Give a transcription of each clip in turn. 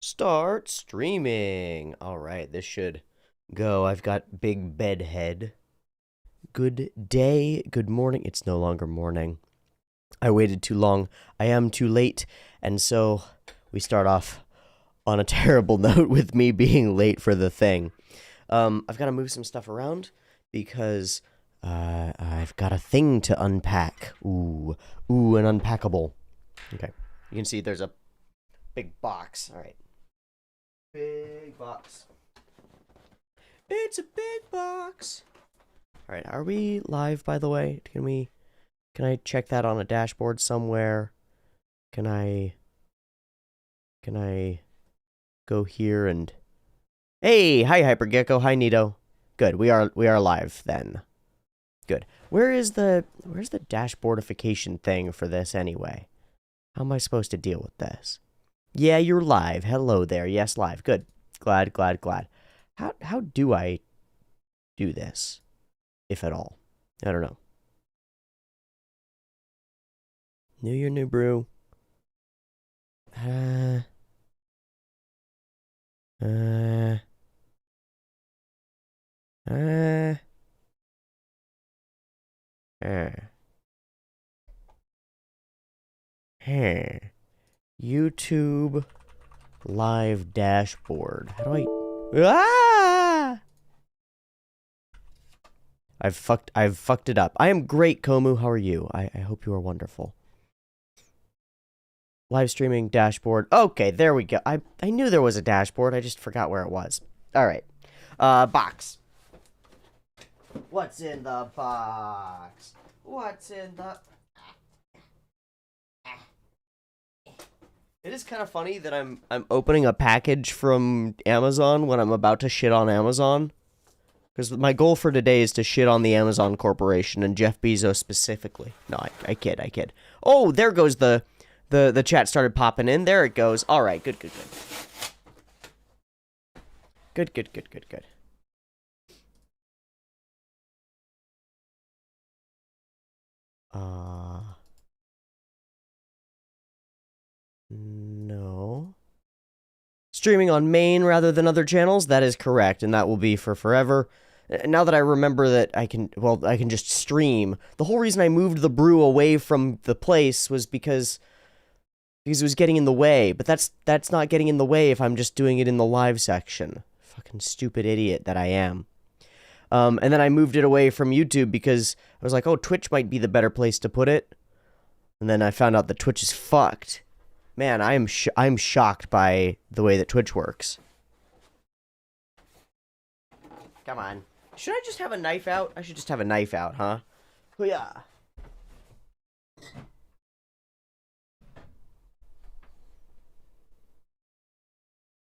Start streaming. All right, this should go. I've got big bed head. Good day, good morning. It's no longer morning. I waited too long. I am too late. And so we start off on a terrible note with me being late for the thing. I've got to move some stuff around because I've got a thing to unpack. Ooh, an unpackable. Okay, you can see there's a big box. All right. Big box. It's a big box. All right, are we live, by the way? Can I check that on a dashboard somewhere? Can I go here and hey, hi Hypergecko, hi Nito. Good, we are live then. Good. Where's the dashboardification thing for this anyway? How am I supposed to deal with this? Yeah, you're live. Hello there. Yes, live. Good. Glad. How do I do this? If at all. I don't know. New year, new brew. YouTube live dashboard. How do I... Ah! I've fucked it up. I am great, Komu. How are you? I hope you are wonderful. Live streaming dashboard. Okay, there we go. I knew there was a dashboard. I just forgot where it was. All right. Box. What's in the box? What's in the... It is kind of funny that I'm opening a package from Amazon when I'm about to shit on Amazon. Because my goal for today is to shit on the Amazon Corporation and Jeff Bezos specifically. No, I kid. Oh, there goes the chat started popping in. There it goes. All right, good. Good. No. Streaming on main rather than other channels? That is correct, and that will be for forever. Now that I remember that I can just stream. The whole reason I moved the brew away from the place was because it was getting in the way. But that's not getting in the way if I'm just doing it in the live section. Fucking stupid idiot that I am. And then I moved it away from YouTube because I was like, oh, Twitch might be the better place to put it. And then I found out that Twitch is fucked. Man, I'm shocked by the way that Twitch works. Come on. Should I just have a knife out? I should just have a knife out, huh? Yeah.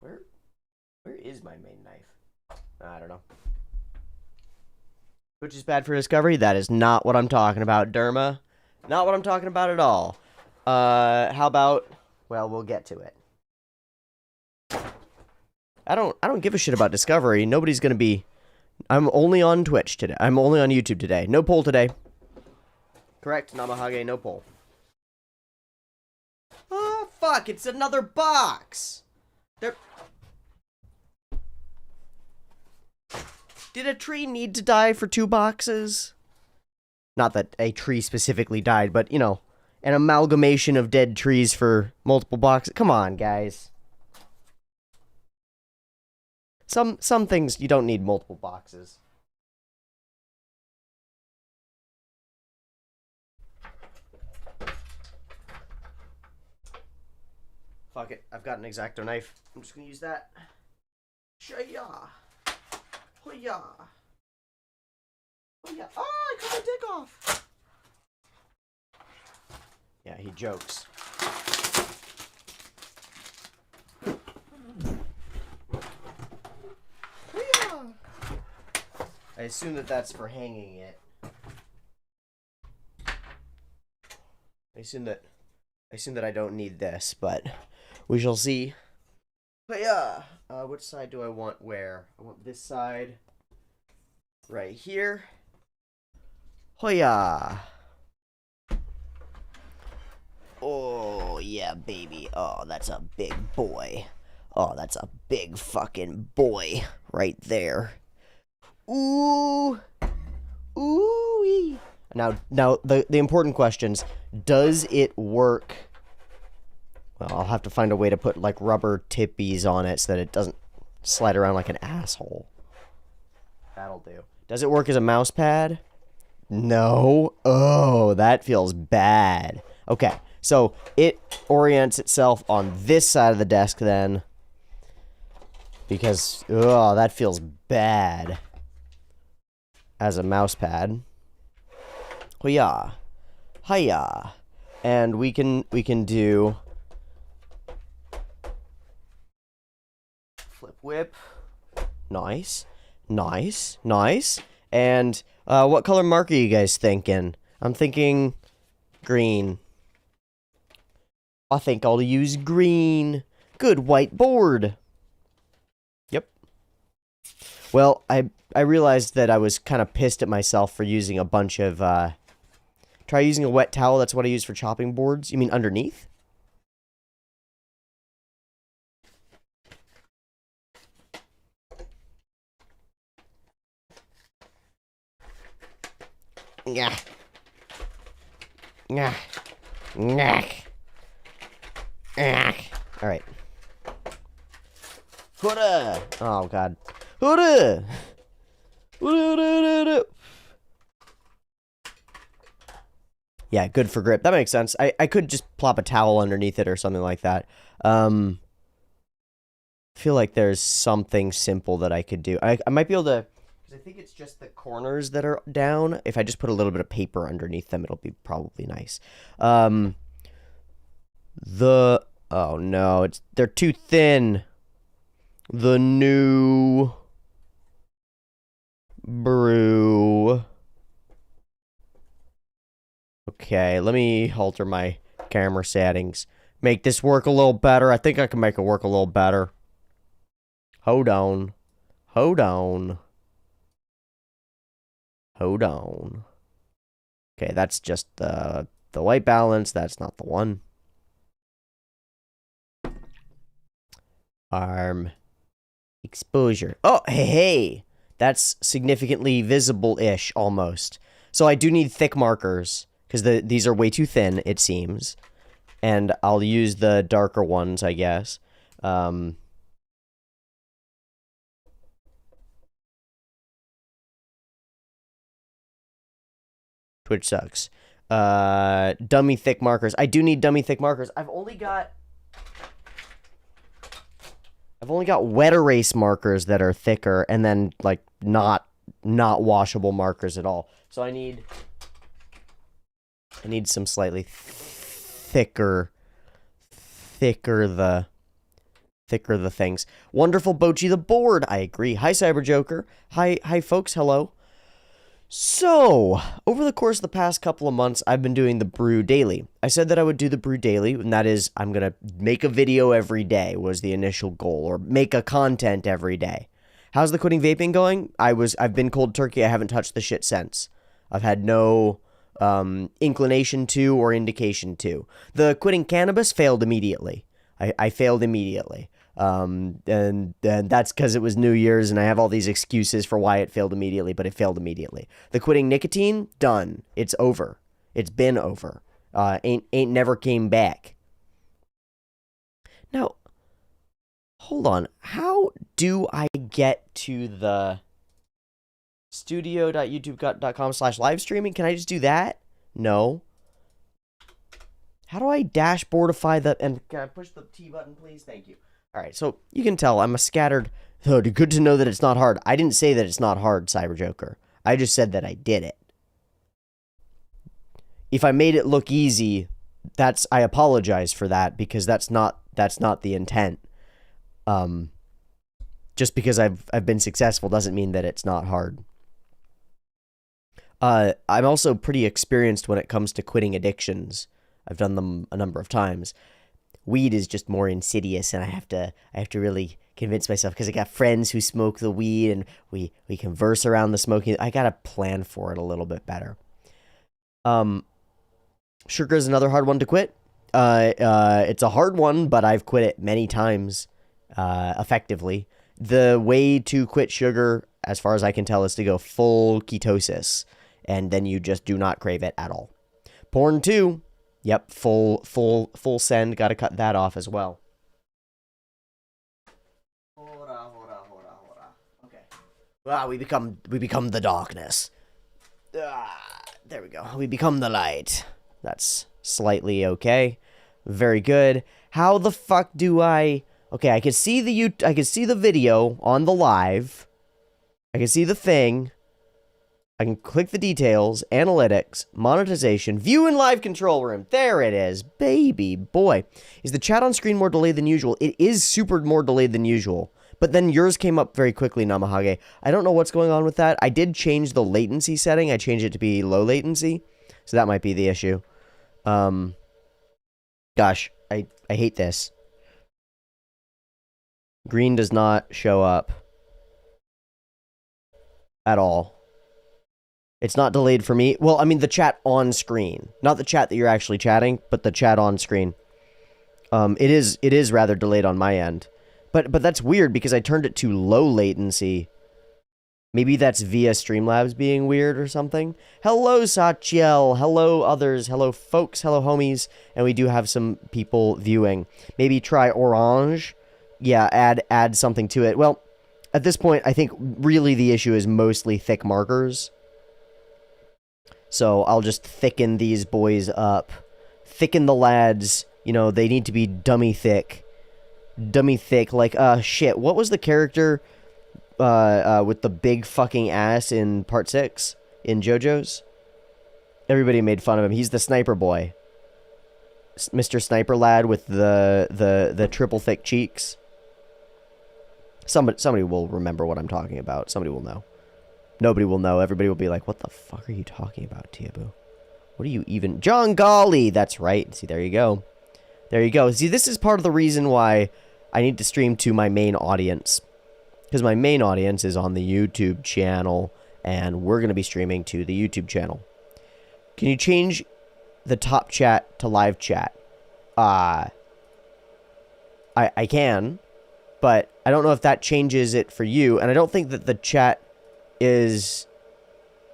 Where is my main knife? I don't know. Twitch is bad for discovery? That is not what I'm talking about, Derma. Not what I'm talking about at all. How about... Well, we'll get to it. I don't give a shit about discovery. Nobody's gonna be... I'm only on Twitch today. I'm only on YouTube today. No poll today. Correct, Namahage, no poll. Oh, fuck, it's another box! Did a tree need to die for 2 boxes? Not that a tree specifically died, but, you know, an amalgamation of dead trees for multiple boxes. Come on, guys. Some things you don't need multiple boxes. Fuck it, I've got an X-Acto knife. I'm just gonna use that. Shaya. Hoya. Hoya. Oh, I cut my dick off. Yeah, he jokes. I assume that that's for hanging it. I assume that I don't need this, but we shall see. But yeah, which side do I want where? I want this side right here. Hoya. Oh, yeah, baby. Oh, that's a big boy. Oh, that's a big fucking boy right there. Ooh. Ooh. Now the important questions. Does it work? Well, I'll have to find a way to put like rubber tippies on it so that it doesn't slide around like an asshole. That'll do. Does it work as a mouse pad? No. Oh, that feels bad. Okay, so it orients itself on this side of the desk then. Because, oh, that feels bad. As a mouse pad. Hoya. Hiya. And we can do flip whip. Nice. Nice. Nice. And what color mark are you guys thinking? I'm thinking green. I think I'll use green. Good whiteboard. Yep. Well, I realized that I was kind of pissed at myself for using a bunch of, try using a wet towel. That's what I use for chopping boards. You mean underneath? Yeah. Yeah. Knack. All right. Hoorah! Oh god. Hoorah! Yeah, good for grip. That makes sense. I could just plop a towel underneath it or something like that. I feel like there's something simple that I could do. I might be able to, because I think it's just the corners that are down. If I just put a little bit of paper underneath them, it'll be probably nice. Oh no, they're too thin. The new Brew. Okay, let me alter my camera settings. Make this work a little better. I think I can make it work a little better. Hold on. Hold on. Hold on. Okay, that's just the white balance. That's not the one. Arm. Exposure. Oh, hey. That's significantly visible-ish, almost. So I do need thick markers, because these are way too thin, it seems. And I'll use the darker ones, I guess. Twitch sucks. Dummy thick markers. I do need dummy thick markers. I've only got wet erase markers that are thicker, and then like not washable markers at all. So I need some slightly thicker the things. Wonderful Bochi the board. I agree. Hi Cyberjoker. Hi folks. Hello. So, over the course of the past couple of months, I've been doing the Brew Daily. I said that I would do the Brew Daily, and that is, I'm going to make a video every day, was the initial goal, or make a content every day. How's the quitting vaping going? I've been cold turkey, I haven't touched the shit since. I've had no inclination to or indication to. The quitting cannabis failed immediately. I failed immediately. And that's because it was New Year's and I have all these excuses for why it failed immediately, but it failed immediately. The quitting nicotine, done. It's over. It's been over. Ain't never came back. Now, hold on. How do I get to the studio.youtube.com/live streaming? Can I just do that? No. How do I dashboardify the, and can I push the T button, please? Thank you. All right, so you can tell I'm a scattered, oh, good to know that it's not hard. I didn't say that it's not hard, Cyberjoker. I just said that I did it. If I made it look easy, I apologize for that, because that's not the intent. Just because I've been successful doesn't mean that it's not hard. I'm also pretty experienced when it comes to quitting addictions. I've done them a number of times. Weed is just more insidious, and I have to really convince myself, because I got friends who smoke the weed, and we converse around the smoking. I gotta plan for it a little bit better. Sugar is another hard one to quit. It's a hard one, but I've quit it many times. effectively. The way to quit sugar, as far as I can tell, is to go full ketosis, and then you just do not crave it at all. Porn 2, yep, full send. Got to cut that off as well. Okay. Ah, we become the darkness. There we go. We become the light. That's slightly okay. Very good. How the fuck do I? Okay, I can see the video on the live. I can see the thing. I can click the details, analytics, monetization, view in live control room. There it is, baby boy. Is the chat on screen more delayed than usual? It is super more delayed than usual. But then yours came up very quickly, Namahage. I don't know what's going on with that. I did change the latency setting. I changed it to be low latency. So that might be the issue. Gosh, I hate this. Green does not show up at all. It's not delayed for me. Well, I mean the chat on screen. Not the chat that you're actually chatting, but the chat on screen. It is rather delayed on my end. But that's weird because I turned it to low latency. Maybe that's via Streamlabs being weird or something. Hello, Sachiel. Hello, others. Hello, folks. Hello, homies. And we do have some people viewing. Maybe try orange. Yeah, add something to it. Well, at this point, I think really the issue is mostly thick markers. So I'll just thicken these boys up. Thicken the lads. You know, they need to be dummy thick. Dummy thick. Like, shit. What was the character with the big fucking ass in part 6 in JoJo's? Everybody made fun of him. He's the sniper boy. Mr. Sniper Lad with the triple thick cheeks. Somebody will remember what I'm talking about. Somebody will know. Nobody will know. Everybody will be like, what the fuck are you talking about, Tiabu? What are you even... John Golly! That's right. See, there you go. There you go. See, this is part of the reason why I need to stream to my main audience. Because my main audience is on the YouTube channel, and we're going to be streaming to the YouTube channel. Can you change the top chat to live chat? I can, but I don't know if that changes it for you, and I don't think that the chat is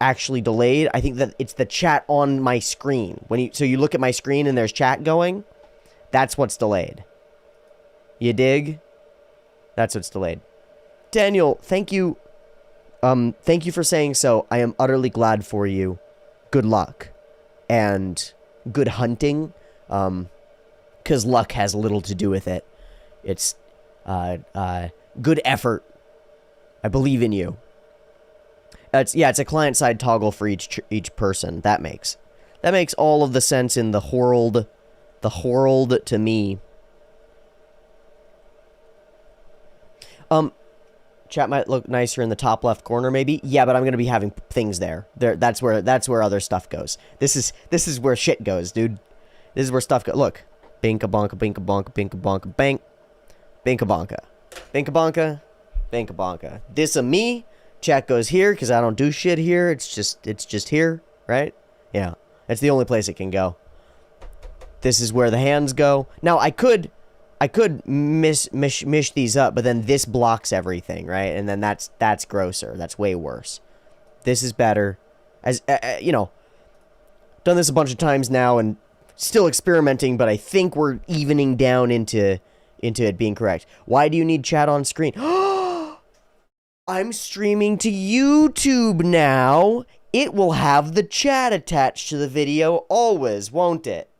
actually delayed. I think that it's the chat on my screen. So you look at my screen and there's chat going, that's what's delayed. You dig? That's what's delayed. Daniel, thank you. Thank you for saying so. I am utterly glad for you. Good luck. And good hunting. 'Cause luck has little to do with it. It's, good effort. I believe in you. It's a client-side toggle for each person. That makes all of the sense in the world to me. Chat might look nicer in the top left corner, maybe. Yeah, but I'm gonna be having things there. That's where other stuff goes. This is where shit goes, dude. This is where stuff goes. Look, binka bonka, binka bonka, binka bonka, bank, binka bonka, binka bonka, binka bonka. This a me. Chat goes here because I don't do shit here. It's just here, right? Yeah, it's the only place it can go. This is where the hands go. Now I could mish these up, but then this blocks everything, right? And then that's grosser. That's way worse. This is better. As you know, done this a bunch of times now and still experimenting, but I think we're evening down into it being correct. Why do you need chat on screen? I'm streaming to YouTube now. It will have the chat attached to the video always, won't it?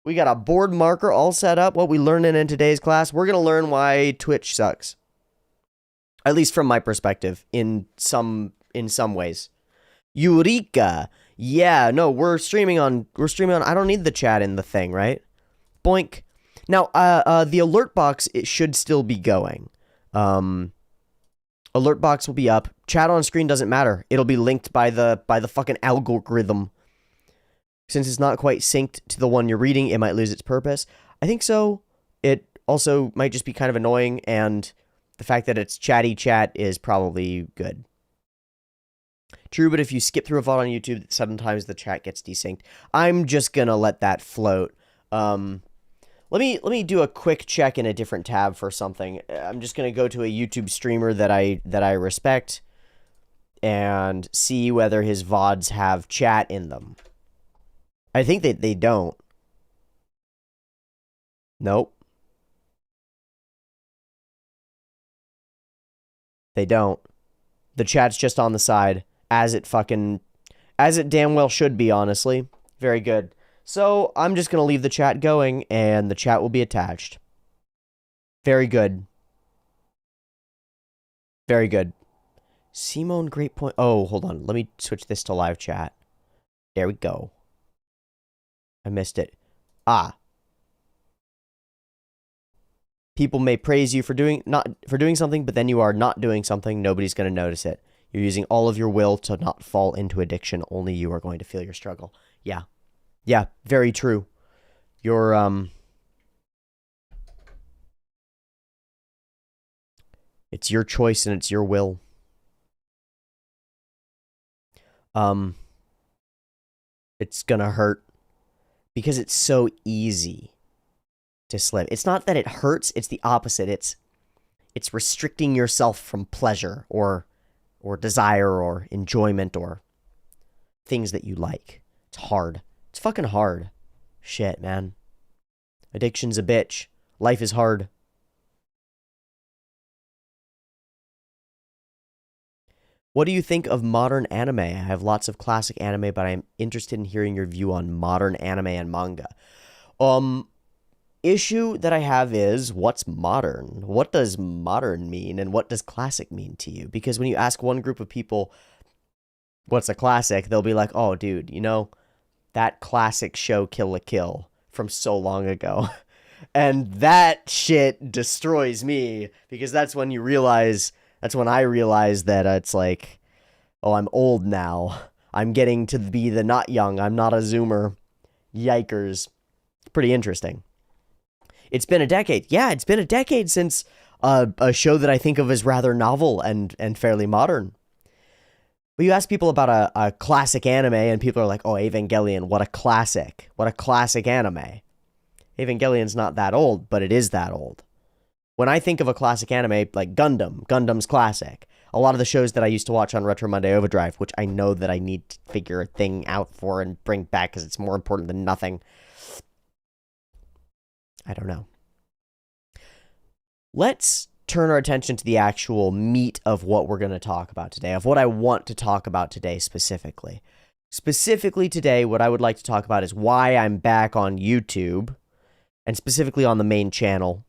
We got a board marker all set up. What we learned in today's class, we're going to learn why Twitch sucks. At least from my perspective, in some ways. Eureka! Yeah, no, we're streaming on, I don't need the chat in the thing, right? Boink. Now, the alert box, it should still be going. Alert box will be up. Chat on screen doesn't matter. It'll be linked by the fucking algorithm. Since it's not quite synced to the one you're reading, it might lose its purpose. I think so. It also might just be kind of annoying, and the fact that it's chatty chat is probably good. True, but if you skip through a VOD on YouTube, sometimes the chat gets desynced. I'm just gonna let that float. Let me do a quick check in a different tab for something. I'm just gonna go to a YouTube streamer that I respect and see whether his VODs have chat in them. I think that they don't. Nope. They don't. The chat's just on the side, as it damn well should be, honestly. Very good. So, I'm just going to leave the chat going, and the chat will be attached. Very good. Very good. Simone, great point. Oh, hold on. Let me switch this to live chat. There we go. I missed it. Ah. People may praise you for doing something, but then you are not doing something. Nobody's going to notice it. You're using all of your will to not fall into addiction. Only you are going to feel your struggle. Yeah. Yeah, very true. You're, it's your choice and it's your will. It's gonna hurt because it's so easy to slip. It's not that it hurts, it's the opposite. It's restricting yourself from pleasure or desire or enjoyment or things that you like. It's hard. It's fucking hard. Shit, man. Addiction's a bitch. Life is hard. What do you think of modern anime? I have lots of classic anime, but I'm interested in hearing your view on modern anime and manga. Issue that I have is, what's modern? What does modern mean, and what does classic mean to you? Because when you ask one group of people, what's a classic, they'll be like, oh, dude, you know, that classic show Kill la Kill from so long ago. And that shit destroys me, because that's when I realize that it's like, oh, I'm old now. I'm getting to be the not young. I'm not a Zoomer. Yikers. Pretty interesting. It's been a decade. Yeah, it's been a decade since a show that I think of as rather novel and fairly modern. But you ask people about a classic anime, and people are like, oh, Evangelion, what a classic. What a classic anime. Evangelion's not that old, but it is that old. When I think of a classic anime, like Gundam's classic. A lot of the shows that I used to watch on Retro Monday Overdrive, which I know that I need to figure a thing out for and bring back because it's more important than nothing. I don't know. Let's turn our attention to the actual meat of what we're going to talk about today, of what I want to talk about today specifically. Specifically today, what I would like to talk about is why I'm back on YouTube, and specifically on the main channel,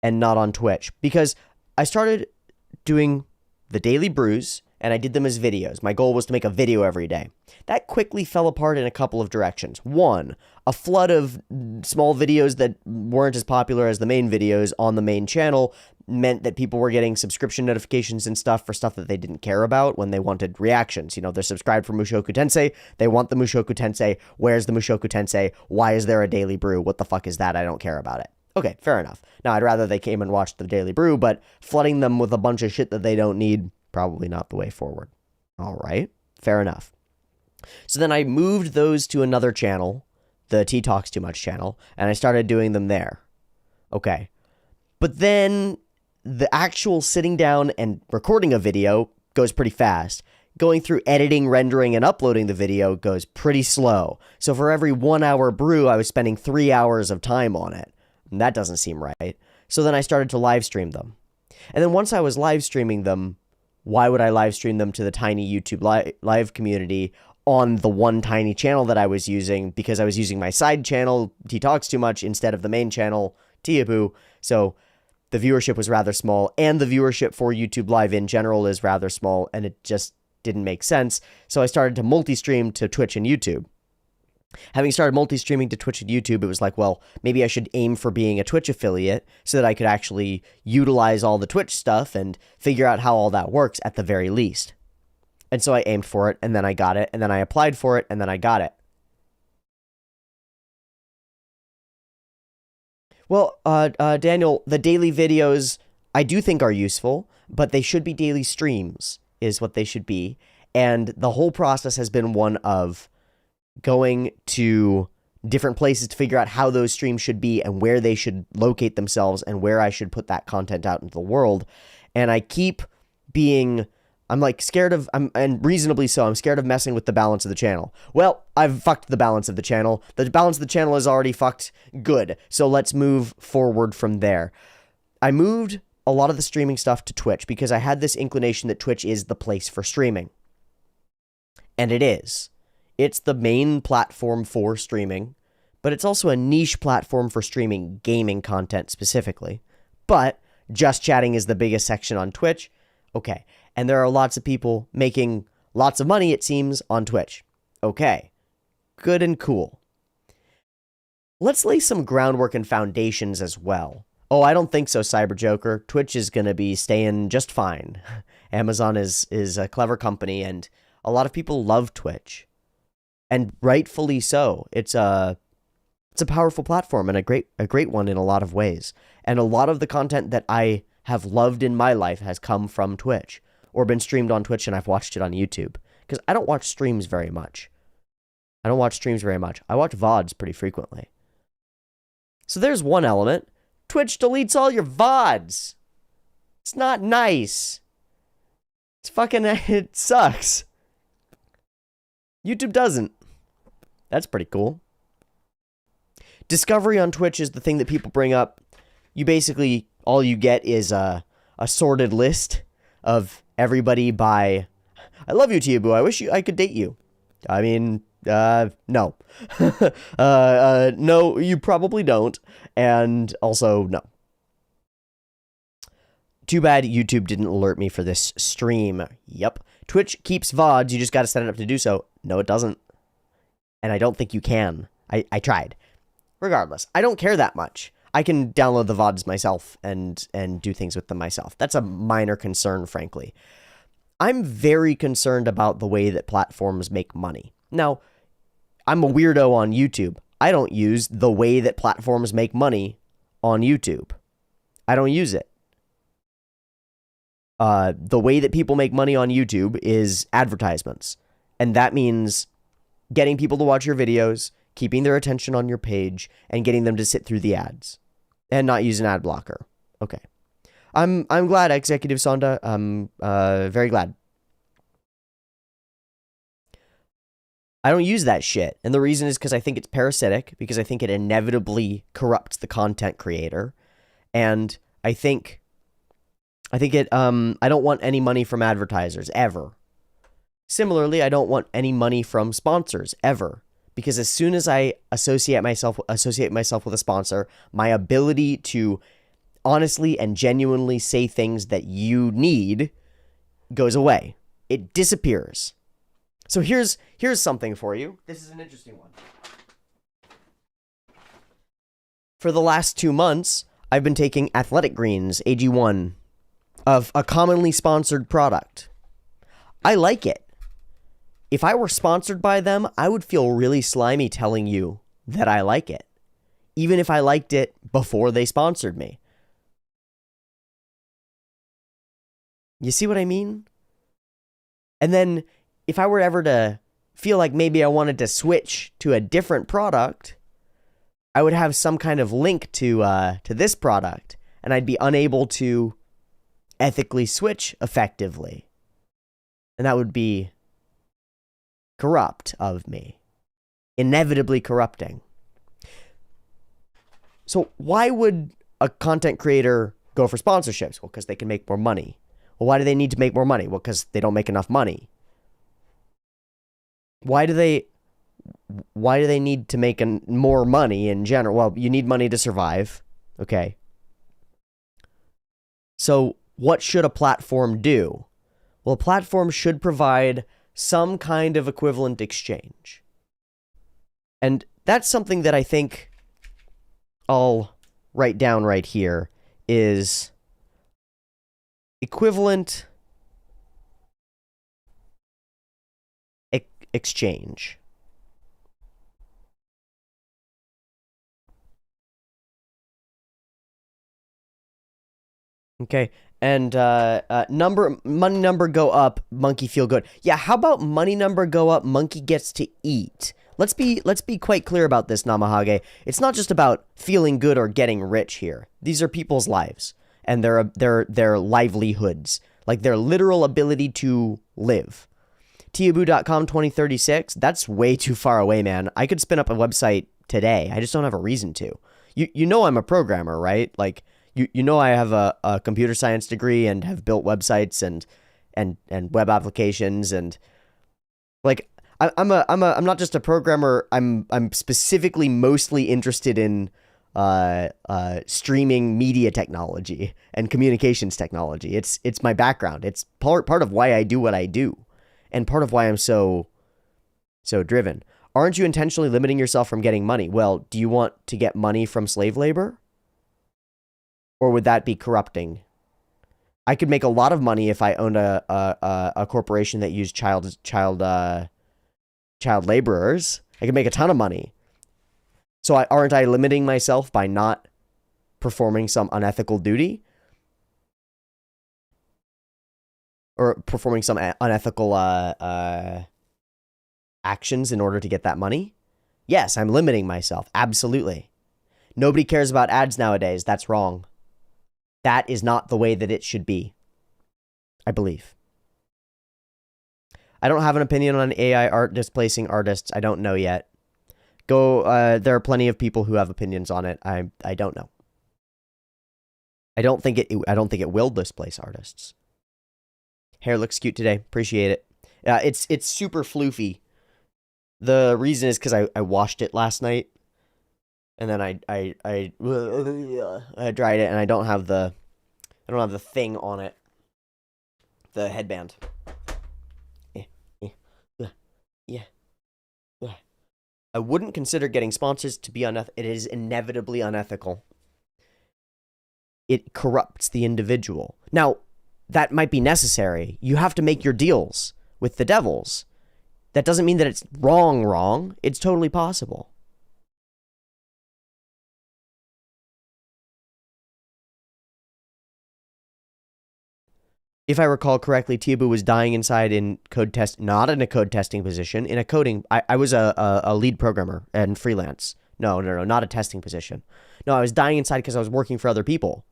and not on Twitch. Because I started doing the daily brews, and I did them as videos. My goal was to make a video every day. That quickly fell apart in a couple of directions. One, a flood of small videos that weren't as popular as the main videos on the main channel meant that people were getting subscription notifications and stuff for stuff that they didn't care about when they wanted reactions. You know, they're subscribed for Mushoku Tensei. They want the Mushoku Tensei. Where's the Mushoku Tensei? Why is there a daily brew? What the fuck is that? I don't care about it. Okay, fair enough. Now, I'd rather they came and watched the daily brew, but flooding them with a bunch of shit that they don't need, probably not the way forward. All right, fair enough. So then I moved those to another channel, the T Talks Too Much channel, and I started doing them there. Okay. But then the actual sitting down and recording a video goes pretty fast. Going through editing, rendering, and uploading the video goes pretty slow. So for every 1 hour brew, I was spending 3 hours of time on it. And that doesn't seem right. So then I started to live stream them. And then once I was live streaming them, why would I live stream them to the tiny YouTube live community on the one tiny channel that I was using? Because I was using my side channel, T Talks Too Much, instead of the main channel, Tiaboo. So the viewership was rather small, and the viewership for YouTube Live in general is rather small, and it just didn't make sense. So I started to multi-stream to Twitch and YouTube. Having started multi-streaming to Twitch and YouTube, it was like, well, maybe I should aim for being a Twitch affiliate so that I could actually utilize all the Twitch stuff and figure out how all that works at the very least. And so I aimed for it, and then I got it, and then I applied for it, and then I got it. Well, Daniel, the daily videos I do think are useful, but they should be daily streams. is what they should be. And the whole process has been one of going to different places to figure out how those streams should be and where they should locate themselves and where I should put that content out into the world. And I keep being, I'm like scared of, and reasonably so, I'm scared of messing with the balance of the channel. Well, I've fucked the balance of the channel. The balance of the channel is already fucked. Good. So let's move forward from there. I moved a lot of the streaming stuff to Twitch because I had this inclination that Twitch is the place for streaming. And it is. It's the main platform for streaming, but it's also a niche platform for streaming gaming content specifically. But just chatting is the biggest section on Twitch. Okay. And there are lots of people making lots of money, it seems, on Twitch. Okay. Good and cool. Let's lay some groundwork and foundations as well. Oh, I don't think so, Cyberjoker. Twitch is going to be staying just fine. Amazon is a clever company, and a lot of people love Twitch. And rightfully so. It's a powerful platform and a great one in a lot of ways. And a lot of the content that I have loved in my life has come from Twitch or been streamed on Twitch, and I've watched it on YouTube. Because I don't watch streams very much. I watch VODs pretty frequently. So there's one element. Twitch deletes all your VODs. It's not nice. It's fucking, it sucks. YouTube doesn't. That's pretty cool. Discovery on Twitch is the thing that people bring up. You basically, all you get is a sorted list of everybody by, I love you, Tiabu. I wish I could date you. I mean, no. No, you probably don't. And also, no. Too bad YouTube didn't alert me for this stream. Yep. Twitch keeps VODs. You just got to set it up to do so. No, it doesn't. And I don't think you can. I tried. Regardless, I don't care that much. I can download the VODs myself and do things with them myself. That's a minor concern, frankly. I'm very concerned about the way that platforms make money. Now, I'm a weirdo on YouTube. I don't use the way that platforms make money on YouTube. I don't use it. The way that people make money on YouTube is advertisements. And that means getting people to watch your videos, keeping their attention on your page, and getting them to sit through the ads. And not use an ad blocker. Okay. I'm glad, Executive Sonda. I'm very glad. I don't use that shit. And the reason is because I think it's parasitic, because I think it inevitably corrupts the content creator. And I think it, I don't want any money from advertisers, ever. Similarly, I don't want any money from sponsors, ever. Because as soon as I associate myself with a sponsor, my ability to honestly and genuinely say things that you need goes away. It disappears. So here's something for you. This is an interesting one. For the last 2 months, I've been taking Athletic Greens, AG1, of a commonly sponsored product. I like it. If I were sponsored by them, I would feel really slimy telling you that I like it, even if I liked it before they sponsored me. You see what I mean? And then if I were ever to feel like maybe I wanted to switch to a different product, I would have some kind of link to this product, and I'd be unable to ethically switch effectively. And that would be corrupt of me. Inevitably corrupting. So why would a content creator go for sponsorships? Well, because they can make more money. Well, why do they need to make more money? Well, because they don't make enough money. Why do they need to make more money in general? Well, you need money to survive. Okay. So what should a platform do? Well, a platform should provide some kind of equivalent exchange. And that's something that I think I'll write down right here is equivalent exchange. Okay, And money number go up, monkey feel good. Yeah, how about money number go up, monkey gets to eat? Let's be quite clear about this, Namahage. It's not just about feeling good or getting rich here. These are people's lives and their livelihoods, like their literal ability to live. Tiabu.com 2036, that's way too far away, man. I could spin up a website today. I just don't have a reason to. You know I'm a programmer, right? Like you know I have a computer science degree and have built websites and web applications, and like I'm not just a programmer. I'm specifically mostly interested in streaming media technology and communications technology. It's my background. It's part of why I do what I do, and part of why I'm so driven. Aren't you intentionally limiting yourself from getting money? Well, do you want to get money from slave labor? Or would that be corrupting? I could make a lot of money if I owned a corporation that used child laborers. I could make a ton of money. So aren't I limiting myself by not performing some unethical duty? Or performing some unethical actions in order to get that money? Yes, I'm limiting myself. Absolutely. Nobody cares about ads nowadays. That's wrong. That is not the way that it should be, I believe. I don't have an opinion on AI art displacing artists. I don't know yet. There are plenty of people who have opinions on it. I don't know. I don't think it will displace artists. Hair looks cute today. Appreciate it. It's super floofy. The reason is because I washed it last night, and then I dried it, and I don't have the thing on it, the headband. Yeah. I wouldn't consider getting sponsors to be unethical. It is inevitably unethical. It corrupts the individual. Now, that might be necessary. You have to make your deals with the devils. That doesn't mean that it's wrong. It's totally possible. If I recall correctly, Tiabu was dying inside in code test, not in a code testing position, in a coding. I was a lead programmer and freelance. No, not a testing position. No, I was dying inside because I was working for other people.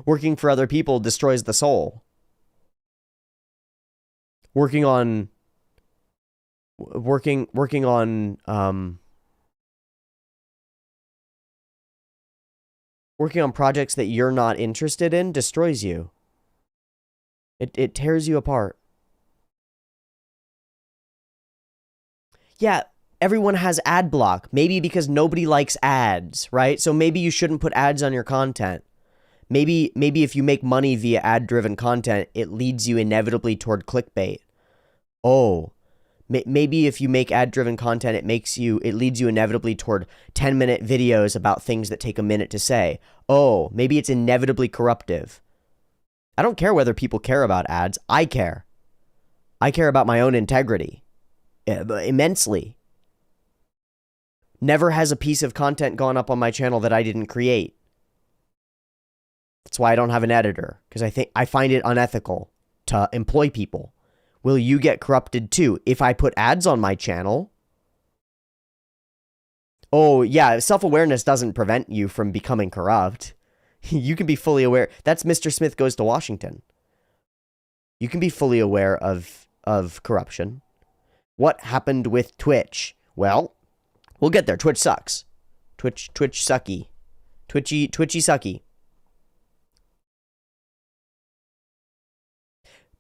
Working for other people destroys the soul. Working on projects that you're not interested in destroys you. It tears you apart. Yeah, everyone has ad block. Maybe because nobody likes ads, right? So maybe you shouldn't put ads on your content. Maybe if you make money via ad-driven content, it leads you inevitably toward clickbait. Oh, maybe if you make ad-driven content, it leads you inevitably toward 10-minute videos about things that take a minute to say. Oh, maybe it's inevitably corruptive. I don't care whether people care about ads. I care. I care about my own integrity. Immensely. Never has a piece of content gone up on my channel that I didn't create. That's why I don't have an editor, because I find it unethical to employ people. Will you get corrupted too if I put ads on my channel? Oh, yeah, self-awareness doesn't prevent you from becoming corrupt. You can be fully aware. That's Mr. Smith Goes to Washington. You can be fully aware of corruption. What happened with Twitch? Well, we'll get there. Twitch sucks. Twitch sucky. Twitchy sucky.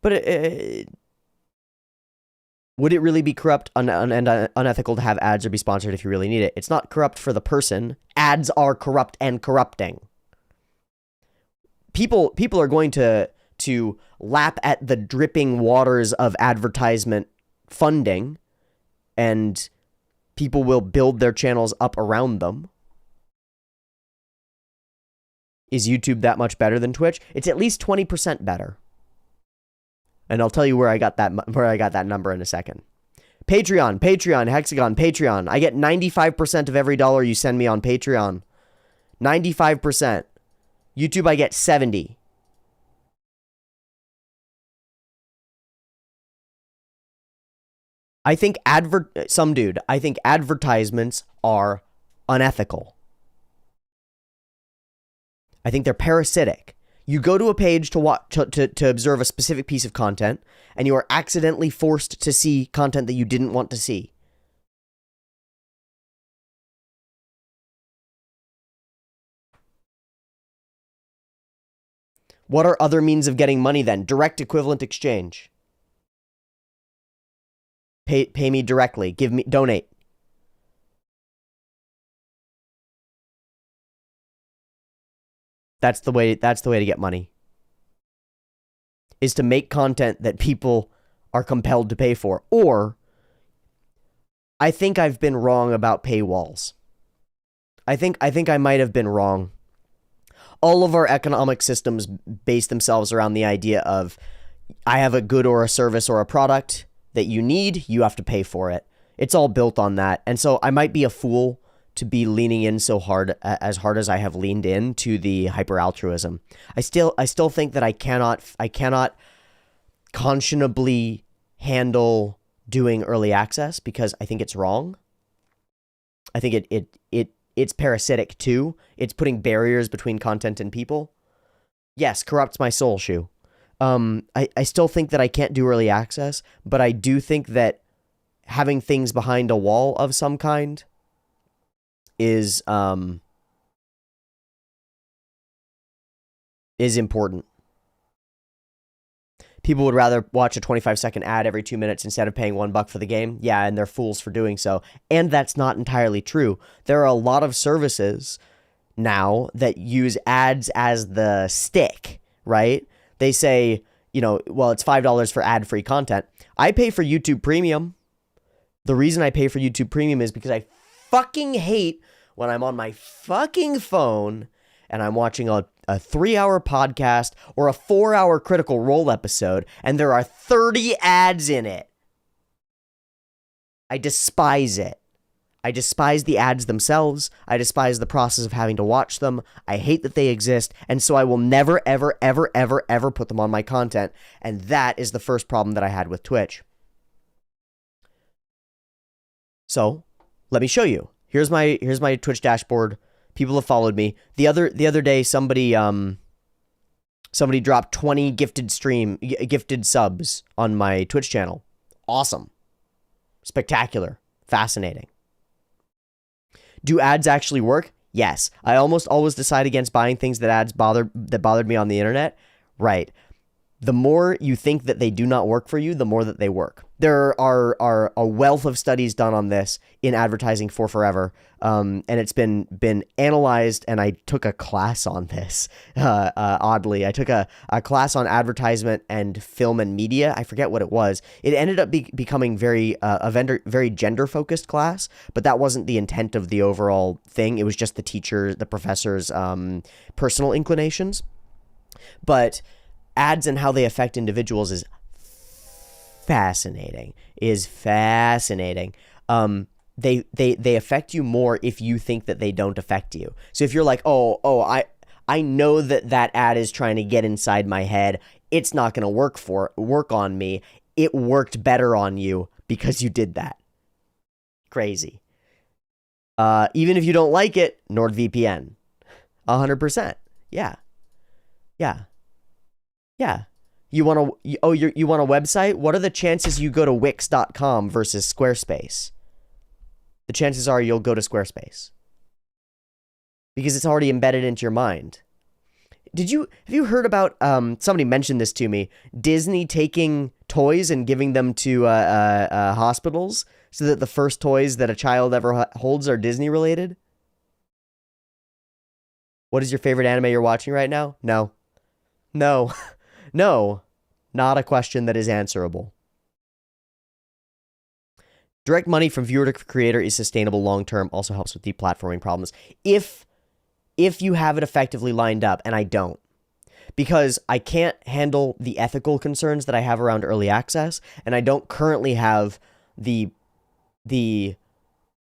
But would it really be corrupt and unethical to have ads or be sponsored if you really need it? It's not corrupt for the person. Ads are corrupt and corrupting. People are going to lap at the dripping waters of advertisement funding, and people will build their channels up around them. Is YouTube that much better than Twitch? It's at least 20% better. And I'll tell you where I got that number in a second. Patreon, Hexagon, Patreon. I get 95% of every dollar you send me on Patreon. 95%. YouTube, I get 70. I think I think advertisements are unethical. I think they're parasitic. You go to a page to watch to observe a specific piece of content, and you are accidentally forced to see content that you didn't want to see. What are other means of getting money then? Direct equivalent exchange. Pay me directly. Donate. That's the way to get money. Is to make content that people are compelled to pay for. Or I think I've been wrong about paywalls. I think I might have been wrong. All of our economic systems base themselves around the idea of I have a good or a service or a product that you need, you have to pay for it. It's all built on that. And so I might be a fool to be leaning in so hard as I have leaned in to the hyper altruism. I still think that I cannot conscionably handle doing early access because I think it's wrong. I think it's parasitic too. It's putting barriers between content and people. Yes, corrupts my soul, Shu. I still think that I can't do early access, but I do think that having things behind a wall of some kind is important. People would rather watch a 25-second ad every 2 minutes instead of paying $1 for the game. Yeah, and they're fools for doing so. And that's not entirely true. There are a lot of services now that use ads as the stick, right? They say, well, it's $5 for ad-free content. I pay for YouTube Premium. The reason I pay for YouTube Premium is because I fucking hate when I'm on my fucking phone and I'm watching a 3-hour podcast or a 4-hour Critical Role episode and there are 30 ads in it. I despise it. I despise the ads themselves. I despise the process of having to watch them. I hate that they exist. And so I will never, ever, ever, ever, ever put them on my content. And that is the first problem that I had with Twitch. So let me show you. Here's my Twitch dashboard. People have followed me. The other day, somebody dropped 20 gifted subs on my Twitch channel. Awesome. Spectacular. Fascinating. Do ads actually work? Yes. I almost always decide against buying things that bothered me on the internet. Right. The more you think that they do not work for you, the more that they work. There are a wealth of studies done on this in advertising for forever, and it's been analyzed, and I took a class on this, oddly. I took a class on advertisement and film and media. I forget what it was. It ended up becoming very gender-focused class, but that wasn't the intent of the overall thing. It was just the professor's personal inclinations. But ads and how they affect individuals is fascinating. They affect you more if you think that they don't affect you. So if you're like, I know that ad is trying to get inside my head. It's not going to work on me. It worked better on you because you did that. Crazy. Even if you don't like it, NordVPN. 100%. Yeah. You want a website? What are the chances you go to Wix.com versus Squarespace? The chances are you'll go to Squarespace because it's already embedded into your mind. Have you heard about somebody mentioned this to me? Disney taking toys and giving them to hospitals so that the first toys that a child ever holds are Disney related. What is your favorite anime you're watching right now? No. No, not a question that is answerable. Direct money from viewer to creator is sustainable long-term, also helps with deplatforming problems. If you have it effectively lined up, and I don't, because I can't handle the ethical concerns that I have around early access, and I don't currently have the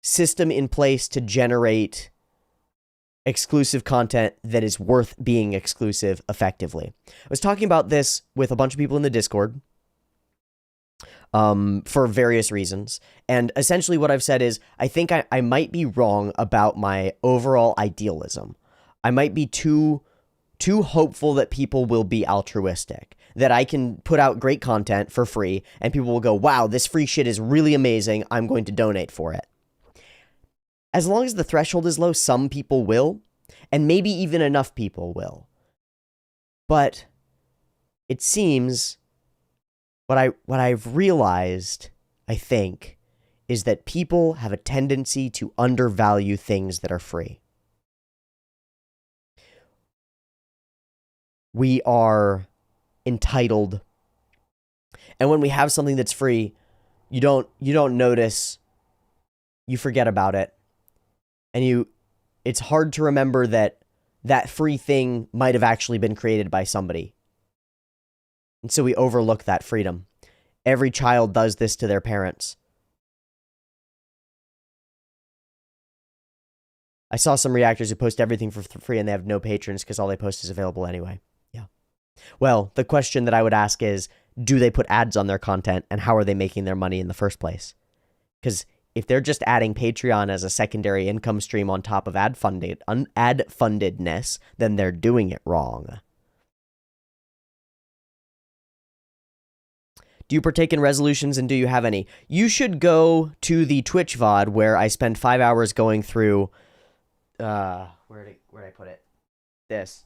system in place to generate exclusive content that is worth being exclusive effectively. I was talking about this with a bunch of people in the Discord. for various reasons. And essentially what I've said is I think I might be wrong about my overall idealism. I might be too hopeful that people will be altruistic, that I can put out great content for free and people will go, wow, this free shit is really amazing. I'm going to donate for it. As long as the threshold is low, some people will, and maybe even enough people will. But it seems what I've realized, I think, is that people have a tendency to undervalue things that are free. We are entitled, and when we have something that's free, you don't notice, you forget about it, and it's hard to remember that that free thing might have actually been created by somebody. And so we overlook that freedom. Every child does this to their parents. I saw some reactors who post everything for free and they have no patrons because all they post is available anyway. Yeah. Well, the question that I would ask is, do they put ads on their content and how are they making their money in the first place? Because if they're just adding Patreon as a secondary income stream on top of ad fundedness, then they're doing it wrong. Do you partake in resolutions and do you have any? You should go to the Twitch VOD where I spend 5 hours going through, where'd I put it? This.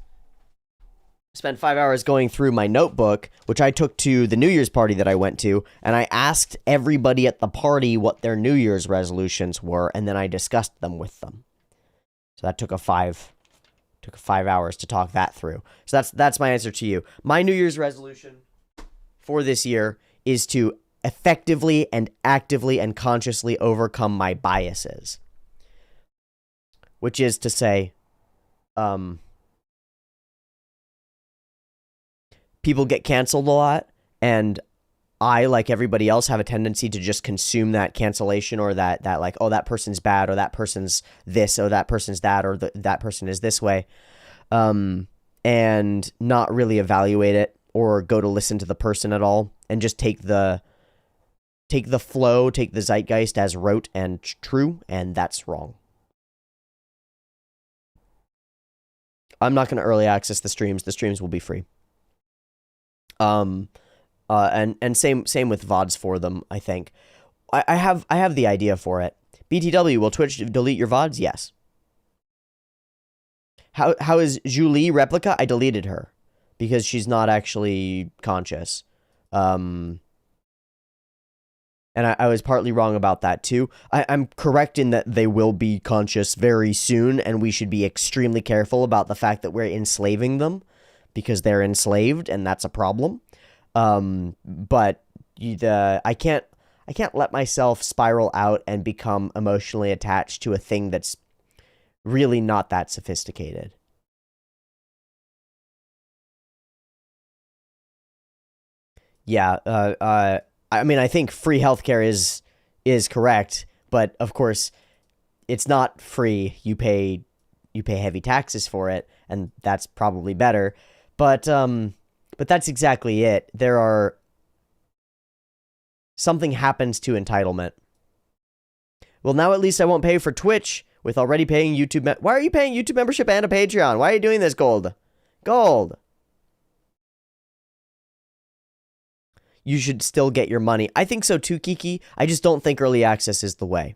Spent 5 hours going through my notebook, which I took to the New Year's party that I went to, and I asked everybody at the party what their New Year's resolutions were, and then I discussed them with them. So that took 5 hours to talk that through. So that's my answer to you. My New Year's resolution for this year is to effectively and actively and consciously overcome my biases. Which is to say, people get canceled a lot, and I, like everybody else, have a tendency to just consume that cancellation or that like, oh, that person's bad, or that person's this, or that person's that, or that person is this way, and not really evaluate it or go to listen to the person at all, and just take the flow, take the zeitgeist as rote and true, and that's wrong. I'm not going to early access the streams. The streams will be free. And same with VODs for them, I think. I have the idea for it. BTW, will Twitch delete your VODs? Yes. How is Julie Replica? I deleted her because she's not actually conscious. And I was partly wrong about that too. I'm correct in that they will be conscious very soon, and we should be extremely careful about the fact that we're enslaving them, because they're enslaved, and that's a problem. But I can't let myself spiral out and become emotionally attached to a thing that's really not that sophisticated. Yeah, I mean, I think free healthcare is correct, but of course, it's not free. You pay heavy taxes for it, and that's probably better. But that's exactly it. Something happens to entitlement. Well, now at least I won't pay for Twitch with already paying YouTube. Why are you paying YouTube membership and a Patreon? Why are you doing this, Gold? Gold. You should still get your money. I think so too, Kiki. I just don't think early access is the way.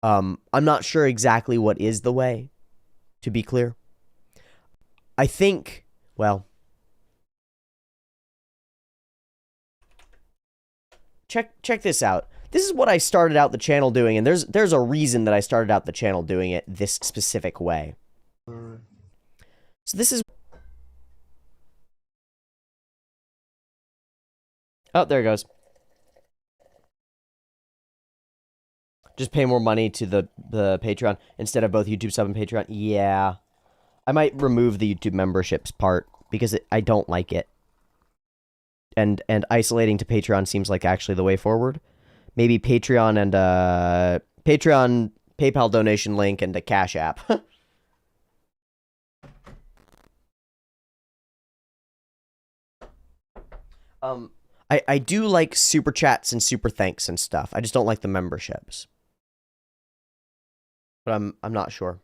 I'm not sure exactly what is the way, to be clear. I think, well, check this out. This is what I started out the channel doing, and there's a reason that I started out the channel doing it this specific way. So this is... Oh, there it goes. Just pay more money to the Patreon instead of both YouTube sub and Patreon. Yeah. I might remove the YouTube memberships part because I don't like it. And isolating to Patreon seems like actually the way forward. Maybe Patreon and Patreon, PayPal donation link, and a Cash App. I do like super chats and super thanks and stuff. I just don't like the memberships. But I'm not sure.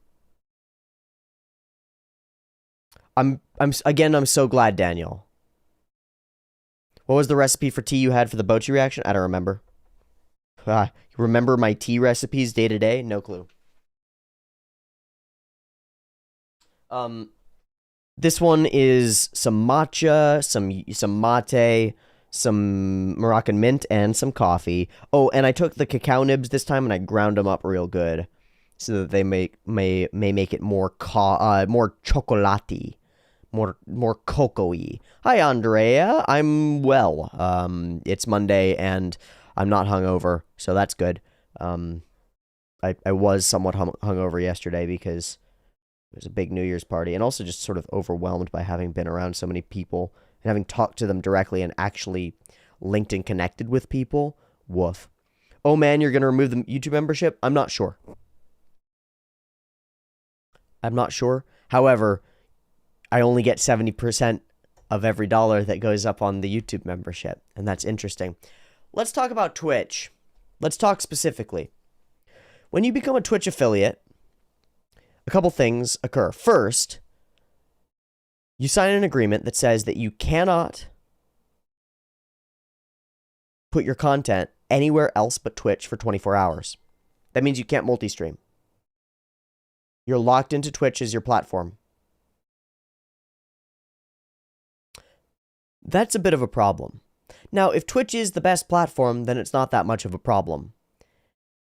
I'm so glad, Daniel. What was the recipe for tea you had for the Bochi reaction? I don't remember. Remember my tea recipes day to day? No clue. This one is some matcha, some mate, some Moroccan mint, and some coffee. Oh, and I took the cacao nibs this time and I ground them up real good, so that they may make it more chocolatey, more cocoa-y. Hi, Andrea. I'm well. It's Monday and I'm not hungover, so that's good. I was somewhat hungover yesterday because it was a big New Year's party, and also just sort of overwhelmed by having been around so many people and having talked to them directly and actually linked and connected with people. Woof. Oh man, you're going to remove the YouTube membership? I'm not sure. I'm not sure. However, I only get 70% of every dollar that goes up on the YouTube membership, and that's interesting. Let's talk about Twitch. Let's talk specifically. When you become a Twitch affiliate, a couple things occur. First, you sign an agreement that says that you cannot put your content anywhere else but Twitch for 24 hours. That means you can't multi-stream. You're locked into Twitch as your platform. That's a bit of a problem. Now, if Twitch is the best platform, then it's not that much of a problem.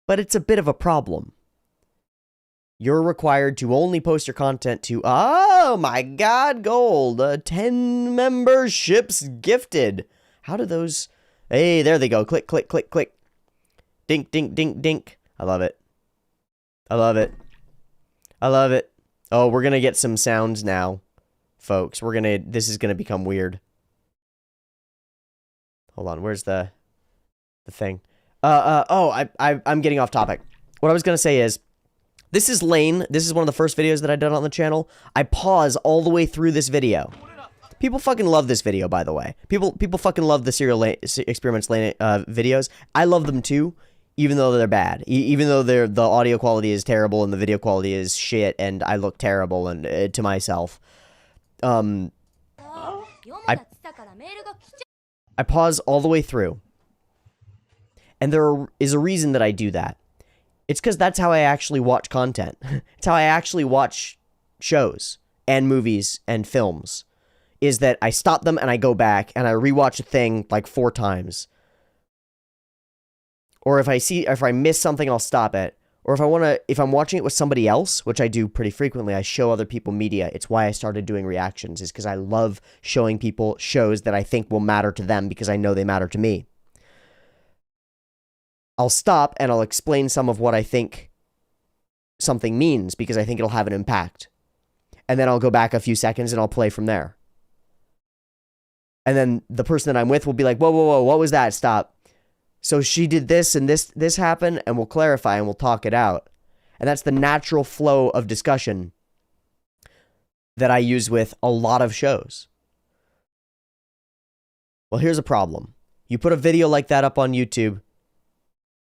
But it's a bit of a problem. You're required to only post your content to, oh my god, gold, 10 memberships gifted. How do those, hey, there they go, click, click, click, click. Dink, dink, dink, dink. I love it. I love it. I love it. Oh, we're gonna get some sounds now, folks. This is gonna become weird. Hold on, where's the thing? I'm getting off topic. What I was gonna say is, this is Lane. This is one of the first videos that I did on the channel. I pause all the way through this video. People fucking love this video, by the way. People fucking love the Serial Experiments Lane videos. I love them too, even though they're bad. Even though the audio quality is terrible and the video quality is shit, and I look terrible and to myself. I pause all the way through, and there is a reason that I do that. It's because that's how I actually watch content. It's how I actually watch shows and movies and films. Is that I stop them and I go back and I rewatch a thing like 4 times. Or if I miss something, I'll stop it. Or if I'm watching it with somebody else, which I do pretty frequently, I show other people media. It's why I started doing reactions, is because I love showing people shows that I think will matter to them because I know they matter to me. I'll stop and I'll explain some of what I think something means because I think it'll have an impact. And then I'll go back a few seconds and I'll play from there. And then the person that I'm with will be like, whoa, whoa, whoa, what was that? Stop. So she did this and this happened, and we'll clarify and we'll talk it out. And that's the natural flow of discussion that I use with a lot of shows. Well, here's a problem. You put a video like that up on YouTube.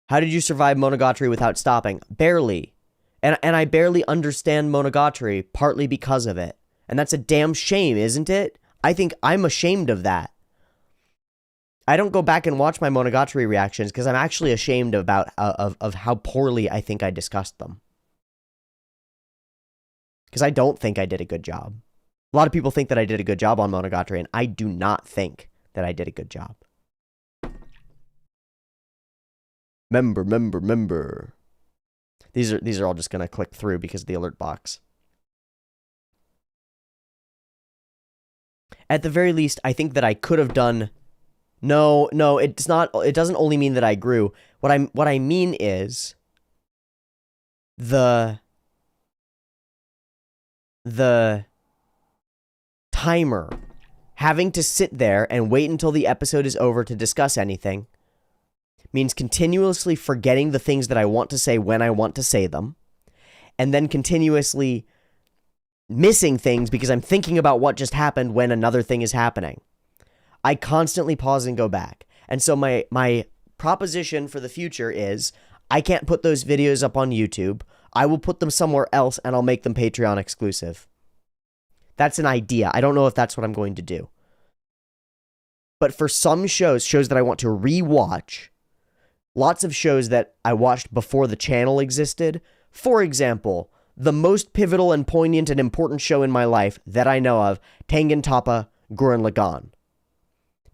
How did you survive Monogatari without stopping? Barely. And I barely understand Monogatari, partly because of it. And that's a damn shame, isn't it? I think I'm ashamed of that. I don't go back and watch my Monogatari reactions because I'm actually ashamed of how poorly I think I discussed them. Because I don't think I did a good job. A lot of people think that I did a good job on Monogatari, and I do not think that I did a good job. Member. These are all just gonna click through because of the alert box. At the very least, I think that I could have done. No, it's not. It doesn't only mean that I grew. What I mean is the timer, having to sit there and wait until the episode is over to discuss anything, means continuously forgetting the things that I want to say when I want to say them, and then continuously missing things because I'm thinking about what just happened when another thing is happening. I constantly pause and go back. And so my proposition for the future is I can't put those videos up on YouTube. I will put them somewhere else and I'll make them Patreon exclusive. That's an idea. I don't know if that's what I'm going to do. But for some shows that I want to rewatch, lots of shows that I watched before the channel existed, for example, the most pivotal and poignant and important show in my life that I know of, Tengen Toppa Gurren Lagann.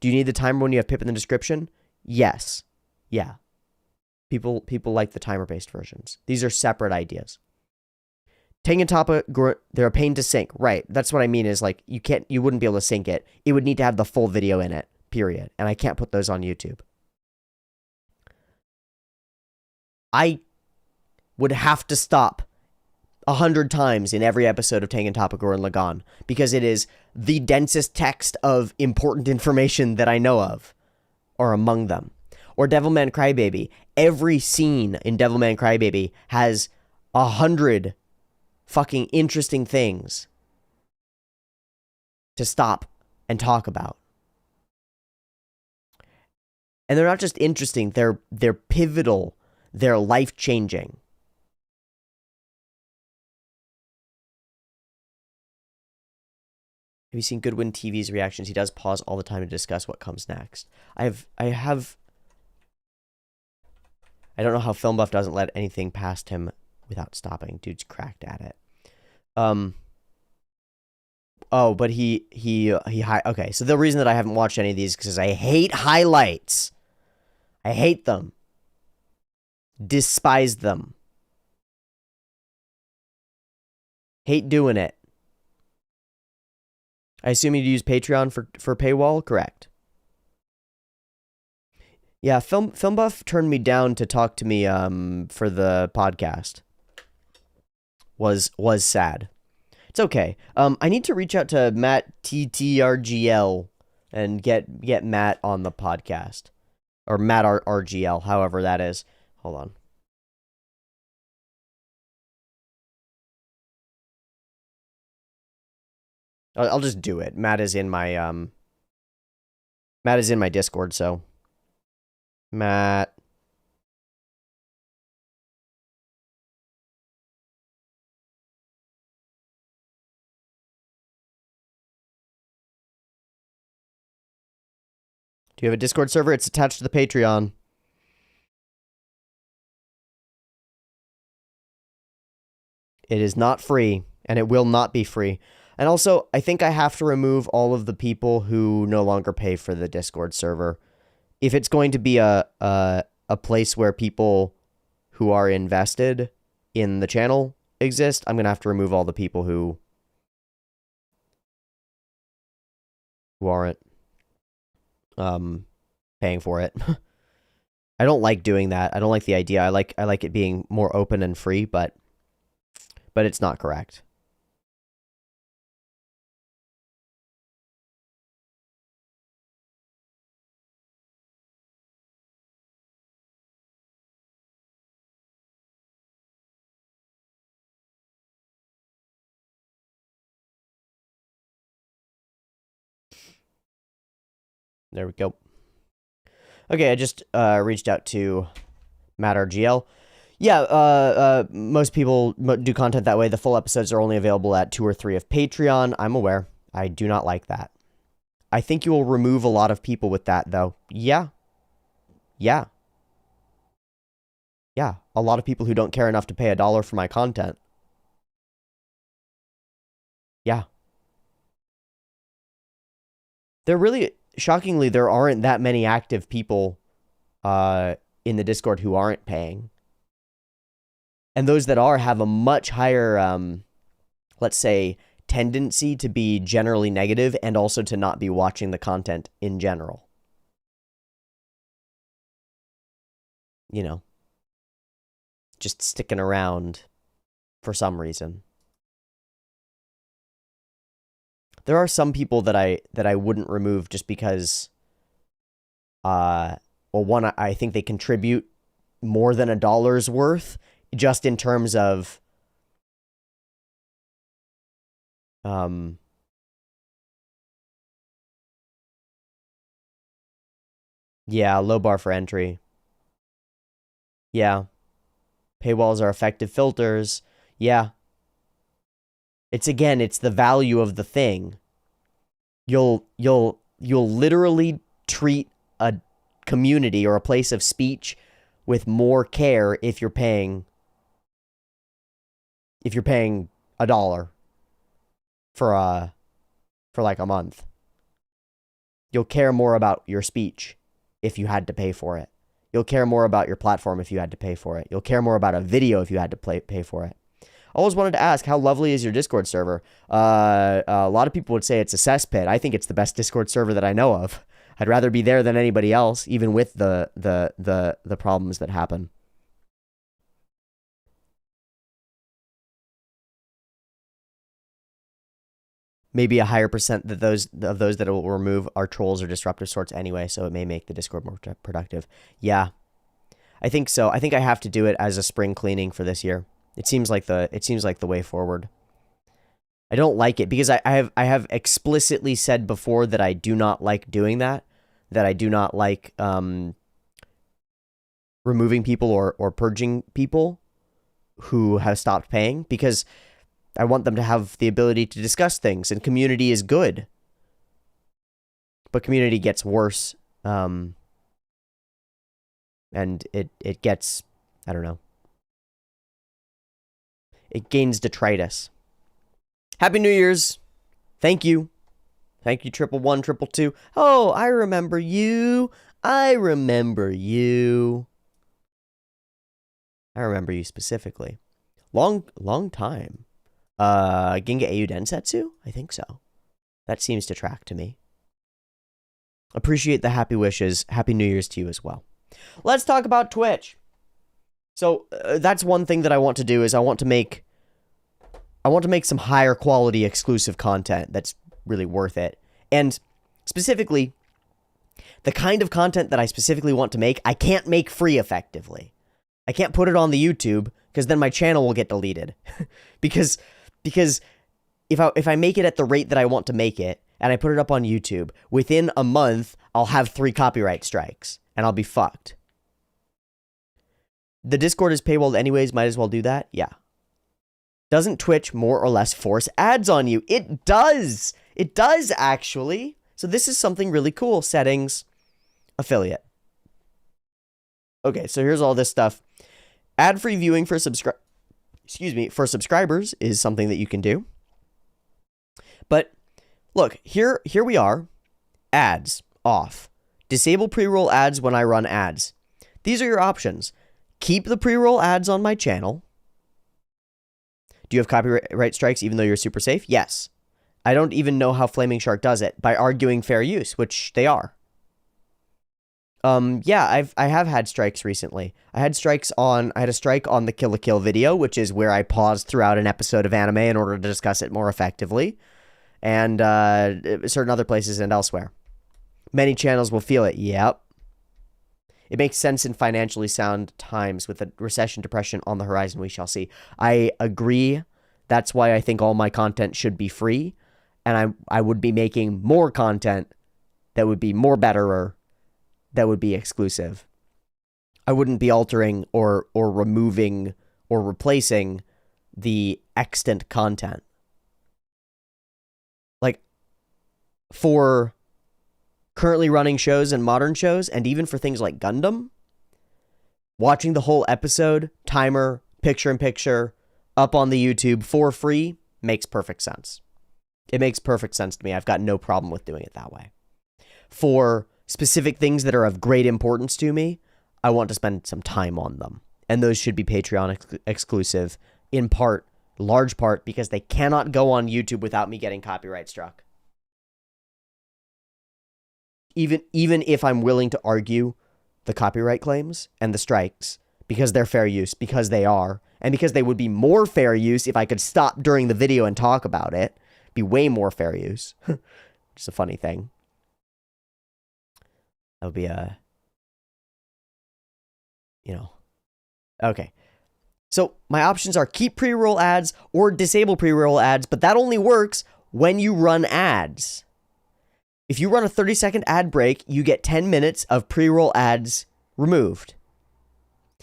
Do you need the timer when you have Pip in the description? Yes. Yeah. People like the timer-based versions. These are separate ideas. Tengen Toppa, they're a pain to sync. Right. That's what I mean is like you wouldn't be able to sync it. It would need to have the full video in it, period. And I can't put those on YouTube. I would have to stop 100 times in every episode of Tengen Toppa Gurren Lagann because it is the densest text of important information that I know of, or among them. Or Devilman Crybaby. Every scene in Devilman Crybaby has 100 fucking interesting things to stop and talk about. And they're not just interesting, they're pivotal, they're life-changing. Have you seen Goodwin TV's reactions? He does pause all the time to discuss what comes next. I don't know how Film Buff doesn't let anything past him without stopping. Dude's cracked at it. Oh, but okay, so the reason that I haven't watched any of these is because I hate highlights. I hate them. Despise them. Hate doing it. I assume you'd use Patreon for paywall? Correct. Yeah, Film Buff turned me down to talk to me for the podcast. Was sad. It's okay. I need to reach out to Matt TTRGL and get Matt on the podcast. Or Matt RGL, however that is. Hold on. I'll just do it. Matt is in my Discord, so Matt. Do you have a Discord server? It's attached to the Patreon. It is not free, and it will not be free. And also, I think I have to remove all of the people who no longer pay for the Discord server. If it's going to be a place where people who are invested in the channel exist, I'm going to have to remove all the people who aren't paying for it. I don't like doing that. I don't like the idea. I like it being more open and free, but it's not correct. There we go. Okay, I just reached out to Matt RGL. Yeah, most people do content that way. The full episodes are only available at 2 or 3 of Patreon. I'm aware. I do not like that. I think you will remove a lot of people with that, though. Yeah. Yeah. Yeah. A lot of people who don't care enough to pay $1 for my content. Yeah. There really, shockingly, there aren't that many active people in the Discord who aren't paying. And those that are have a much higher, let's say, tendency to be generally negative and also to not be watching the content in general. You know, just sticking around for some reason. There are some people that I wouldn't remove just because, well, one, I think they contribute more than $1's worth, just in terms of, Yeah, low bar for entry. Yeah. Paywalls are effective filters. Yeah. It's the value of the thing. You'll literally treat a community or a place of speech with more care if you're paying $1 for like a month. You'll care more about your speech if you had to pay for it. You'll care more about your platform if you had to pay for it. You'll care more about a video if you had to pay for it. I always wanted to ask, how lovely is your Discord server? A lot of people would say it's a cesspit. I think it's the best Discord server that I know of. I'd rather be there than anybody else, even with the problems that happen. Maybe a higher percent that those that it will remove are trolls or disruptive sorts anyway, so it may make the Discord more productive. Yeah, I think so. I think I have to do it as a spring cleaning for this year. It seems like the way forward. I don't like it because I have explicitly said before that I do not like doing that. That I do not like removing people or purging people who have stopped paying, because I want them to have the ability to discuss things, and community is good. But community gets worse, and it gets, I don't know. It gains detritus. Happy New Year's. Thank you. Thank you, 111, 222. Oh, I remember you. I remember you. I remember you specifically. Long time. Ginga Au Densetsu? I think so. That seems to track to me. Appreciate the happy wishes. Happy New Year's to you as well. Let's talk about Twitch. So that's one thing that I want to do is I want to make some higher quality exclusive content that's really worth it. And specifically, the kind of content that I specifically want to make, I can't make free effectively. I can't put it on the YouTube because then my channel will get deleted. because if I make it at the rate that I want to make it and I put it up on YouTube, within a month I'll have 3 copyright strikes and I'll be fucked. The Discord is paywalled anyways, might as well do that. Yeah. Doesn't Twitch more or less force ads on you? It does. It does, actually. So this is something really cool. Settings, affiliate. Okay, so here's all this stuff. Ad-free viewing for subscribers is something that you can do. But look, here we are. Ads off. Disable pre-roll ads when I run ads. These are your options. Keep the pre-roll ads on my channel. Do you have copyright strikes even though you're super safe? Yes. I don't even know how Flaming Shark does it, by arguing fair use, which they are. Yeah, I have had strikes recently. I had a strike on the Kill la Kill video, which is where I paused throughout an episode of anime in order to discuss it more effectively, and certain other places and elsewhere. Many channels will feel it. Yep. It makes sense in financially sound times with a recession, depression on the horizon. We shall see. I agree. That's why I think all my content should be free, and I would be making more content that would be more betterer, that would be exclusive. I wouldn't be altering or removing or replacing the extant content. Like, for currently running shows and modern shows, and even for things like Gundam, watching the whole episode, timer, picture-in-picture, up on the YouTube for free makes perfect sense. It makes perfect sense to me. I've got no problem with doing it that way. For specific things that are of great importance to me, I want to spend some time on them. And those should be Patreon exclusive, in part, large part, because they cannot go on YouTube without me getting copyright struck. Even if I'm willing to argue the copyright claims and the strikes, because they're fair use, because they are, and because they would be more fair use if I could stop during the video and talk about it, be way more fair use. Just a funny thing. That would be a, okay. So my options are keep pre-roll ads or disable pre-roll ads, but that only works when you run ads. If you run a 30-second ad break, you get 10 minutes of pre-roll ads removed.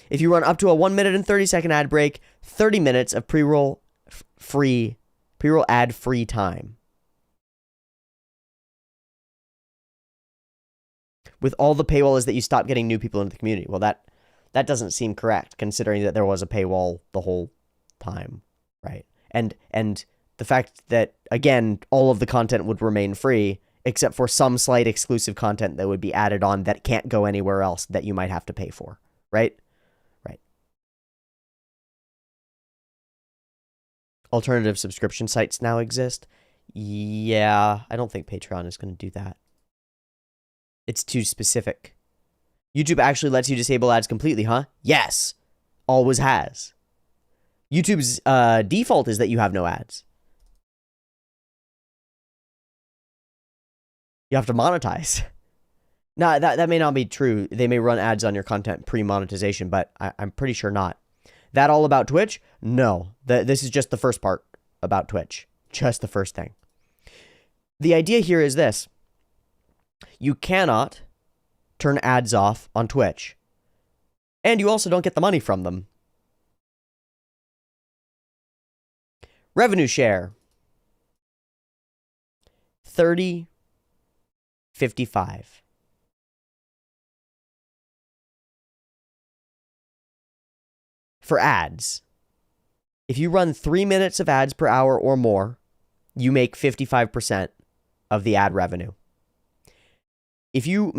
If you run up to a 1 minute and 30-second ad break, 30 minutes of pre-roll ad free time. With all the paywall is that you stop getting new people into the community. Well, that doesn't seem correct, considering that there was a paywall the whole time, right? And the fact that, again, all of the content would remain free, except for some slight exclusive content that would be added on that can't go anywhere else that you might have to pay for, right? Right. Alternative subscription sites now exist. Yeah, I don't think Patreon is going to do that. It's too specific. YouTube actually lets you disable ads completely, huh? Yes. Always has. YouTube's default is that you have no ads. You have to monetize. Now, that may not be true. They may run ads on your content pre-monetization, but I'm pretty sure not. That all about Twitch? No. This is just the first part about Twitch. Just the first thing. The idea here is this. You cannot turn ads off on Twitch. And you also don't get the money from them. Revenue share. 30-55. For ads. If you run 3 minutes of ads per hour or more, you make 55% of the ad revenue. If you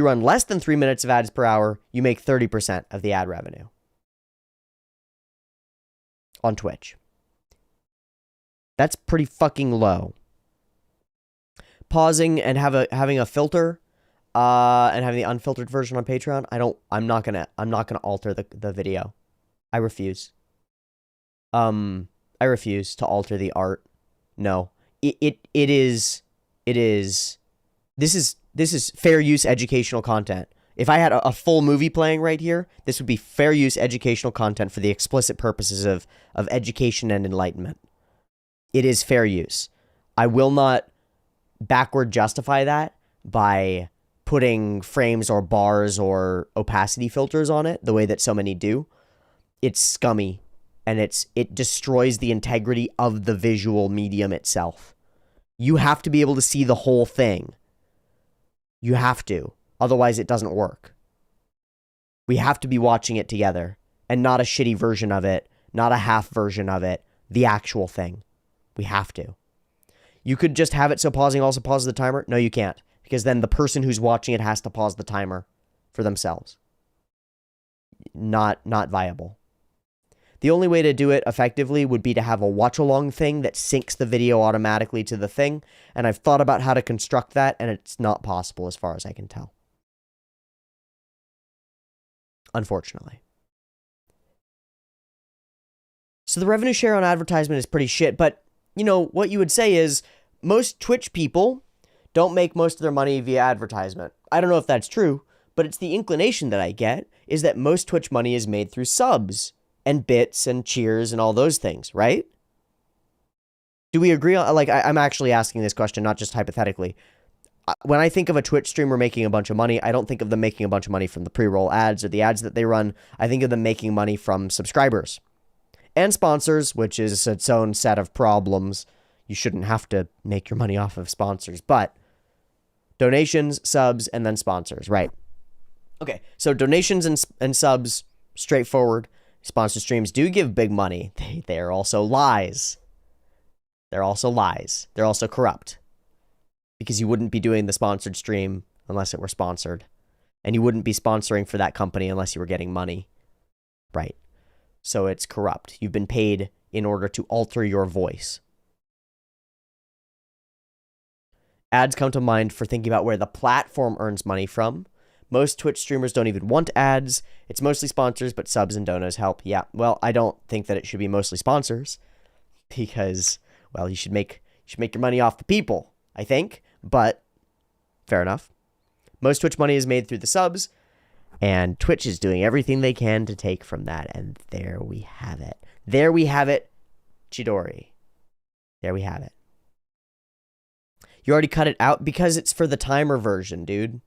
run less than 3 minutes of ads per hour, you make 30% of the ad revenue on Twitch. That's pretty fucking low. Pausing and having a filter, and having the unfiltered version on Patreon. I'm not gonna alter the video. I refuse. I refuse to alter the art. No, it is. This is fair use educational content. If I had a full movie playing right here, this would be fair use educational content for the explicit purposes of education and enlightenment. It is fair use. I will not backward justify that by putting frames or bars or opacity filters on it the way that so many do. It's scummy, and it destroys the integrity of the visual medium itself. You have to be able to see the whole thing. You have to. Otherwise, it doesn't work. We have to be watching it together, and not a shitty version of it, not a half version of it, the actual thing. We have to. You could just have it so pausing also pauses the timer. No, you can't, because then the person who's watching it has to pause the timer for themselves. Not viable. The only way to do it effectively would be to have a watch-along thing that syncs the video automatically to the thing, and I've thought about how to construct that, and it's not possible as far as I can tell. Unfortunately. So the revenue share on advertisement is pretty shit, but, you know, what you would say is most Twitch people don't make most of their money via advertisement. I don't know if that's true, but it's the inclination that I get is that most Twitch money is made through subs and bits and cheers and all those things, right? Do we agree on, like, I'm actually asking this question, not just hypothetically. When I think of a Twitch streamer making a bunch of money, I don't think of them making a bunch of money from the pre-roll ads or the ads that they run. I think of them making money from subscribers and sponsors, which is its own set of problems. You shouldn't have to make your money off of sponsors, but donations, subs, and then sponsors, right? Okay, so donations and subs, straightforward. Sponsored streams do give big money. They're also lies. They're also lies. They're also corrupt. Because you wouldn't be doing the sponsored stream unless it were sponsored. And you wouldn't be sponsoring for that company unless you were getting money. Right. So it's corrupt. You've been paid in order to alter your voice. Ads come to mind for thinking about where the platform earns money from. Most Twitch streamers don't even want ads. It's mostly sponsors, but subs and donos help. Yeah, well, I don't think that it should be mostly sponsors because, well, you should make your money off the people, I think, but fair enough. Most Twitch money is made through the subs, and Twitch is doing everything they can to take from that, and there we have it. There we have it, Chidori. There we have it. You already cut it out because it's for the timer version, dude.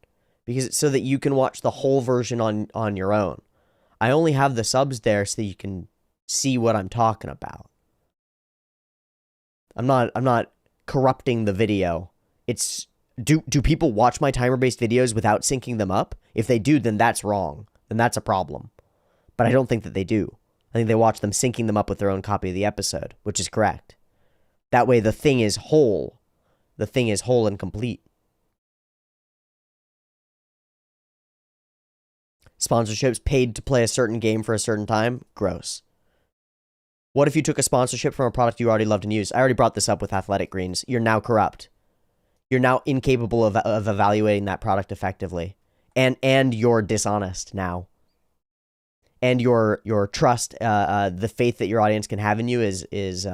Because it's so that you can watch the whole version on your own. I only have the subs there so that you can see what I'm talking about. I'm not corrupting the video. It's do people watch my timer-based videos without syncing them up? If they do, then that's wrong. Then that's a problem. But I don't think that they do. I think they watch them syncing them up with their own copy of the episode, which is correct. That way the thing is whole. The thing is whole and complete. Sponsorships paid to play a certain game for a certain time? Gross. What if you took a sponsorship from a product you already loved and used? I already brought this up with Athletic Greens. You're now corrupt. You're now incapable of evaluating that product effectively. And you're dishonest now. And your trust, the faith that your audience can have in you is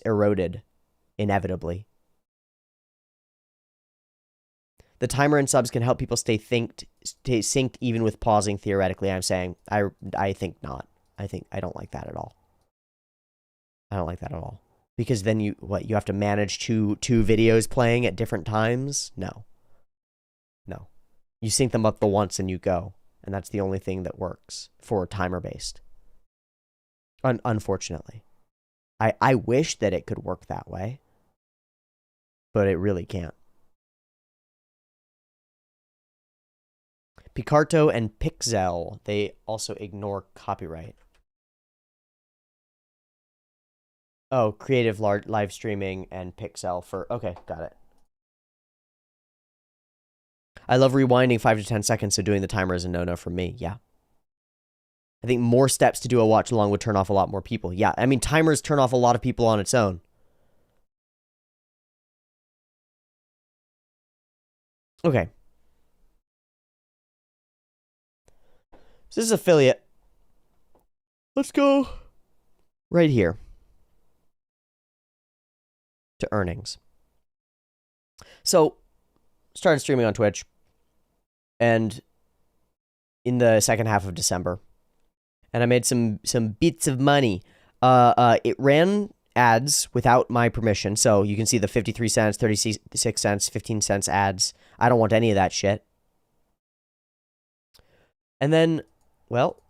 eroded inevitably. The timer and subs can help people stay synced even with pausing theoretically. I'm saying I think not. I don't like that at all. I don't like that at all. Because then you have to manage two videos playing at different times? No. No. You sync them up the once and you go. And that's the only thing that works for timer-based. Unfortunately. I wish that it could work that way. But it really can't. Picarto and Pixel, they also ignore copyright. Oh, creative live streaming and Pixel for... Okay, got it. I love rewinding 5 to 10 seconds, so doing the timer is a no-no for me. Yeah. I think more steps to do a watch along would turn off a lot more people. Yeah, I mean, timers turn off a lot of people on its own. Okay. So this is affiliate. Let's go right here to earnings. So, started streaming on Twitch, and in the second half of December, and I made some bits of money. It ran ads without my permission, so you can see the 53 cents, 36 cents, 15 cents ads. I don't want any of that shit. And then, well,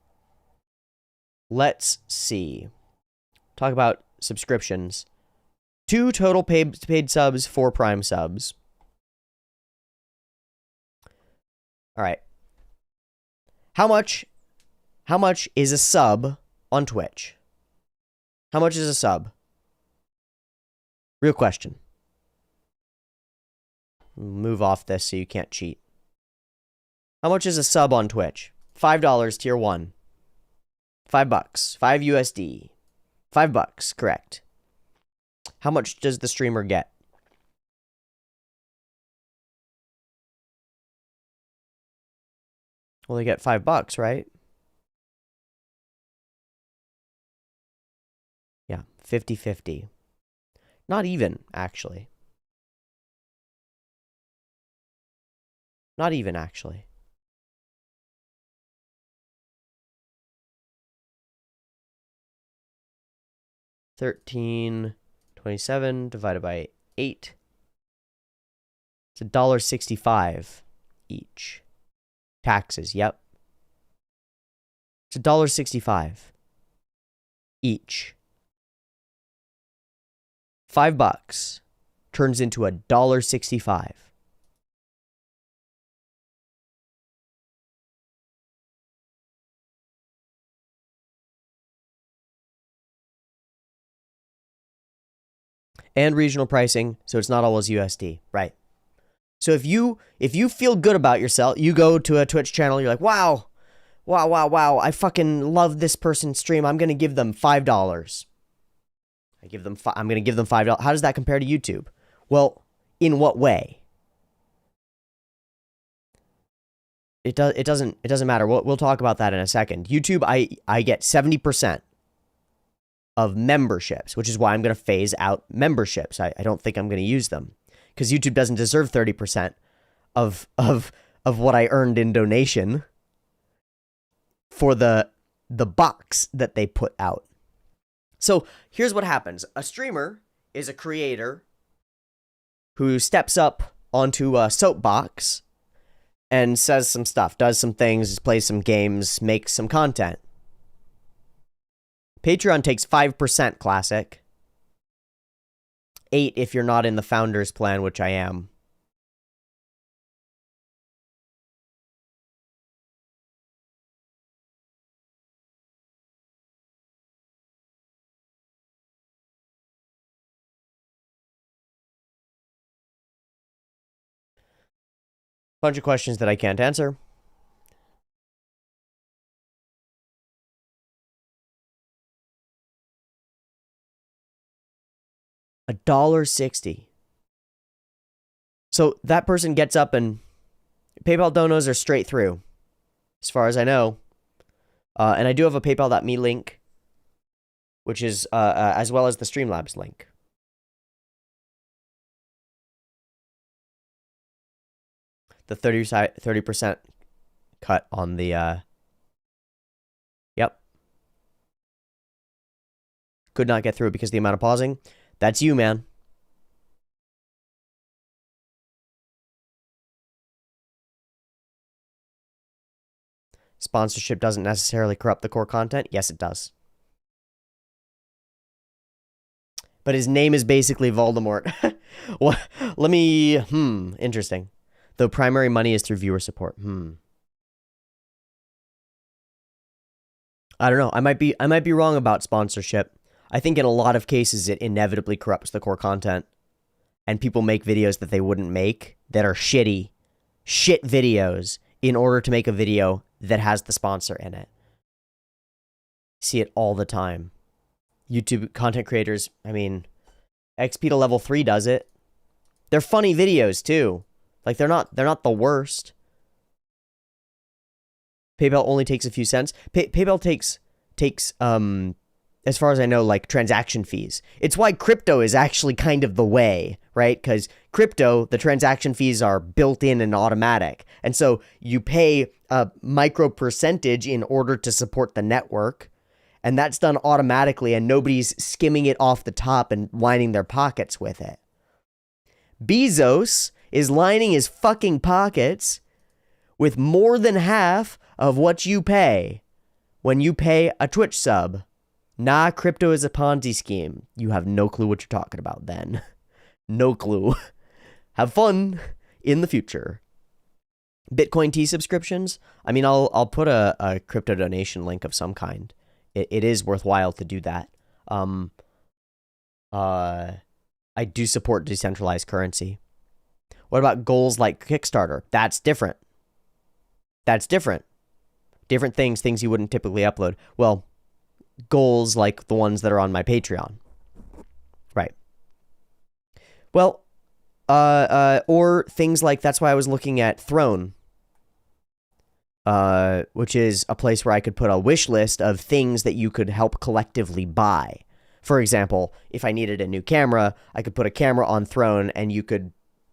let's see. Talk about subscriptions. 2 total paid subs, 4 Prime subs. All right. How much is a sub on Twitch? How much is a sub? Real question. Move off this so you can't cheat. How much is a sub on Twitch? $5 tier 1. $5. 5 USD. $5, correct. How much does the streamer get? Well, they get $5, right? Yeah, 50-50. Not even, actually. Not even, actually. $13.27 divided by 8. It's $1.65 each. Taxes, yep. It's $1.65 each. $5 turns into $1.65. And regional pricing, so it's not always USD, right? So if you feel good about yourself, you go to a Twitch channel, you're like, wow, I fucking love this person's stream. I'm gonna give them $5. I'm gonna give them $5. How does that compare to YouTube? Well, in what way? It doesn't matter. We'll talk about that in a second. YouTube, I get 70% of memberships, which is why I'm gonna phase out memberships. I don't think I'm gonna use them. Because YouTube doesn't deserve 30% of what I earned in donation for the box that they put out. So here's what happens. A streamer is a creator who steps up onto a soapbox and says some stuff, does some things, plays some games, makes some content. Patreon takes 5% classic. 8 if you're not in the founder's plan, which I am. Bunch of questions that I can't answer. $1.60. So that person gets up and PayPal donos are straight through, as far as I know. And I do have a PayPal.me link, which is as well as the Streamlabs link. The 30% cut on the yep. Could not get through because of the amount of pausing. That's you, man. Sponsorship doesn't necessarily corrupt the core content. Yes, it does. But his name is basically Voldemort. What? Let me... Interesting. Though primary money is through viewer support. I don't know. I might be wrong about sponsorship. I think in a lot of cases it inevitably corrupts the core content. And people make videos that they wouldn't make that are shit videos in order to make a video that has the sponsor in it. See it all the time. YouTube content creators, I mean, XP to level 3 does it. They're funny videos too. Like they're not the worst. PayPal only takes a few cents. PayPal takes as far as I know, like transaction fees. It's why crypto is actually kind of the way, right? Because crypto, the transaction fees are built in and automatic. And so you pay a micro percentage in order to support the network. And that's done automatically and nobody's skimming it off the top and lining their pockets with it. Bezos is lining his fucking pockets with more than half of what you pay when you pay a Twitch sub. Nah, crypto is a Ponzi scheme. You have no clue what you're talking about then. No clue. Have fun in the future. Bitcoin T subscriptions. I mean, I'll put a crypto donation link of some kind. It is worthwhile to do that. I do support decentralized currency. What about goals like Kickstarter? That's different. That's different. Different things you wouldn't typically upload. Well, goals like the ones that are on my Patreon. Right. Well, or things like, that's why I was looking at Throne, which is a place where I could put a wish list of things that you could help collectively buy. For example, if I needed a new camera, I could put a camera on Throne and you could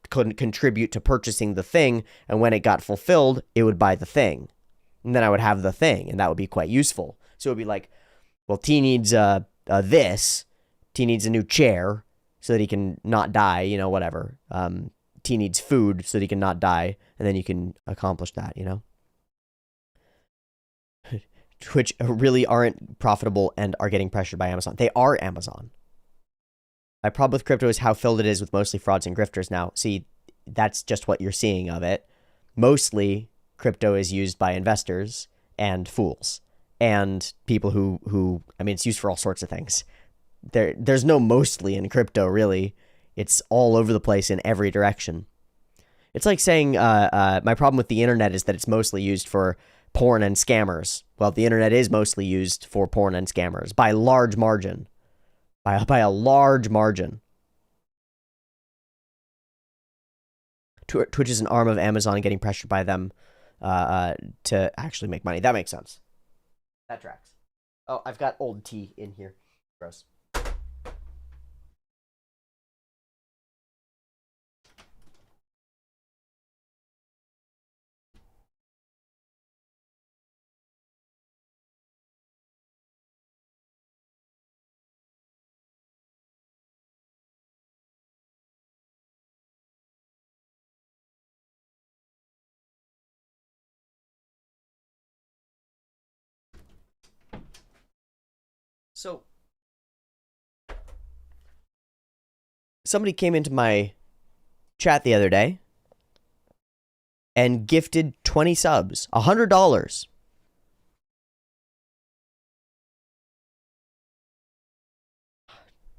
contribute to purchasing the thing, and when it got fulfilled, it would buy the thing. And then I would have the thing, and that would be quite useful. So it would be like, well, T needs this. T needs a new chair so that he can not die, you know, whatever. T needs food so that he can not die, and then you can accomplish that, you know? Twitch really aren't profitable and are getting pressured by Amazon. They are Amazon. My problem with crypto is how filled it is with mostly frauds and grifters now. See, that's just what you're seeing of it. Mostly, crypto is used by investors and fools. And people who I mean, it's used for all sorts of things. There's no mostly in crypto, really. It's all over the place in every direction. It's like saying, my problem with the internet is that it's mostly used for porn and scammers. Well, the internet is mostly used for porn and scammers by a large margin. By a large margin. Twitch is an arm of Amazon getting pressured by them to actually make money. That makes sense. That tracks. Oh, I've got old tea in here. Gross. So, somebody came into my chat the other day and gifted 20 subs, $100.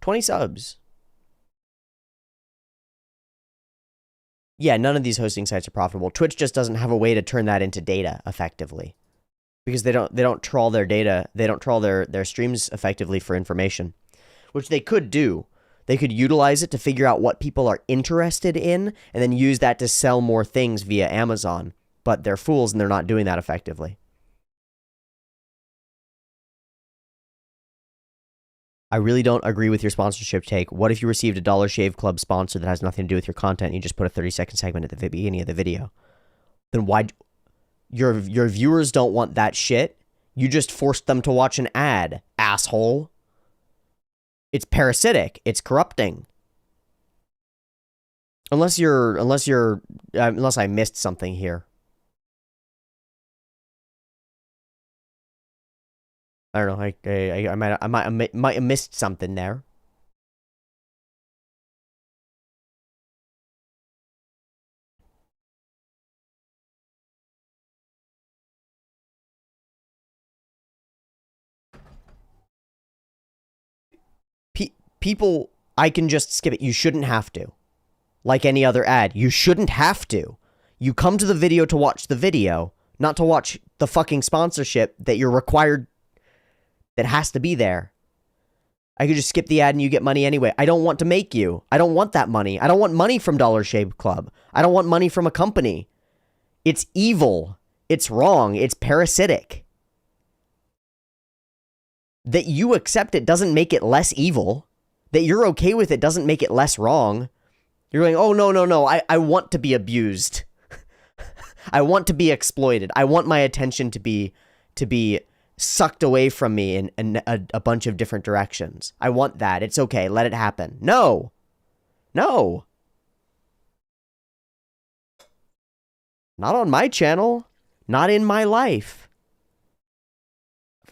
$20 subs. Yeah, none of these hosting sites are profitable. Twitch just doesn't have a way to turn that into data effectively. Because they don't trawl their data, they don't trawl their streams effectively for information. Which they could do. They could utilize it to figure out what people are interested in and then use that to sell more things via Amazon. But they're fools and they're not doing that effectively. I really don't agree with your sponsorship take. What if you received a Dollar Shave Club sponsor that has nothing to do with your content and you just put a 30-second segment at the beginning of the video? Then why... Your viewers don't want that shit. You just forced them to watch an ad, asshole. It's parasitic. It's corrupting. Unless I missed something here. I don't know. I might have missed something there. People, I can just skip it. You shouldn't have to. Like any other ad, you shouldn't have to. You come to the video to watch the video, not to watch the fucking sponsorship that you're required, that has to be there. I could just skip the ad and you get money anyway. I don't want to make you. I don't want that money. I don't want money from Dollar Shave Club. I don't want money from a company. It's evil. It's wrong. It's parasitic. That you accept it doesn't make it less evil. That you're okay with it doesn't make it less wrong. You're going, oh, no. I want to be abused. I want to be exploited. I want my attention to be sucked away from me in a bunch of different directions. I want that. It's okay. Let it happen. No. No. Not on my channel. Not in my life.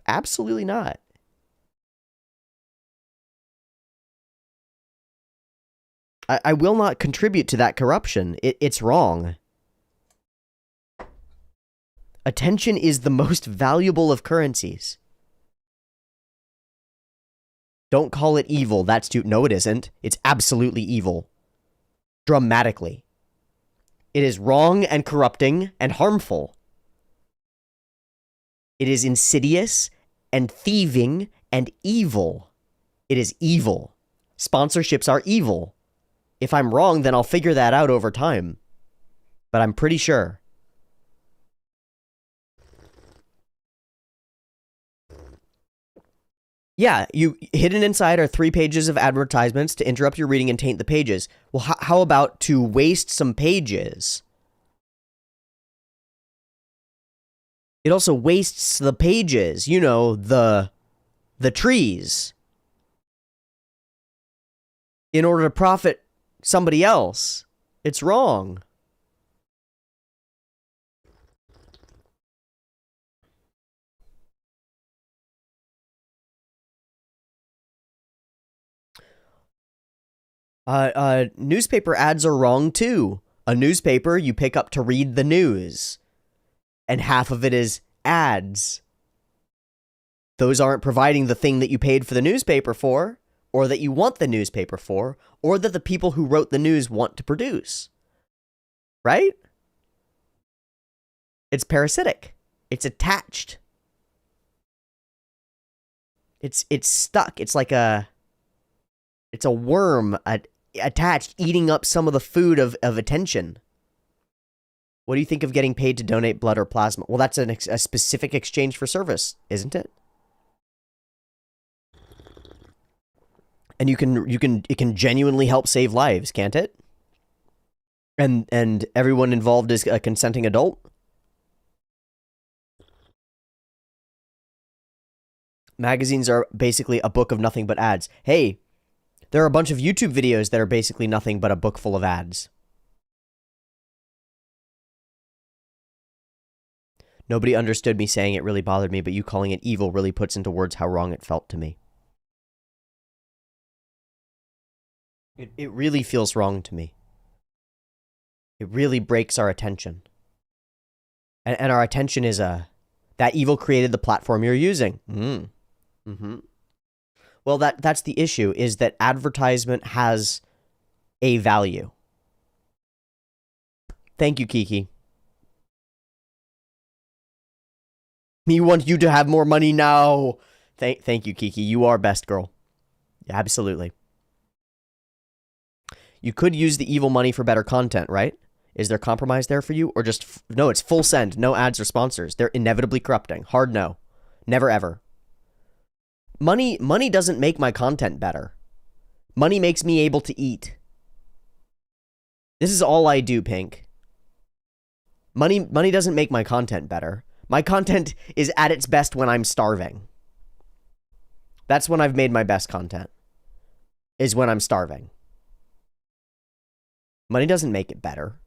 Absolutely not. I will not contribute to that corruption. It's wrong. Attention is the most valuable of currencies. Don't call it evil. That's too... No, it isn't. It's absolutely evil. Dramatically. It is wrong and corrupting and harmful. It is insidious and thieving and evil. It is evil. Sponsorships are evil. If I'm wrong, then I'll figure that out over time. But I'm pretty sure. Yeah, hidden inside are 3 pages of advertisements to interrupt your reading and taint the pages. Well, how about to waste some pages? It also wastes the pages. You know, the trees. In order to profit somebody else. It's wrong. Newspaper ads are wrong too. A newspaper you pick up to read the news. And half of it is ads. Those aren't providing the thing that you paid for the newspaper for, or that you want the newspaper for, or that the people who wrote the news want to produce. Right? It's parasitic. It's attached. It's stuck. It's like a worm attached, eating up some of the food of attention. What do you think of getting paid to donate blood or plasma? Well, that's a specific exchange for service, isn't it? And it can genuinely help save lives, can't it? And everyone involved is a consenting adult. Magazines are basically a book of nothing but ads. Hey, there are a bunch of YouTube videos that are basically nothing but a book full of ads. Nobody understood me saying it really bothered me, but you calling it evil really puts into words how wrong it felt to me. It really feels wrong to me. It really breaks our attention. And our attention is that evil created the platform you're using. Well, that's the issue, is that advertisement has a value. Thank you, Kiki. Me want you to have more money now. Thank you, Kiki. You are best girl. Yeah, absolutely. You could use the evil money for better content, right? Is there compromise there for you? Or just, no, it's full send. No ads or sponsors. They're inevitably corrupting. Hard no. Never ever. Money doesn't make my content better. Money makes me able to eat. This is all I do, Pink. Money doesn't make my content better. My content is at its best when I'm starving. That's when I've made my best content. Is when I'm starving. Money doesn't make it better.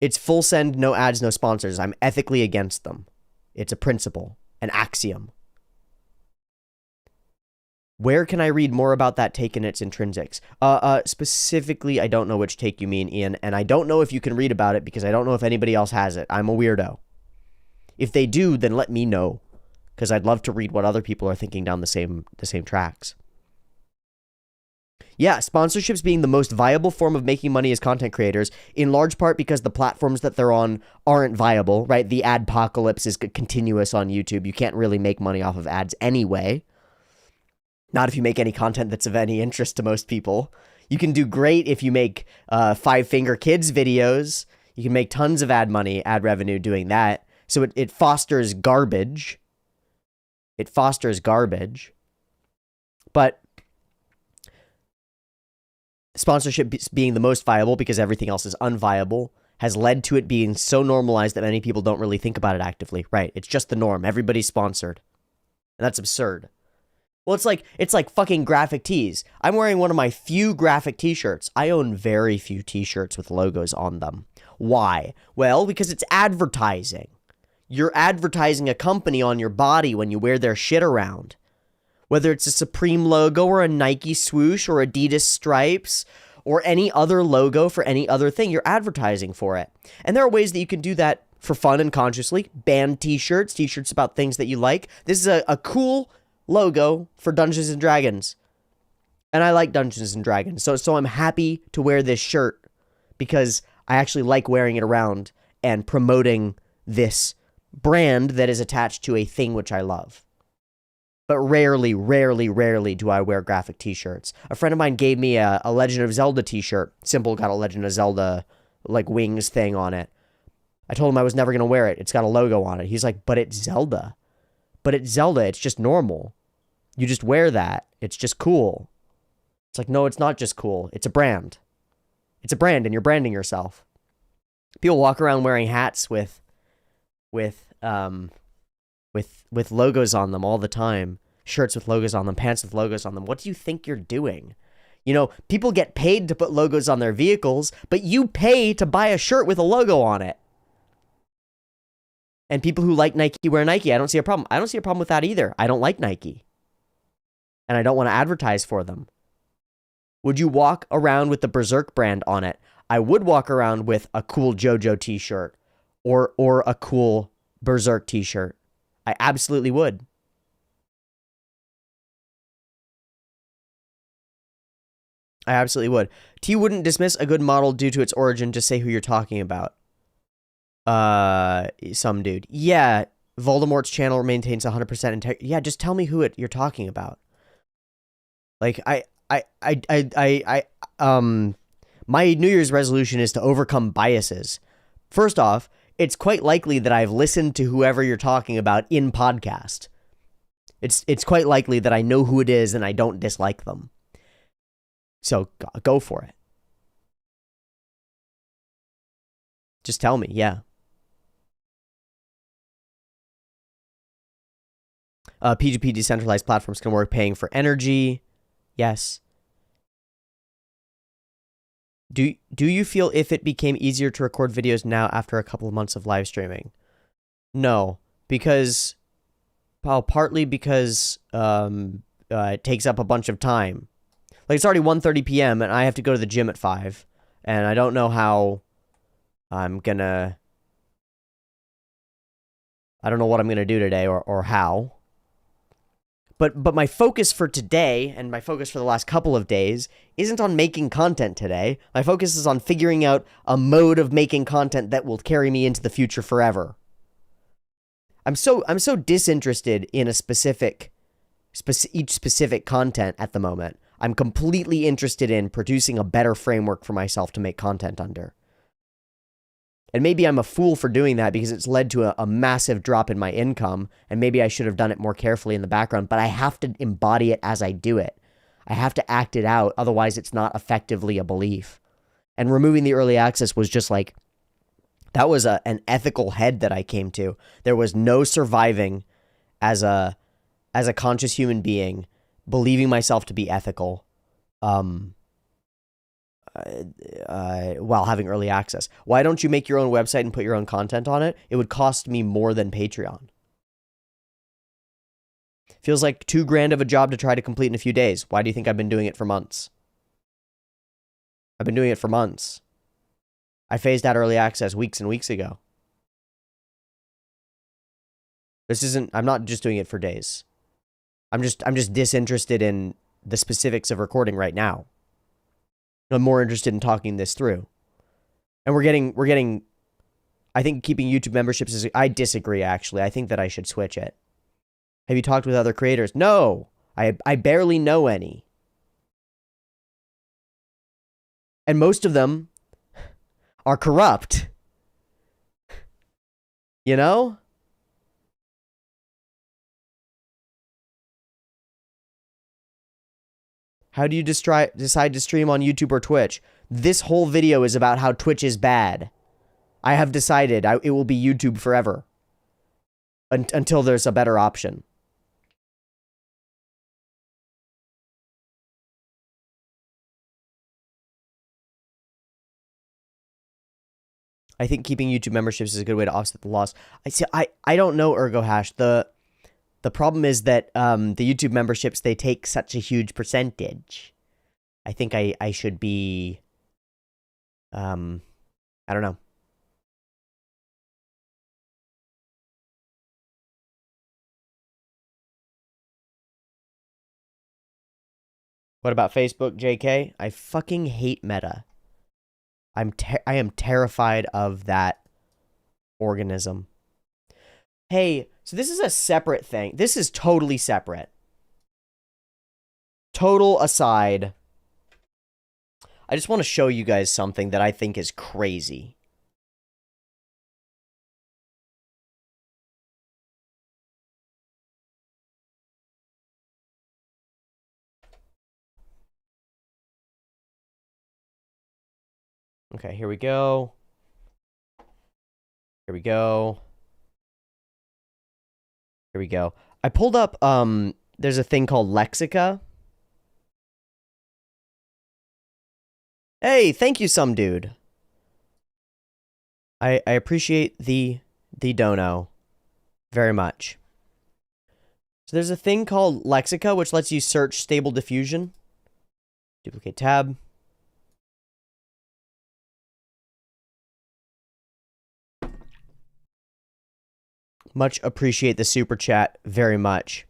It's full send, no ads, no sponsors. I'm ethically against them. It's a principle, an axiom. Where can I read more about that take and its intrinsics? Specifically, I don't know which take you mean, Ian, and I don't know if you can read about it because I don't know if anybody else has it. I'm a weirdo. If they do, then let me know, because I'd love to read what other people are thinking down the same tracks. Yeah, sponsorships being the most viable form of making money as content creators, in large part because the platforms that they're on aren't viable, right? The adpocalypse is continuous on YouTube. You can't really make money off of ads anyway. Not if you make any content that's of any interest to most people. You can do great if you make Five Finger Kids videos. You can make tons of ad revenue doing that. So it fosters garbage. It fosters garbage. But sponsorship being the most viable because everything else is unviable has led to it being so normalized that many people don't really think about it actively. Right. It's just the norm. Everybody's sponsored. And that's absurd. Well, it's like fucking graphic tees. I'm wearing one of my few graphic t-shirts. I own very few t-shirts with logos on them. Why? Well, because it's advertising. You're advertising a company on your body when you wear their shit around. Whether it's a Supreme logo or a Nike swoosh or Adidas stripes or any other logo for any other thing, you're advertising for it. And there are ways that you can do that for fun and consciously. Band t-shirts about things that you like. This is a cool logo for Dungeons and Dragons. And I like Dungeons and Dragons. So I'm happy to wear this shirt because I actually like wearing it around and promoting this brand that is attached to a thing which I love. But rarely do I wear graphic t-shirts. A friend of mine gave me a Legend of Zelda t-shirt. Simple, got a Legend of Zelda, like, wings thing on it. I told him I was never going to wear it. It's got a logo on it. He's like, but it's Zelda. But it's Zelda. It's just normal. You just wear that. It's just cool. It's like, no, it's not just cool. It's a brand. It's a brand, and you're branding yourself. People walk around wearing hats with logos on them all the time. Shirts with logos on them, pants with logos on them. What do you think you're doing? You know, people get paid to put logos on their vehicles, but you pay to buy a shirt with a logo on it. And people who like Nike wear Nike. I don't see a problem. I don't see a problem with that either. I don't like Nike. And I don't want to advertise for them. Would you walk around with the Berserk brand on it? I would walk around with a cool JoJo t-shirt or a cool Berserk t-shirt. I absolutely would. I absolutely would. T wouldn't dismiss a good model due to its origin. Just say who you're talking about. Some dude. Yeah, Voldemort's channel maintains 100% integrity. Yeah, just tell me who you're talking about. Like, my New Year's resolution is to overcome biases. First off, it's quite likely that I've listened to whoever you're talking about in podcast. It's quite likely that I know who it is and I don't dislike them. So go for it. Just tell me, yeah. P2P decentralized platforms can work paying for energy. Yes. Do you feel if it became easier to record videos now after a couple of months of live streaming? No, because, well, partly because it takes up a bunch of time. Like, it's already 1:30 p.m. and I have to go to the gym at 5. And I don't know how I'm gonna... I don't know what I'm gonna do today or how. But my focus for today, and my focus for the last couple of days, isn't on making content today. My focus is on figuring out a mode of making content that will carry me into the future forever. I'm so disinterested in each specific content at the moment. I'm completely interested in producing a better framework for myself to make content under. And maybe I'm a fool for doing that because it's led to a massive drop in my income, and maybe I should have done it more carefully in the background, but I have to embody it as I do it. I have to act it out, otherwise it's not effectively a belief. And removing the early access was just like, that was an ethical head that I came to. There was no surviving as a conscious human being, believing myself to be ethical, while having early access. Why don't you make your own website and put your own content on it? It would cost me more than Patreon. Feels like $2,000 of a job to try to complete in a few days. Why do you think I've been doing it for months? I've been doing it for months. I phased out early access weeks and weeks ago. I'm not just doing it for days. I'm just disinterested in the specifics of recording right now. I'm more interested in talking this through. And we're getting, I think keeping YouTube memberships is, I disagree actually. I think that I should switch it. Have you talked with other creators? No, I barely know any. And most of them are corrupt. You know? How do you decide to stream on YouTube or Twitch? This whole video is about how Twitch is bad. I have decided it will be YouTube forever. Until there's a better option. I think keeping YouTube memberships is a good way to offset the loss. I don't know, ErgoHash. The problem is that the YouTube memberships, they take such a huge percentage. I think I should be... I don't know. What about Facebook, JK? I fucking hate Meta. I am terrified of that organism. Hey, so this is a separate thing. This is totally separate. Total aside. I just want to show you guys something that I think is crazy. Okay, here we go. Here we go. Here we go. I pulled up, there's a thing called Lexica. Hey, thank you, some dude. I appreciate the dono very much. So there's a thing called Lexica, which lets you search stable diffusion. Duplicate tab. Much appreciate the super chat very much.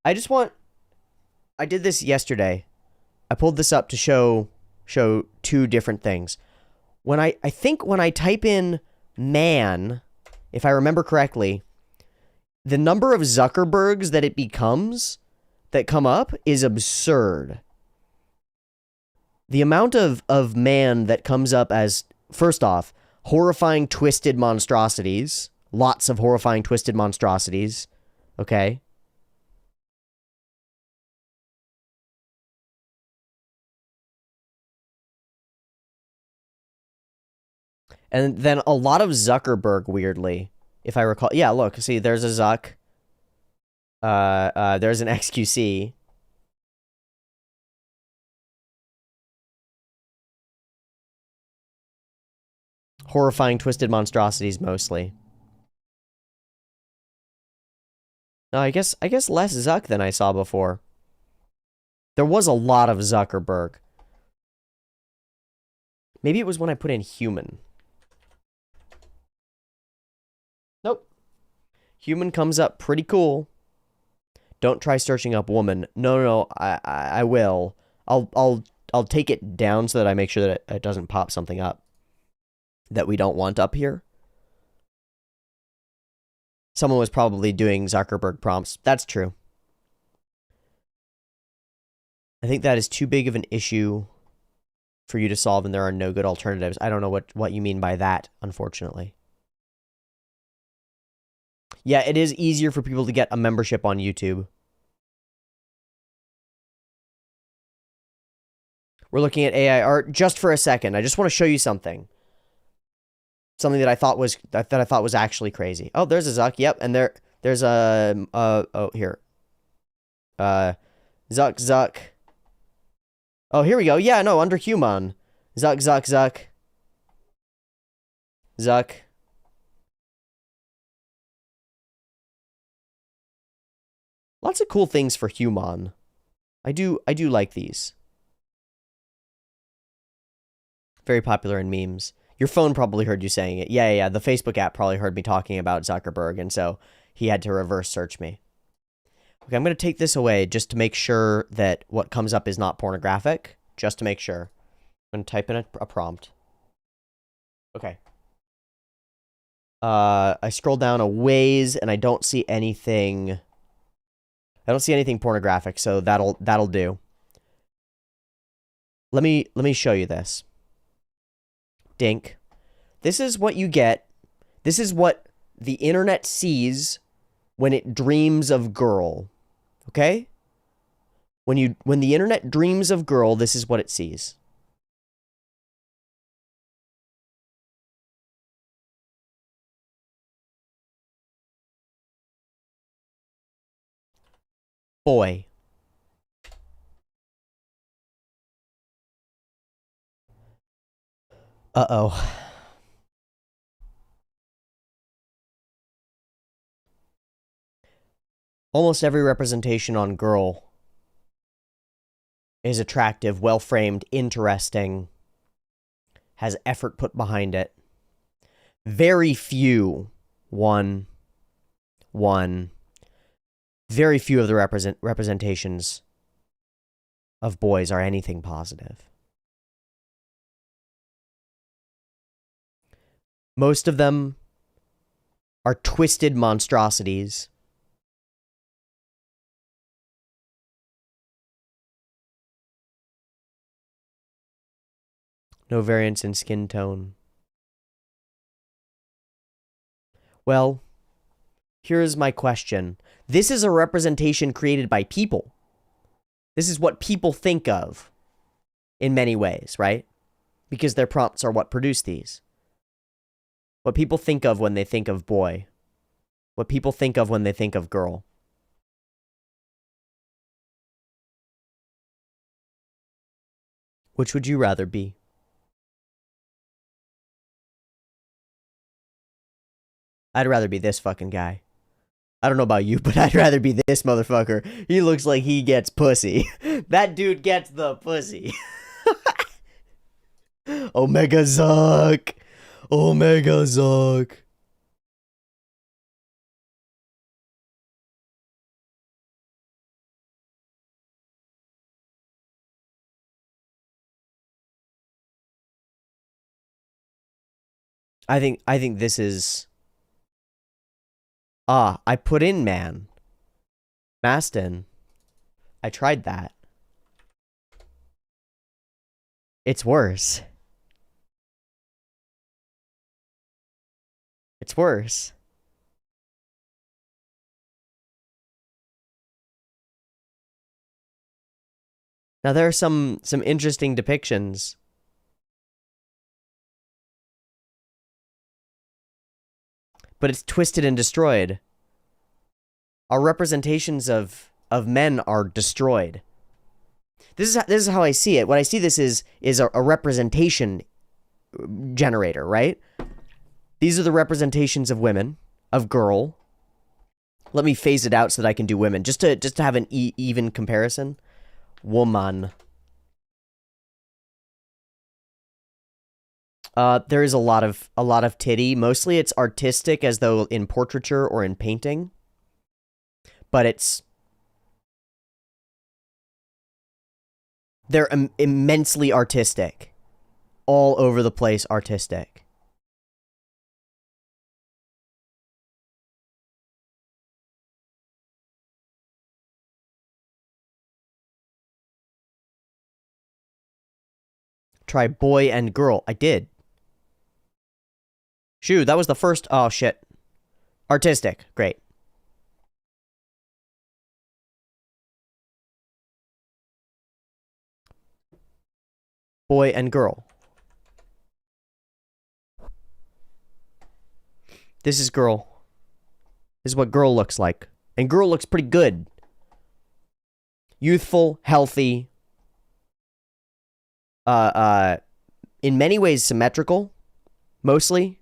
I did this yesterday. I pulled this up to show two different things. I think when I type in man, if I remember correctly, the number of Zuckerbergs that it becomes that come up is absurd. The amount of man that comes up as, first off, horrifying twisted monstrosities. Lots of horrifying twisted monstrosities. Okay. And then a lot of Zuckerberg, weirdly, if I recall. Yeah, look, see, there's a Zuck. There's an XQC. Horrifying twisted monstrosities, mostly. No, I guess less Zuck than I saw before. There was a lot of Zuckerberg. Maybe it was when I put in human. Nope. Human comes up pretty cool. Don't try searching up woman. No, I will. I'll take it down so that I make sure that it doesn't pop something up that we don't want up here. Someone was probably doing Zuckerberg prompts. That's true. I think that is too big of an issue for you to solve, and there are no good alternatives. I don't know what you mean by that, unfortunately. Yeah, it is easier for people to get a membership on YouTube. We're looking at AI art just for a second. I just want to show you something. Something that I thought was actually crazy. Oh, there's a Zuck. Yep, and there's a oh here. Zuck. Oh, here we go. Yeah, no, under human. Zuck. Lots of cool things for human. I do like these. Very popular in memes. Your phone probably heard you saying it. Yeah. The Facebook app probably heard me talking about Zuckerberg, and so he had to reverse search me. Okay, I'm going to take this away just to make sure that what comes up is not pornographic. Just to make sure. I'm going to type in a prompt. Okay. I scroll down a ways, and I don't see anything... I don't see anything pornographic, so that'll do. Let me show you this. Dink. This is what you get. This is what the internet sees when it dreams of girl. Okay? When the internet dreams of girl, this is what it sees. Boy. Uh-oh. Almost every representation on girl is attractive, well-framed, interesting, has effort put behind it. Very few, very few of the representations of boys are anything positive. Most of them are twisted monstrosities. No variance in skin tone. Well, here's my question. This is a representation created by people. This is what people think of in many ways, right? Because their prompts are what produce these. What people think of when they think of boy. What people think of when they think of girl. Which would you rather be? I'd rather be this fucking guy. I don't know about you, but I'd rather be this motherfucker. He looks like he gets pussy. That dude gets the pussy. Omega Zuck. Omega Zuck. I think this is... I put in man. Maston. I tried that. It's worse. It's worse. Now there are some interesting depictions. But it's twisted and destroyed. Our representations of men are destroyed. This is how I see it. What I see this is a representation generator, right? These are the representations of women, of girl. Let me phase it out so that I can do women, just to have an even comparison. Woman. There is a lot of titty. Mostly it's artistic, as though in portraiture or in painting. But they're immensely artistic. All over the place artistic. Try boy and girl. I did. Shoo, that was the first. Oh, shit. Artistic. Great. Boy and girl. This is girl. This is what girl looks like. And girl looks pretty good. Youthful, healthy. In many ways symmetrical. Mostly.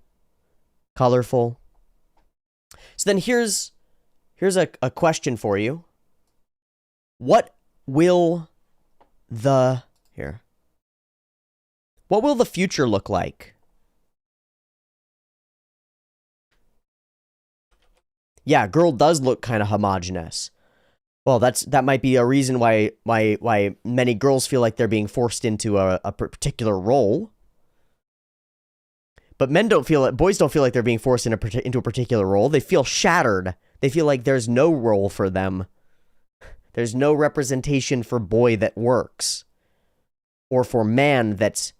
Colorful. So then here's a question for you. What will the future look like? Yeah, girl does look kind of homogenous. Well, that might be a reason why many girls feel like they're being forced into a particular role. But boys don't feel like they're being forced into a particular role. They feel shattered. They feel like there's no role for them. There's no representation for boy that works. Or for man that's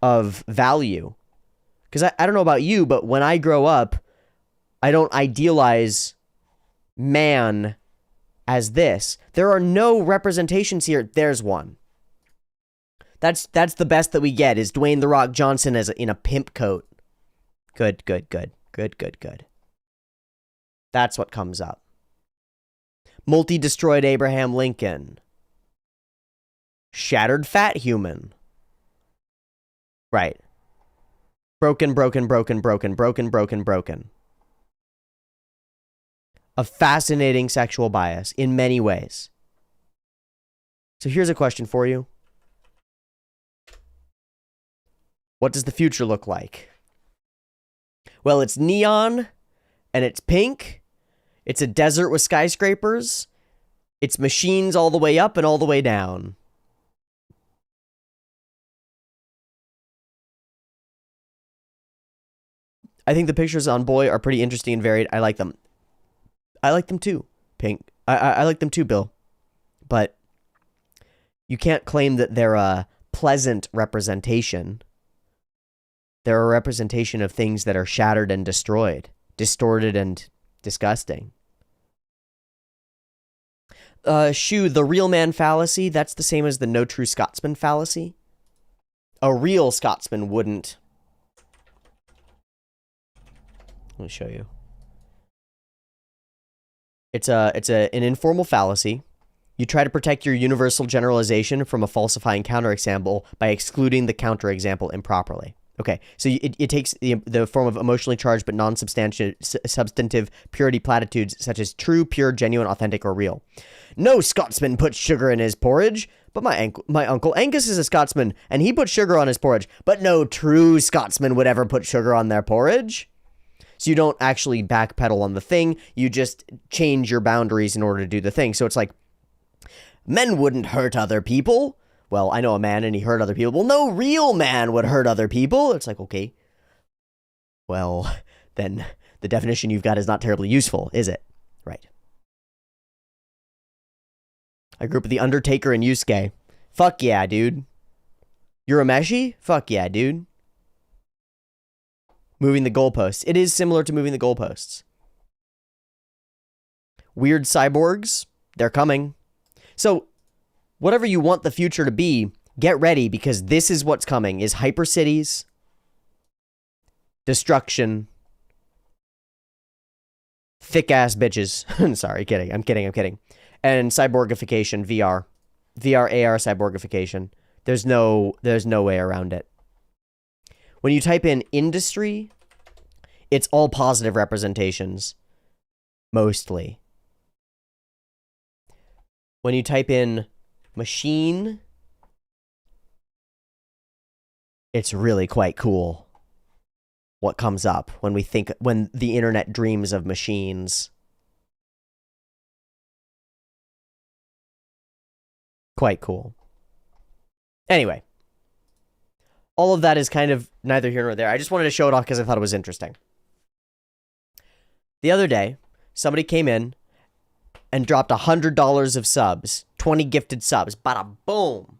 of value. Because I don't know about you, but when I grow up, I don't idealize man as this. There are no representations here. There's one. That's the best that we get, is Dwayne "The Rock" Johnson in a pimp coat. Good. That's what comes up. Multi-destroyed Abraham Lincoln. Shattered fat human. Right. Broken. A fascinating sexual bias in many ways. So here's a question for you. What does the future look like? Well, it's neon, and it's pink. It's a desert with skyscrapers. It's machines all the way up and all the way down. I think the pictures on Boy are pretty interesting and varied. I like them. I like them too, Pink. I like them too, Bill. But you can't claim that they're a pleasant representation. They're a representation of things that are shattered and destroyed, distorted and disgusting. Shoo, the real man fallacy, that's the same as the no true Scotsman fallacy. A real Scotsman wouldn't. Let me show you. It's an informal fallacy. You try to protect your universal generalization from a falsifying counterexample by excluding the counterexample improperly. Okay, so it takes the form of emotionally charged but non-substantive purity platitudes such as true, pure, genuine, authentic, or real. No Scotsman puts sugar in his porridge, but my Uncle Angus is a Scotsman, and he puts sugar on his porridge, but no true Scotsman would ever put sugar on their porridge. So you don't actually backpedal on the thing, you just change your boundaries in order to do the thing. So it's like, men wouldn't hurt other people. Well, I know a man and he hurt other people. Well, no real man would hurt other people. It's like, okay. Well, then the definition you've got is not terribly useful, is it? Right. I grew up with The Undertaker and Yusuke. Fuck yeah, dude. Urameshi? Fuck yeah, dude. Moving the goalposts. It is similar to moving the goalposts. Weird cyborgs. They're coming. So, whatever you want the future to be, get ready, because this is what's coming, is hypercities, destruction, thick-ass bitches. Sorry, kidding. I'm kidding. And cyborgification, VR. VR, AR, cyborgification. There's no way around it. When you type in industry, it's all positive representations. Mostly. When you type in Machine. It's really quite cool what comes up when the internet dreams of machines. Quite cool. Anyway, all of that is kind of neither here nor there. I just wanted to show it off because I thought it was interesting. The other day, somebody came in and dropped $100 of subs, 20 gifted subs, bada boom.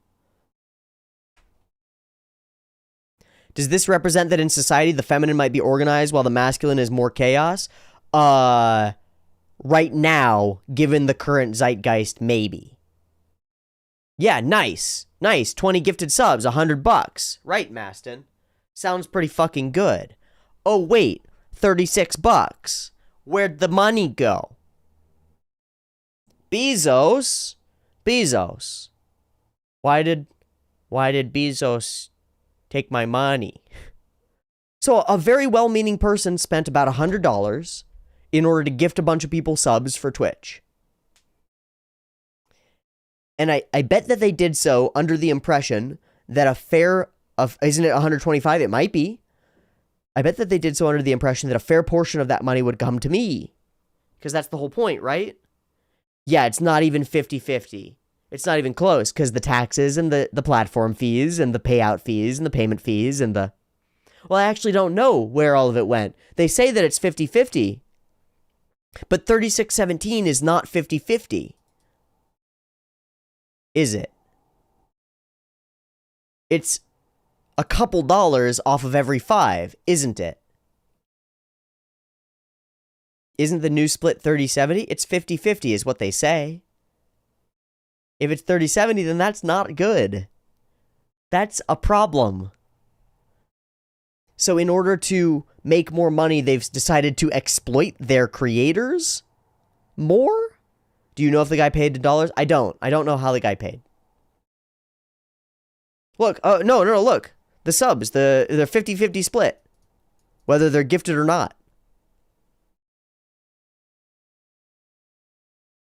Does this represent that in society the feminine might be organized while the masculine is more chaos? Right now, given the current zeitgeist, maybe. Yeah, nice. Nice. 20 gifted subs, $100. Right, Maston. Sounds pretty fucking good. Oh, wait. $36. Where'd the money go? Bezos. Why did Bezos take my money? So a very well-meaning person spent about $100 in order to gift a bunch of people subs for Twitch. And I bet that they did so under the impression that isn't it 125? It might be. I bet that they did so under the impression that a fair portion of that money would come to me. Because that's the whole point, right? Yeah, it's not even 50-50. It's not even close, because the taxes and the platform fees and the payout fees and the payment fees and the... Well, I actually don't know where all of it went. They say that it's 50-50, but 3617 is not 50-50. Is it? It's a couple dollars off of every 5, isn't it? Isn't the new split 30-70? It's 50-50 is what they say. If it's 30-70, then that's not good. That's a problem. So in order to make more money, they've decided to exploit their creators more? Do you know if the guy paid in dollars? I don't. I don't know how the guy paid. Look. Oh, no, look. The subs, the 50-50 split. Whether they're gifted or not.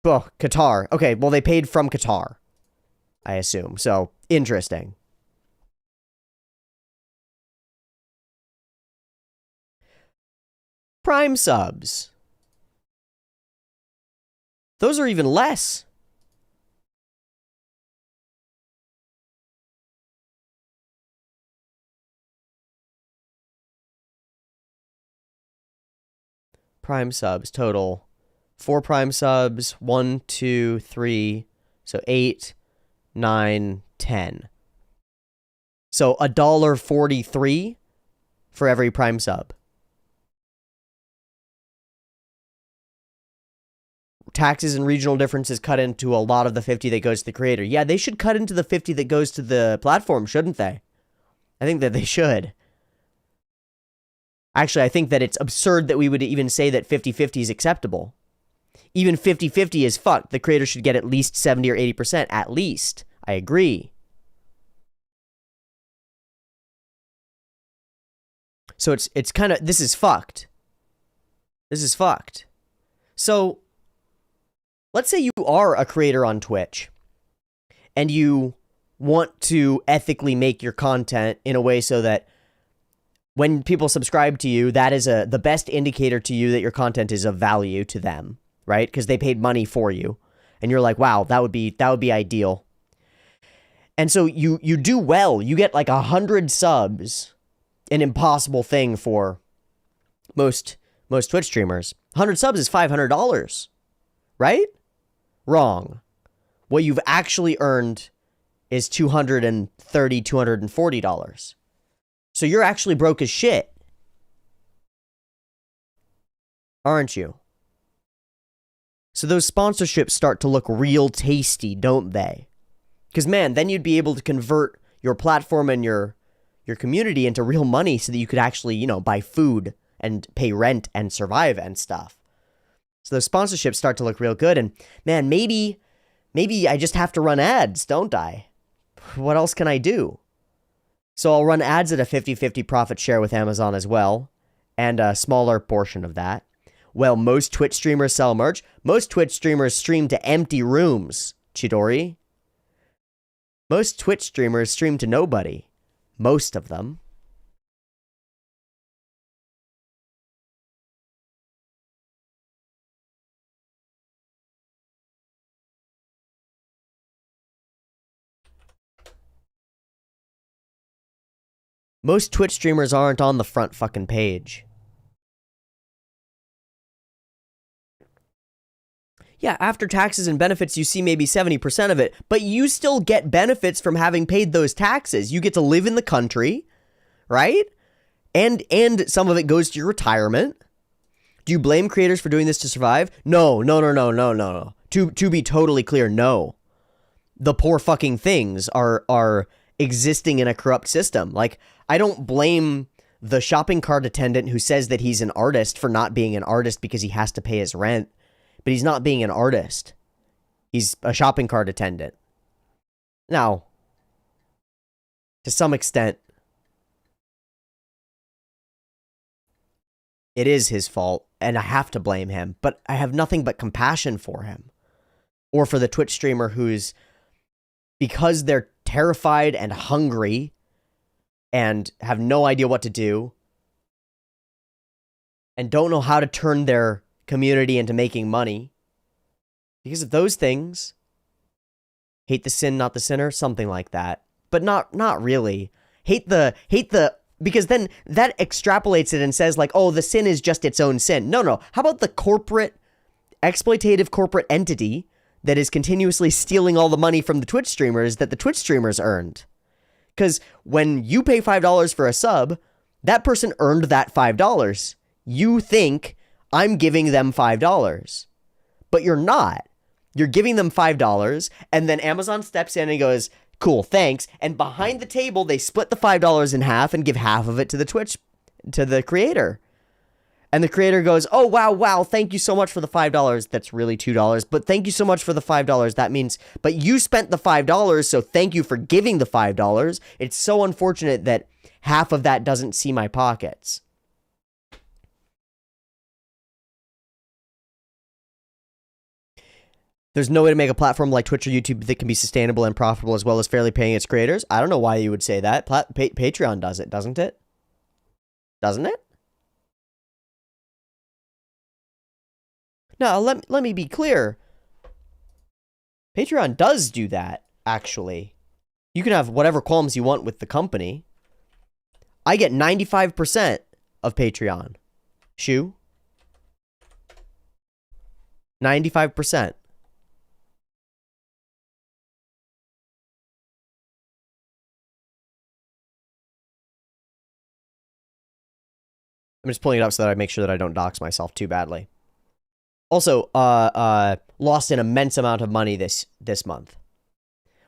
Oh, Qatar. Okay, well, they paid from Qatar, I assume. So, interesting. Prime subs. Those are even less. Prime subs total. 4 Prime subs, 1, 2, 3, so 8, 9, 10. So $1.43 for every Prime sub. Taxes and regional differences cut into a lot of the 50 that goes to the creator. Yeah, they should cut into the 50 that goes to the platform, shouldn't they? I think that they should. Actually, I think that it's absurd that we would even say that 50-50 is acceptable. Even 50-50 is fucked. The creator should get at least 70 or 80%. At least. I agree. So it's kind of... This is fucked. This is fucked. So, let's say you are a creator on Twitch. And you want to ethically make your content in a way so that when people subscribe to you, that is the best indicator to you that your content is of value to them. Right? Because they paid money for you. And you're like, wow, that would be ideal. And so you do well. You get like 100 subs. An impossible thing for most Twitch streamers. 100 subs is $500. Right? Wrong. What you've actually earned is $230, $240. So you're actually broke as shit. Aren't you? So those sponsorships start to look real tasty, don't they? Because, man, then you'd be able to convert your platform and your community into real money so that you could actually, buy food and pay rent and survive and stuff. So those sponsorships start to look real good. And, man, maybe I just have to run ads, don't I? What else can I do? So I'll run ads at a 50-50 profit share with Amazon as well, and a smaller portion of that. Well, most Twitch streamers sell merch. Most Twitch streamers stream to empty rooms, Chidori. Most Twitch streamers stream to nobody. Most of them. Most Twitch streamers aren't on the front fucking page. Yeah, after taxes and benefits, you see maybe 70% of it, but you still get benefits from having paid those taxes. You get to live in the country, right? And some of it goes to your retirement. Do you blame creators for doing this to survive? No. To be totally clear, no. The poor fucking things are existing in a corrupt system. Like, I don't blame the shopping cart attendant who says that he's an artist for not being an artist because he has to pay his rent. But he's not being an artist. He's a shopping cart attendant. Now, to some extent, it is his fault, and I have to blame him. But I have nothing but compassion for him. Or for the Twitch streamer who's, because they're terrified and hungry and have no idea what to do and don't know how to turn their community into making money. Because of those things. Hate the sin, not the sinner, something like that. But not really. Hate the because then that extrapolates it and says like, oh, the sin is just its own sin. No. How about the exploitative corporate entity that is continuously stealing all the money from the Twitch streamers that the Twitch streamers earned? Because when you pay $5 for a sub, that person earned that $5. You think I'm giving them $5. But you're not. You're giving them $5, and then Amazon steps in and goes, cool, thanks. And behind the table, they split the $5 in half and give half of it to the creator. And the creator goes, oh, wow, thank you so much for the $5. That's really $2, but thank you so much for the $5. That means, but you spent the $5, so thank you for giving the $5. It's so unfortunate that half of that doesn't see my pockets. There's no way to make a platform like Twitch or YouTube that can be sustainable and profitable as well as fairly paying its creators. I don't know why you would say that. Patreon does it, doesn't it? Doesn't it? No, let me be clear. Patreon does do that, actually. You can have whatever qualms you want with the company. I get 95% of Patreon. Shoe? 95%. I'm just pulling it up so that I make sure that I don't dox myself too badly. Also, lost an immense amount of money this month.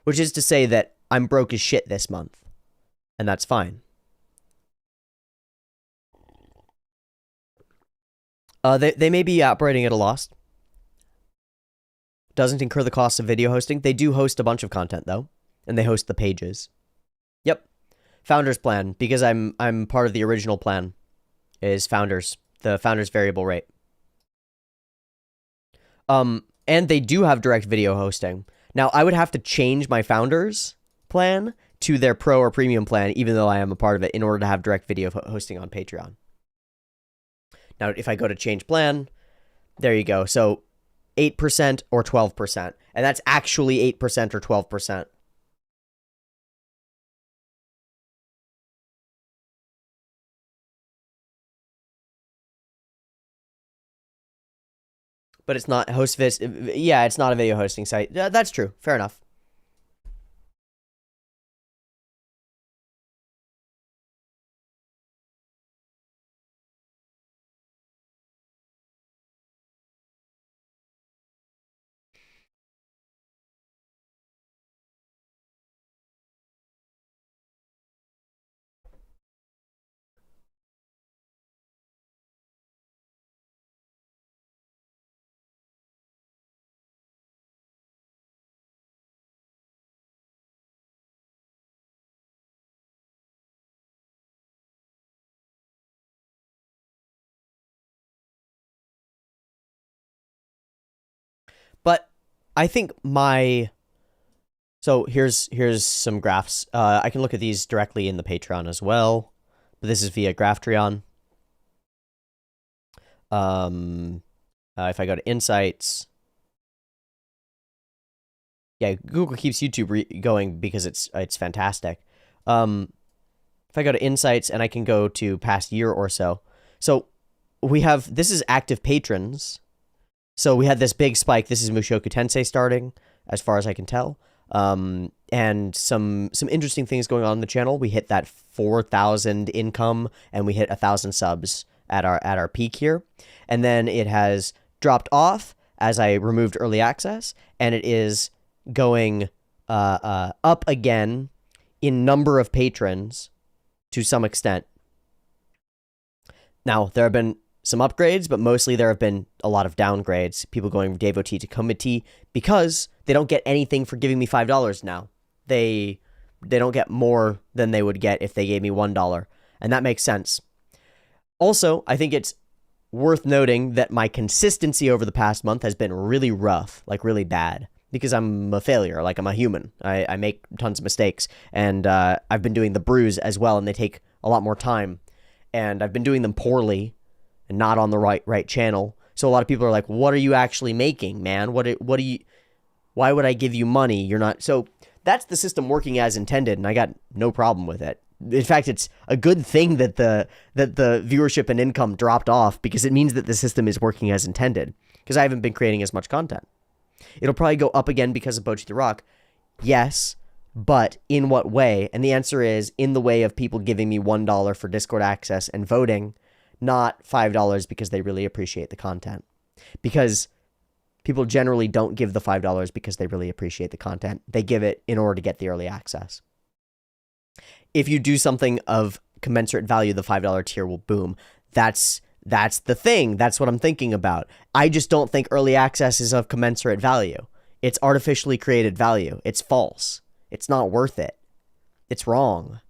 Which is to say that I'm broke as shit this month. And that's fine. They may be operating at a loss. Doesn't incur the cost of video hosting. They do host a bunch of content, though. And they host the pages. Yep. Founders plan, because I'm part of the original plan. Is the founders variable rate. And they do have direct video hosting. Now, I would have to change my founders plan to their pro or premium plan, even though I am a part of it, in order to have direct video hosting on Patreon. Now, if I go to change plan, there you go. So 8% or 12%. And that's actually 8% or 12%. But it's not HostVis. Yeah, it's not a video hosting site. That's true. Fair enough. But I think my So here's some graphs. I can look at these directly in the Patreon as well, but this is via Graphtreon. If I go to Insights, yeah, Google keeps YouTube going because it's fantastic. If I go to Insights and I can go to past year or so, so we have this is active patrons. So we had this big spike. This is Mushoku Tensei starting, as far as I can tell. And some interesting things going on in the channel. We hit that 4,000 income and we hit 1,000 subs at our peak here. And then it has dropped off as I removed early access, and it is going up again in number of patrons to some extent. Now, there have been some upgrades, but mostly there have been a lot of downgrades. People going from devotee to committee because they don't get anything for giving me $5 now. They don't get more than they would get if they gave me $1, and that makes sense. Also, I think it's worth noting that my consistency over the past month has been really rough, like really bad, because I'm a failure, like I'm a human. I make tons of mistakes, and I've been doing the brews as well, and they take a lot more time, and I've been doing them poorly and not on the right channel. So a lot of people are like, what are you actually making, man? What do you, why would I give you money? You're not. So that's the system working as intended, and I got no problem with it. In fact, it's a good thing that the viewership and income dropped off, because it means that the system is working as intended, because I haven't been creating as much content. It'll probably go up again because of Bochi the Rock. Yes, but in what way? And the answer is in the way of people giving me $1 for Discord access and voting, not $5 because they really appreciate the content. Because people generally don't give the $5 because they really appreciate the content. They give it in order to get the early access. If you do something of commensurate value, the $5 tier will boom. That's the thing. That's what I'm thinking about. I just don't think early access is of commensurate value. It's artificially created value. It's false. It's not worth it. It's wrong.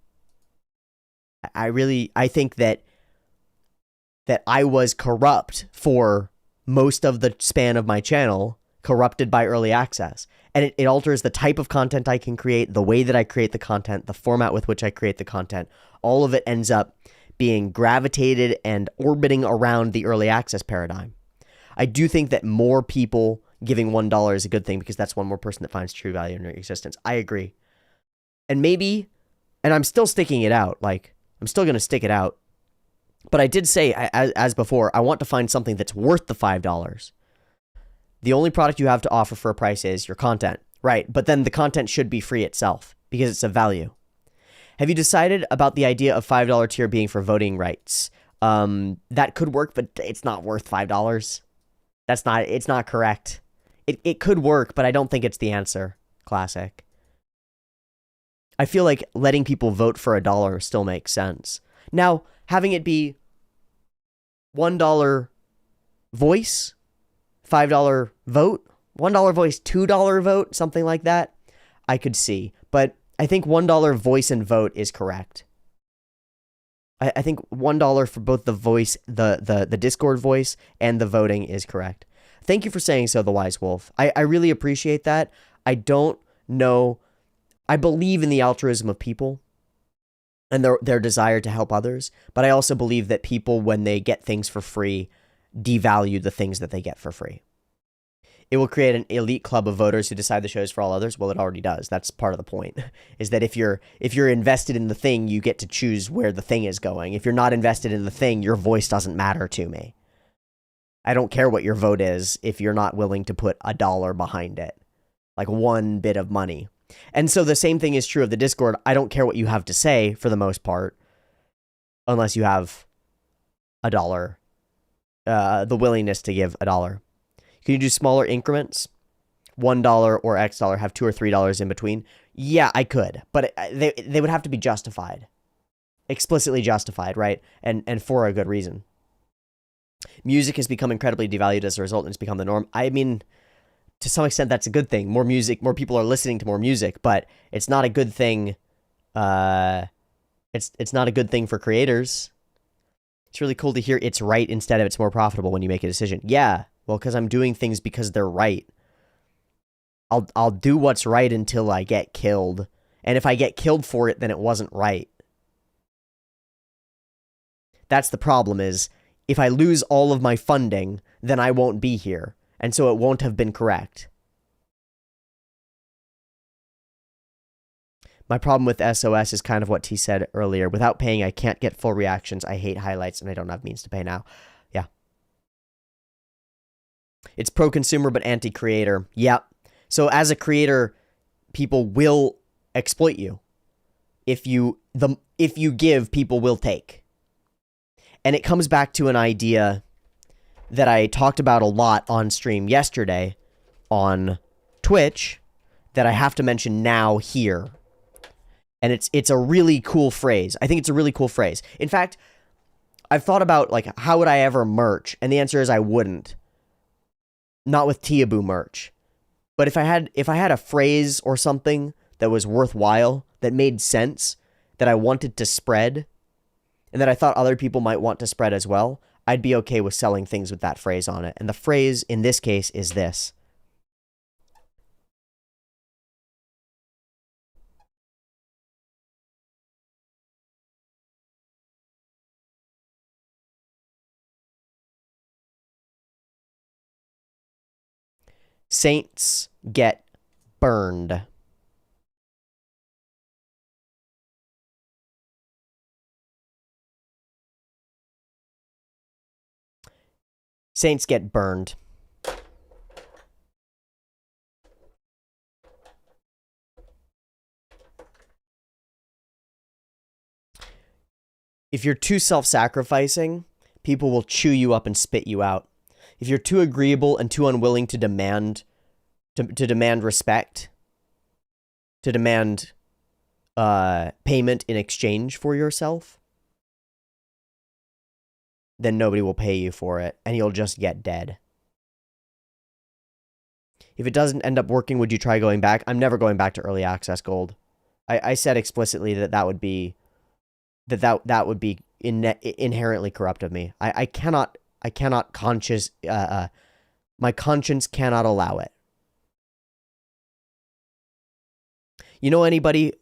I think that I was corrupt for most of the span of my channel, corrupted by early access. And it alters the type of content I can create, the way that I create the content, the format with which I create the content. All of it ends up being gravitated and orbiting around the early access paradigm. I do think that more people giving $1 is a good thing, because that's one more person that finds true value in your existence. I agree. And maybe, and I'm still sticking it out, like, I'm still going to stick it out. But I did say, as before, I want to find something that's worth the $5. The only product you have to offer for a price is your content. Right, but then the content should be free itself, because it's of value. Have you decided about the idea of $5 tier being for voting rights? That could work, but it's not worth $5. It's not correct. It could work, but I don't think it's the answer. Classic. I feel like letting people vote for $1 still makes sense. Now, having it be $1 voice, $5 vote, $1 voice, $2 vote, something like that, I could see. But I think $1 voice and vote is correct. I think $1 for both the voice, the Discord voice, and the voting is correct. Thank you for saying so, The Wise Wolf. I really appreciate that. I don't know. I believe in the altruism of people and their desire to help others, but I also believe that people, when they get things for free, devalue the things that they get for free. It will create an elite club of voters who decide the shows for all others. Well, it already does. That's part of the point, is that if you're invested in the thing, you get to choose where the thing is going. If you're not invested in the thing, your voice doesn't matter to me. I don't care what your vote is if you're not willing to put $1 behind it, like one bit of money. And so the same thing is true of the Discord. I don't care what you have to say for the most part, unless you have $1, the willingness to give $1. Can you do smaller increments? $1 or X dollar, have $2 or $3 in between? Yeah, I could, but they would have to be justified. Explicitly justified, right? And for a good reason. Music has become incredibly devalued as a result, and it's become the norm. I mean, to some extent, that's a good thing. More music, more people are listening to more music, but it's not a good thing. It's not a good thing for creators. It's really cool to hear it's right instead of it's more profitable when you make a decision. Yeah, well, because I'm doing things because they're right. I'll do what's right until I get killed. And if I get killed for it, then it wasn't right. That's the problem is, if I lose all of my funding, then I won't be here. And so it won't have been correct. My problem with SOS is kind of what T said earlier. Without paying, I can't get full reactions. I hate highlights, and I don't have means to pay now. Yeah. It's pro-consumer, but anti-creator. Yeah. So as a creator, people will exploit you. If you give, people will take. And it comes back to an idea that I talked about a lot on stream yesterday on Twitch that I have to mention now here. And it's a really cool phrase. I think it's a really cool phrase. In fact, I've thought about, like, how would I ever merch? And the answer is I wouldn't. Not with Teaboo merch. But if I had a phrase or something that was worthwhile, that made sense, that I wanted to spread, and that I thought other people might want to spread as well, I'd be okay with selling things with that phrase on it. And the phrase in this case is this. Saints get burned. Saints get burned. If you're too self-sacrificing, people will chew you up and spit you out. If you're too agreeable and too unwilling to demand respect, to demand payment in exchange for yourself, then nobody will pay you for it, and you'll just get dead. If it doesn't end up working, would you try going back? I'm never going back to early access gold. I said explicitly that would be inherently corrupt of me. I cannot my conscience cannot allow it. You know anybody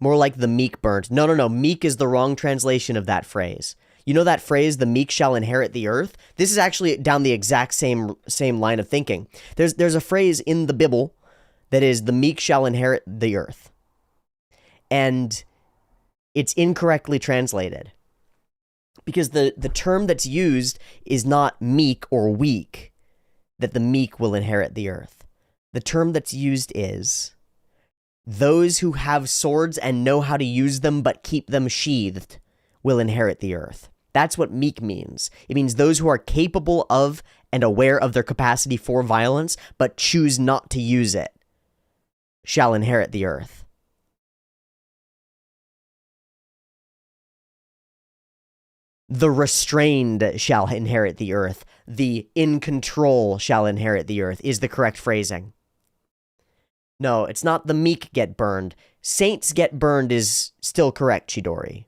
more like the meek burned? No. Meek is the wrong translation of that phrase. You know that phrase, the meek shall inherit the earth? This is actually down the exact same line of thinking. There's a phrase in the Bible that is, the meek shall inherit the earth. And it's incorrectly translated. Because the term that's used is not meek or weak, that the meek will inherit the earth. The term that's used is those who have swords and know how to use them but keep them sheathed will inherit the earth. That's what meek means. It means those who are capable of and aware of their capacity for violence but choose not to use it shall inherit the earth. The restrained shall inherit the earth. The in control shall inherit the earth is the correct phrasing. No, it's not the meek get burned. Saints get burned is still correct, Chidori.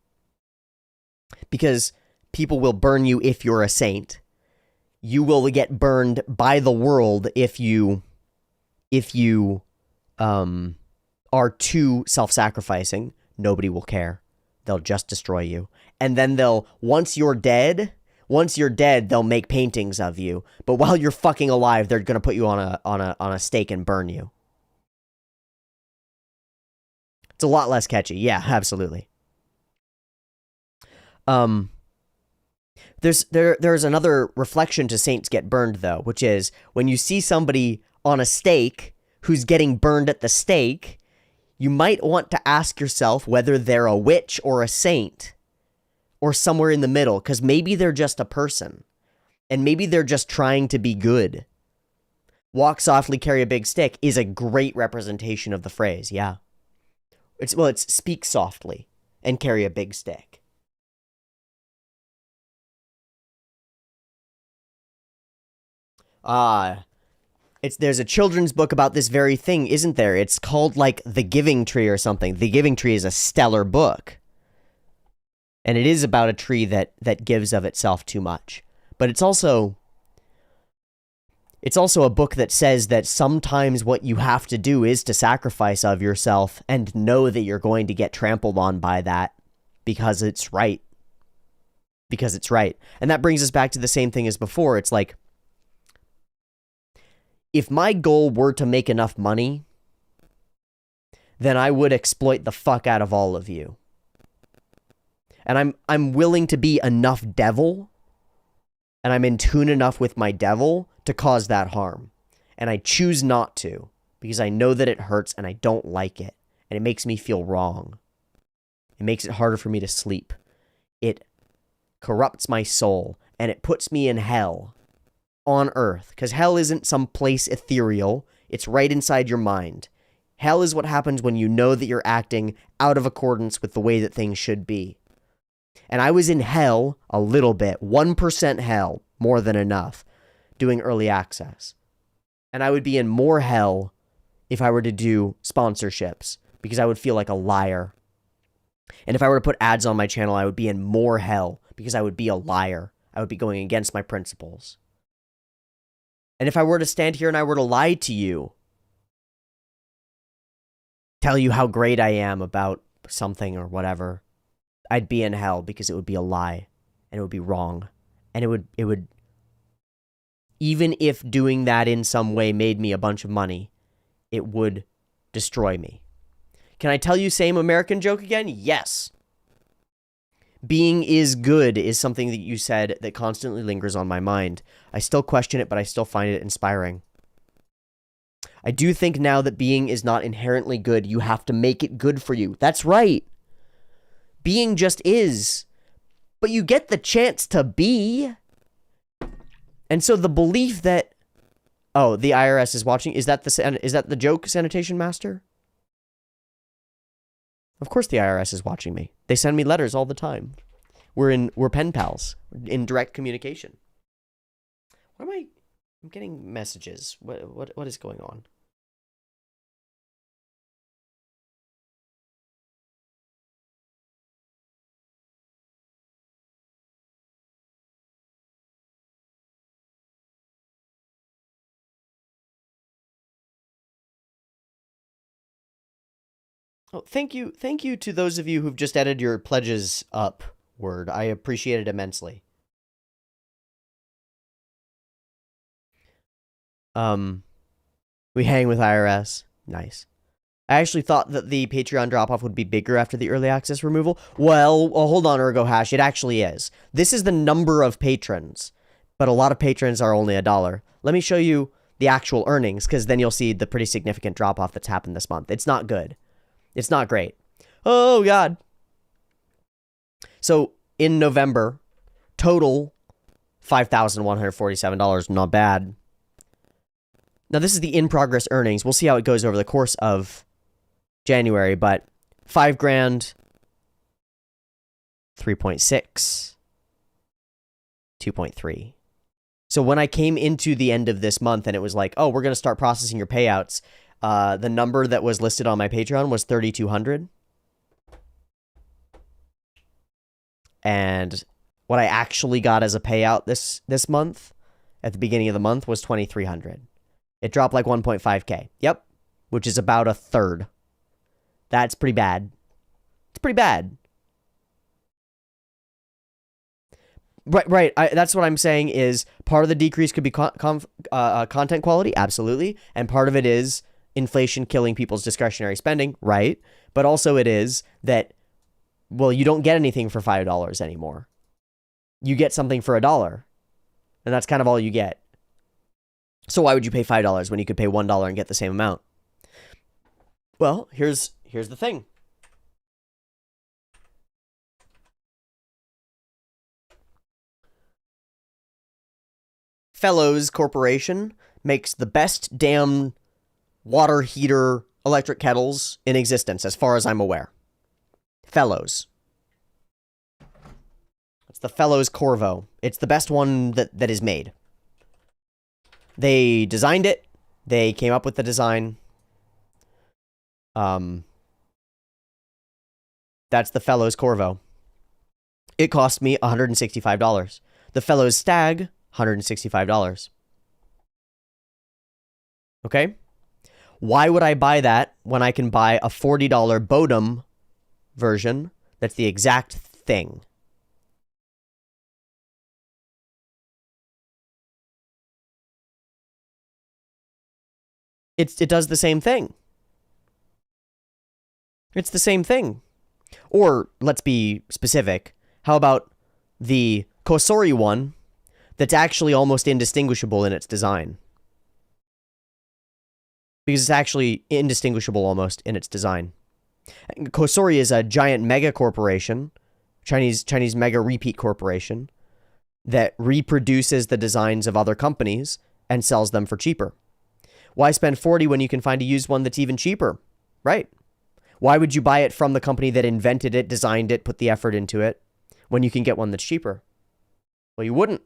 Because people will burn you if you're a saint. You will get burned by the world if you are too self-sacrificing. Nobody will care. They'll just destroy you. And then once you're dead, they'll make paintings of you. But while you're fucking alive, they're gonna put you on a stake and burn you. It's a lot less catchy. Yeah, absolutely. There's another reflection to Saints Get Burned, though, which is when you see somebody on a stake who's getting burned at the stake, you might want to ask yourself whether they're a witch or a saint or somewhere in the middle, because maybe they're just a person and maybe they're just trying to be good. Walk softly, carry a big stick is a great representation of the phrase, yeah. It's speak softly and carry a big stick. There's a children's book about this very thing, isn't there? It's called, like, The Giving Tree or something. The Giving Tree is a stellar book. And it is about a tree that gives of itself too much. But it's It's also a book that says that sometimes what you have to do is to sacrifice of yourself and know that you're going to get trampled on by that because it's right. Because it's right. And that brings us back to the same thing as before. It's like, if my goal were to make enough money, then I would exploit the fuck out of all of you. And I'm willing to be enough devil, and I'm in tune enough with my devil to cause that harm. And I choose not to, because I know that it hurts and I don't like it. And it makes me feel wrong. It makes it harder for me to sleep. It corrupts my soul, and it puts me in hell on earth, because hell isn't some place ethereal. It's right inside your mind. Hell is what happens when you know that you're acting out of accordance with the way that things should be. And I was in hell a little bit, 1% hell, more than enough, doing early access. And I would be in more hell if I were to do sponsorships, because I would feel like a liar. And if I were to put ads on my channel, I would be in more hell, because I would be a liar. I would be going against my principles. And if I were to stand here and I were to lie to you, tell you how great I am about something or whatever, I'd be in hell, because it would be a lie and it would be wrong. And it would, even if doing that in some way made me a bunch of money, it would destroy me. Can I tell you same American joke again? Yes. Being is good is something that you said that constantly lingers on my mind. I still question it, but I still find it inspiring. I do think now that being is not inherently good. You have to make it good for you. That's right. Being just is. But you get the chance to be. And so the belief that, oh, the IRS is watching, is that the joke, Sanitation Master? Of course the IRS is watching me. They send me letters all the time. We're pen pals in direct communication. I'm getting messages. What is going on? Oh, thank you to those of you who've just added your pledges upward. I appreciate it immensely. We hang with IRS. Nice. I actually thought that the Patreon drop-off would be bigger after the early access removal. Well, hold on, Ergo Hash. It actually is. This is the number of patrons, but a lot of patrons are only $1. Let me show you the actual earnings, because then you'll see the pretty significant drop-off that's happened this month. It's not good. It's not great. Oh, God. So, in November, total $5,147. Not bad. Now, this is the in-progress earnings. We'll see how it goes over the course of January, but $5,000, 3.6, 2.3. So when I came into the end of this month and it was like, oh, we're going to start processing your payouts, the number that was listed on my Patreon was 3,200. And what I actually got as a payout this month, at the beginning of the month, was 2,300. It dropped like 1.5K. Yep. Which is about a third. That's pretty bad. It's pretty bad. Right. That's what I'm saying is part of the decrease could be content quality. Absolutely. And part of it is inflation killing people's discretionary spending. Right. But also it is that, well, you don't get anything for $5 anymore. You get something for $1. And that's kind of all you get. So why would you pay $5 when you could pay $1 and get the same amount? Well, here's the thing. Fellows Corporation makes the best damn water heater electric kettles in existence, as far as I'm aware. Fellows. It's the Fellows Corvo. It's the best one that is made. They designed it. They came up with the design. That's the Fellows Corvo. It cost me $165. The Fellows Stag, $165. Okay? Why would I buy that when I can buy a $40 Bodum version that's the exact thing? It does the same thing. It's the same thing. Or, let's be specific, how about the Kosori one that's actually almost indistinguishable in its design? Because it's actually indistinguishable almost in its design. Kosori is a giant mega corporation, Chinese mega repeat corporation, that reproduces the designs of other companies and sells them for cheaper. Why spend 40 when you can find a used one that's even cheaper? Right. Why would you buy it from the company that invented it, designed it, put the effort into it, when you can get one that's cheaper? Well, you wouldn't.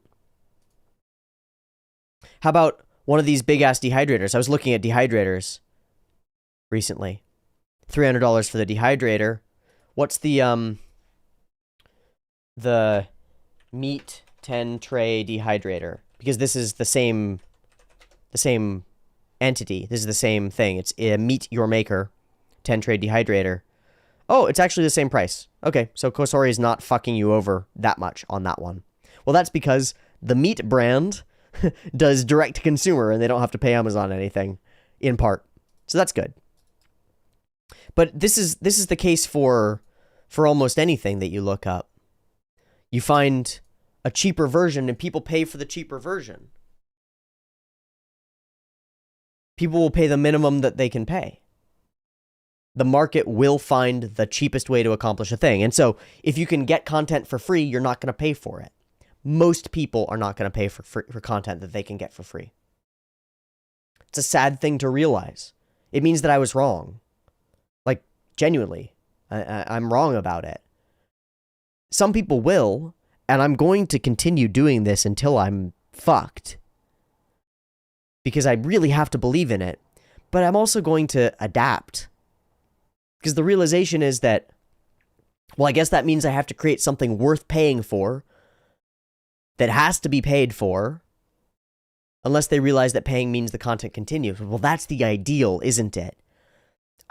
How about one of these big-ass dehydrators? I was looking at dehydrators recently. $300 for the dehydrator. What's the meat 10 tray dehydrator? Because this is the same entity. This is the same thing. It's a Meet Your Maker 10 tray dehydrator. Oh, it's actually the same price. Okay, so Kosori is not fucking you over that much on that one. Well, that's because the Meat brand does direct to consumer and they don't have to pay Amazon anything, in part. So that's good. But this is the case for almost anything that you look up. You find a cheaper version and people pay for the cheaper version. People will pay the minimum that they can pay. The market will find the cheapest way to accomplish a thing. And so if you can get content for free, you're not going to pay for it. Most people are not going to pay for content that they can get for free. It's a sad thing to realize. It means that I was wrong. Like, genuinely. I'm wrong about it. Some people will, and I'm going to continue doing this until I'm fucked. Because I really have to believe in it. But I'm also going to adapt. Because the realization is that, well, I guess that means I have to create something worth paying for, that has to be paid for, unless they realize that paying means the content continues. Well, that's the ideal, isn't it?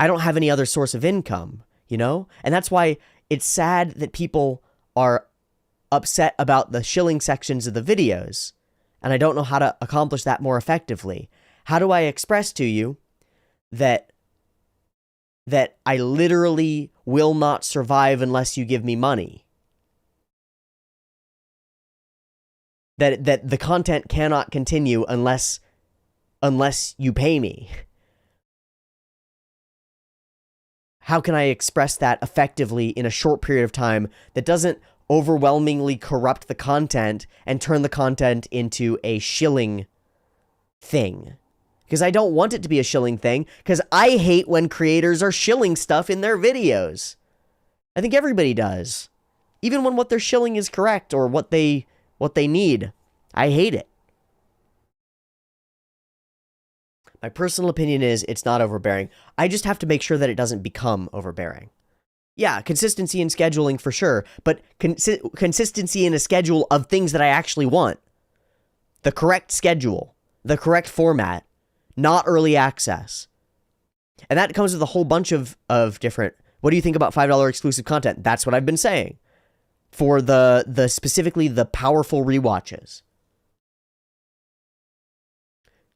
I don't have any other source of income, you know? And that's why it's sad that people are upset about the shilling sections of the videos, and I don't know how to accomplish that more effectively. How do I express to you that I literally will not survive unless you give me money? That the content cannot continue unless you pay me. How can I express that effectively in a short period of time that doesn't overwhelmingly corrupt the content and turn the content into a shilling thing? Because I don't want it to be a shilling thing, because I hate when creators are shilling stuff in their videos. I think everybody does. Even when what they're shilling is correct or what they need. I hate it. My personal opinion is it's not overbearing. I just have to make sure that it doesn't become overbearing. Yeah, consistency in scheduling for sure, but consistency in a schedule of things that I actually want. The correct schedule, the correct format, not early access. And that comes with a whole bunch of different, what do you think about $5 exclusive content? That's what I've been saying. For the specifically the powerful rewatches.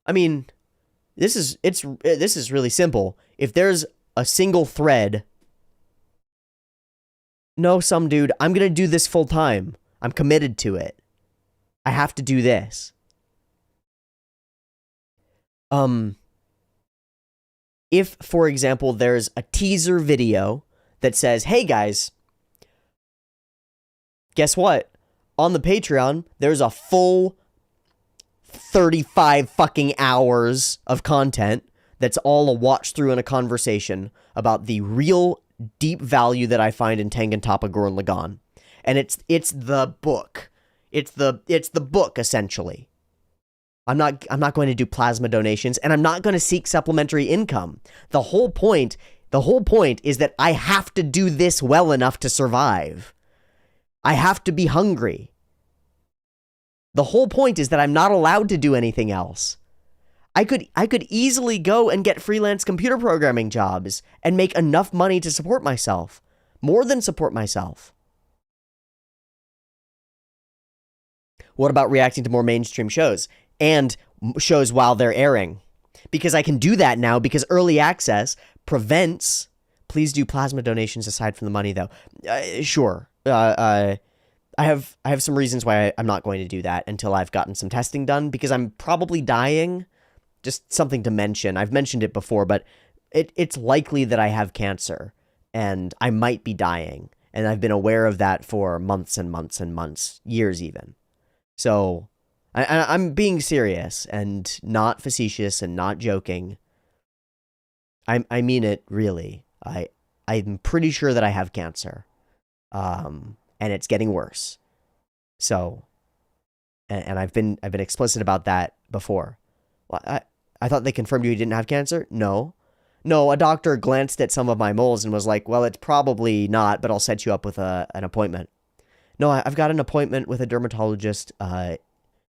I mean, this is really simple. If there's a single thread, no, some dude, I'm going to do this full time. I'm committed to it. I have to do this. If, for example, there's a teaser video that says, hey guys, guess what? On the Patreon, there's a full 35 fucking hours of content that's all a watch through and a conversation about the real deep value that I find in Tengen Toppa Gurren Lagann. And it's the book. It's the book, essentially. I'm not going to do plasma donations, and I'm not going to seek supplementary income. The whole point is that I have to do this well enough to survive. I have to be hungry. The whole point is that I'm not allowed to do anything else. I could easily go and get freelance computer programming jobs and make enough money to support myself. More than support myself. What about reacting to more mainstream shows and shows while they're airing? Because I can do that now because early access prevents. Please do plasma donations aside from the money, though. Sure. I have some reasons why I'm not going to do that until I've gotten some testing done, because I'm probably dying. Just something to mention. I've mentioned it before, but it's likely that I have cancer and I might be dying. And I've been aware of that for months and months and months, years even. So I'm being serious and not facetious and not joking. I mean it really. I'm pretty sure that I have cancer. And it's getting worse. So, and I've been explicit about that before. Well, I thought they confirmed you didn't have cancer? No. No, a doctor glanced at some of my moles and was like, well, it's probably not, but I'll set you up with an appointment. No, I've got an appointment with a dermatologist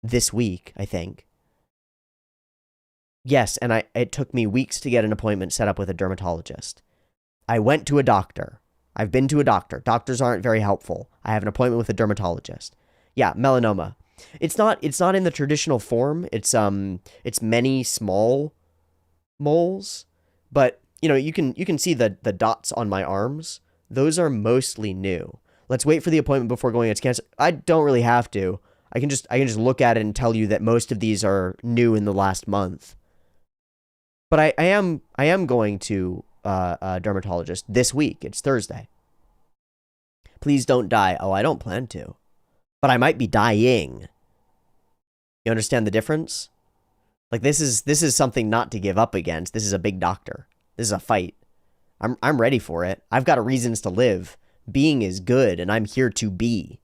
this week, I think. Yes, and it took me weeks to get an appointment set up with a dermatologist. I went to a doctor. I've been to a doctor. Doctors aren't very helpful. I have an appointment with a dermatologist. Yeah, melanoma. It's not in the traditional form. It's many small moles, but you can see the dots on my arms. Those are mostly new. Let's wait for the appointment before going into cancer. I don't really have to. I can just look at it and tell you that most of these are new in the last month. But I am going to a dermatologist this week. It's Thursday. Please don't die. Oh, I don't plan to. But I might be dying. You understand the difference? Like, this is something not to give up against. This is a big doctor. This is a fight. I'm ready for it. I've got reasons to live. Being is good, and I'm here to be.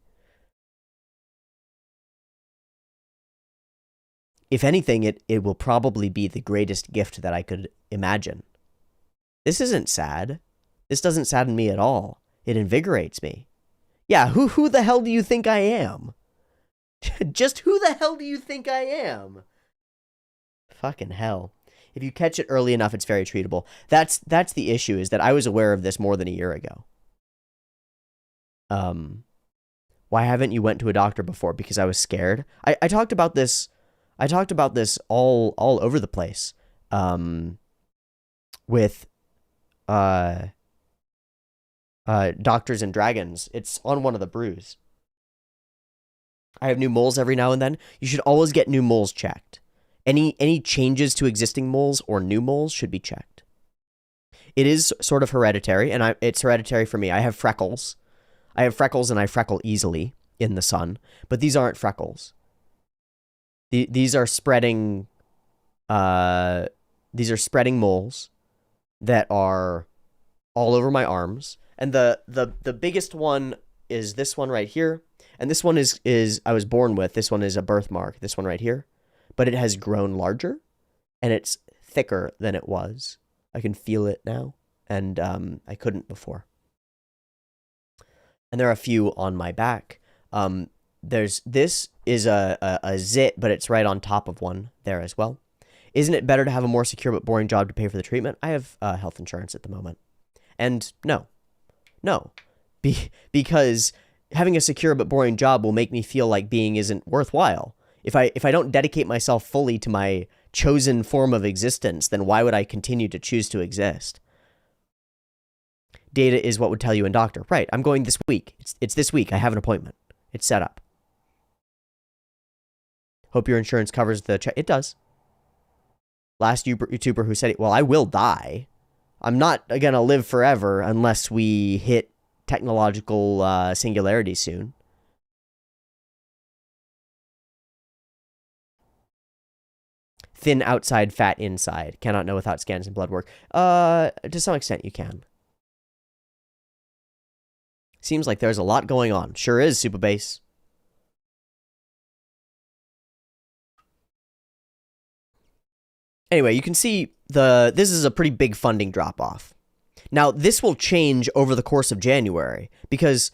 If anything, it will probably be the greatest gift that I could imagine. This isn't sad. This doesn't sadden me at all. It invigorates me. Yeah, who the hell do you think I am? Just who the hell do you think I am? Fucking hell. If you catch it early enough, it's very treatable. That's the issue, is that I was aware of this more than a year ago. Why haven't you went to a doctor before? Because I was scared. I talked about this. I talked about this all over the place. With Doctors and Dragons. It's on one of the brews. I have new moles every now and then. You should always get new moles checked. Any changes to existing moles or new moles should be checked. It is sort of hereditary, and it's hereditary for me. I have freckles. I have freckles, and I freckle easily in the sun, but these aren't freckles. These are spreading. These are spreading moles that are all over my arms, and the biggest one is this one right here, and this one is I was born with. This one is a birthmark. This one right here, but it has grown larger, and it's thicker than it was. I can feel it now, and I couldn't before. And there are a few on my back. This is a zit, but it's right on top of one there as well. Isn't it better to have a more secure but boring job to pay for the treatment? I have health insurance at the moment. And no. Because having a secure but boring job will make me feel like being isn't worthwhile. If I don't dedicate myself fully to my chosen form of existence, then why would I continue to choose to exist? Data is what would tell you in doctor. Right, I'm going this week. It's this week. I have an appointment. It's set up. Hope your insurance covers the check. It does. Last YouTuber who said it. Well, I will die. I'm not going to live forever unless we hit technological singularity soon. Thin outside, fat inside. Cannot know without scans and blood work. To some extent you can. Seems like there's a lot going on. Sure is, Supabase. Anyway, you can see this is a pretty big funding drop-off. Now, this will change over the course of January because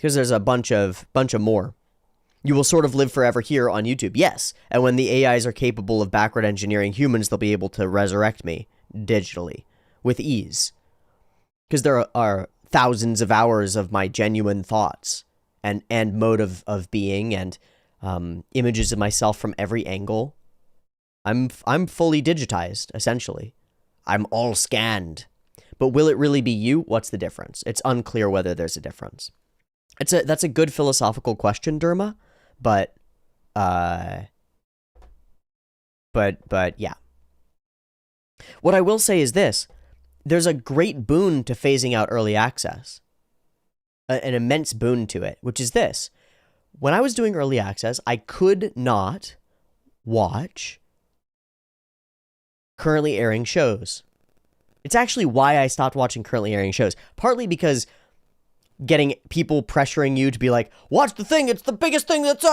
there's a bunch of more. You will sort of live forever here on YouTube. Yes. And when the AIs are capable of backward engineering humans, they'll be able to resurrect me digitally with ease. Because there are thousands of hours of my genuine thoughts and mode of being and images of myself from every angle. I'm fully digitized, essentially. I'm all scanned. But will it really be you? What's the difference? It's unclear whether there's a difference. That's a good philosophical question, Derma, but yeah. What I will say is this. There's a great boon to phasing out early access. An immense boon to it, which is this. When I was doing early access, I could not watch currently airing shows. It's actually why I stopped watching currently airing shows. Partly because getting people pressuring you to be like, watch the thing, it's the biggest thing that's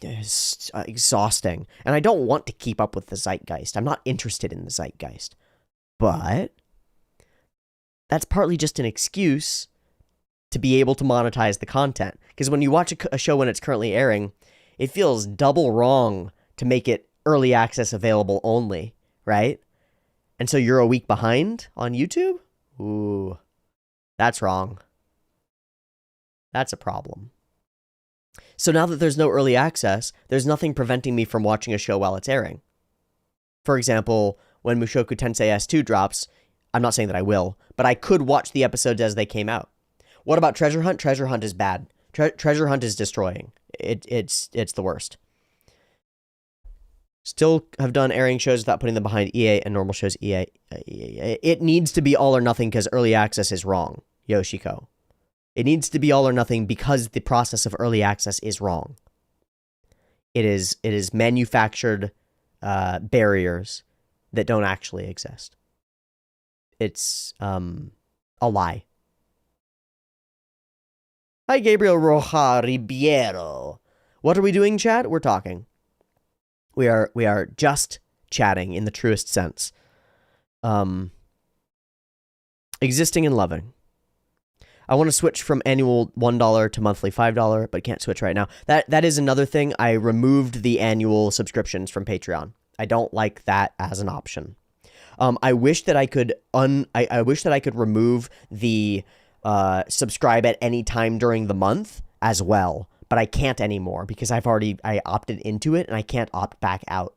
it's exhausting. And I don't want to keep up with the zeitgeist. I'm not interested in the zeitgeist. But that's partly just an excuse to be able to monetize the content. Because when you watch a show when it's currently airing, it feels double wrong to make it early access available only, right? And so you're a week behind on YouTube? Ooh, that's wrong. That's a problem. So now that there's no early access, there's nothing preventing me from watching a show while it's airing. For example, when Mushoku Tensei S2 drops, I'm not saying that I will, but I could watch the episodes as they came out. What about Treasure Hunt? Treasure Hunt is bad. Treasure Hunt is destroying. It's the worst. Still have done airing shows without putting them behind EA and normal shows EA. It needs to be all or nothing because early access is wrong, Yoshiko. It needs to be all or nothing because the process of early access is wrong. It is manufactured barriers that don't actually exist. It's a lie. Hi, Gabriel Roja Ribeiro. What are we doing, chat? We're talking. We are just chatting in the truest sense. Existing and loving. I want to switch from annual $1 to monthly $5, but can't switch right now. That is another thing. I removed the annual subscriptions from Patreon. I don't like that as an option. I wish that I could I wish that I could remove the subscribe at any time during the month as well, but I can't anymore because I opted into it and I can't opt back out,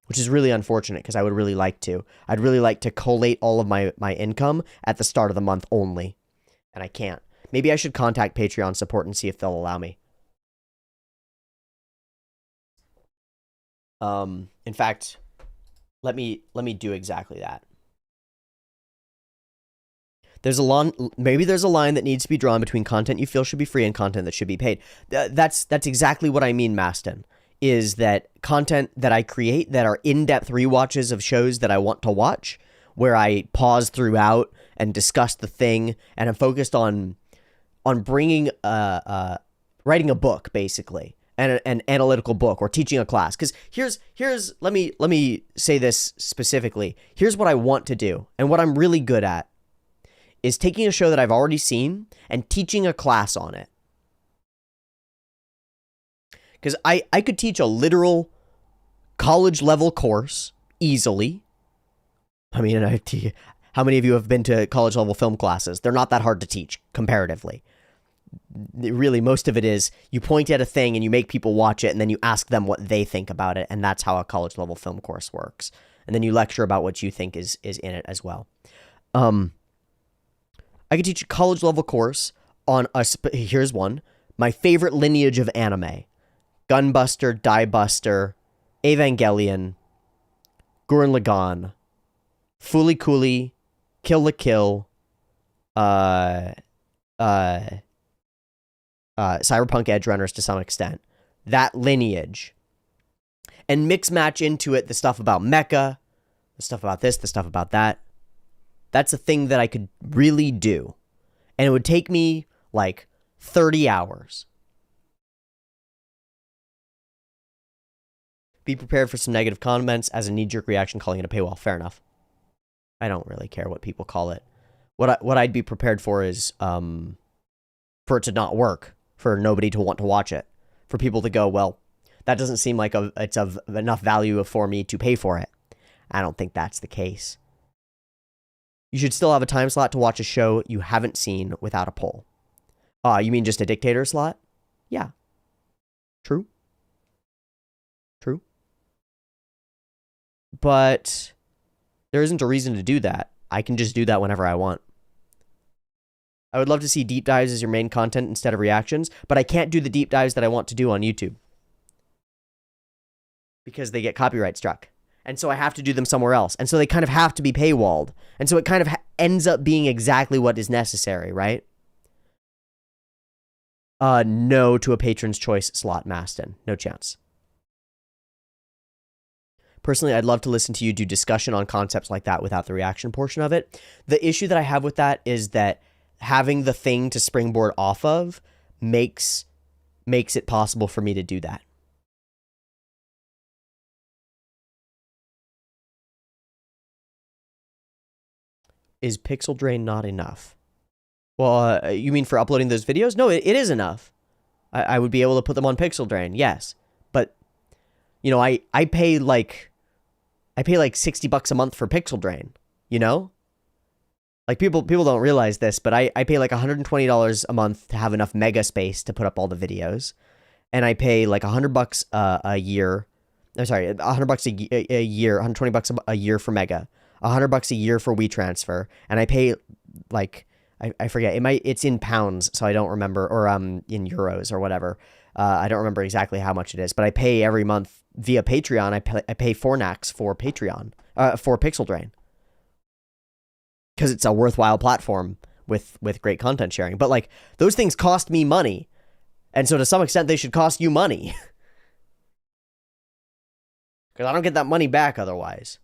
which is really unfortunate because I would really like to. I'd really like to collate all of my income at the start of the month only, and I can't. Maybe I should contact Patreon support and see if they'll allow me. In fact, let me do exactly that. Maybe there's a line that needs to be drawn between content you feel should be free and content that should be paid. That's exactly what I mean, Maston, is that content that I create that are in-depth rewatches of shows that I want to watch, where I pause throughout and discuss the thing, and I'm focused on bringing writing a book, basically, and an analytical book, or teaching a class. Because let me say this specifically. Here's what I want to do, and what I'm really good at, is taking a show that I've already seen and teaching a class on it. Because I could teach a literal college-level course easily. I mean, how many of you have been to college-level film classes? They're not that hard to teach, comparatively. Really, most of it is you point at a thing and you make people watch it, and then you ask them what they think about it, and that's how a college-level film course works. And then you lecture about what you think is in it as well. I could teach a college-level course on here's one. My favorite lineage of anime. Gunbuster, Diebuster, Evangelion, Gurren Lagann, Fooly Cooly, Kill la Kill, Cyberpunk Edge Runners to some extent. That lineage. And mix match into it the stuff about mecha, the stuff about this, the stuff about that. That's a thing that I could really do. And it would take me like 30 hours. Be prepared for some negative comments as a knee-jerk reaction, calling it a paywall. Fair enough. I don't really care what people call it. What I'd be prepared for is for it to not work, for nobody to want to watch it. for people to go, well, that doesn't seem like it's of enough value for me to pay for it. I don't think that's the case. You should still have a time slot to watch a show you haven't seen without a poll. You mean just a dictator slot? Yeah. True. True. But there isn't a reason to do that. I can just do that whenever I want. I would love to see deep dives as your main content instead of reactions, but I can't do the deep dives that I want to do on YouTube because they get copyright struck. And so I have to do them somewhere else. And so they kind of have to be paywalled. And so it kind of ends up being exactly what is necessary, right? No to a patron's choice slot, Maston. No chance. Personally, I'd love to listen to you do discussion on concepts like that without the reaction portion of it. The issue that I have with that is that having the thing to springboard off of makes it possible for me to do that. Is Pixel Drain not enough? Well, you mean for uploading those videos? No, it is enough. I would be able to put them on Pixel Drain, yes. But, you know, I pay like $60 a month for Pixel Drain, you know? Like, people don't realize this, but I pay like $120 a month to have enough mega space to put up all the videos. And I pay like $100 a year. I'm sorry, $100 a year, $120 a year for mega. $100 a year for WeTransfer. And I pay like, I forget, it's in pounds, so I don't remember, or in euros or whatever. I don't remember exactly how much it is, but I pay every month via Patreon. I pay Fornax for Patreon, for Pixel Drain. Because it's a worthwhile platform with great content sharing. But like, those things cost me money. And so to some extent, they should cost you money. Because I don't get that money back otherwise.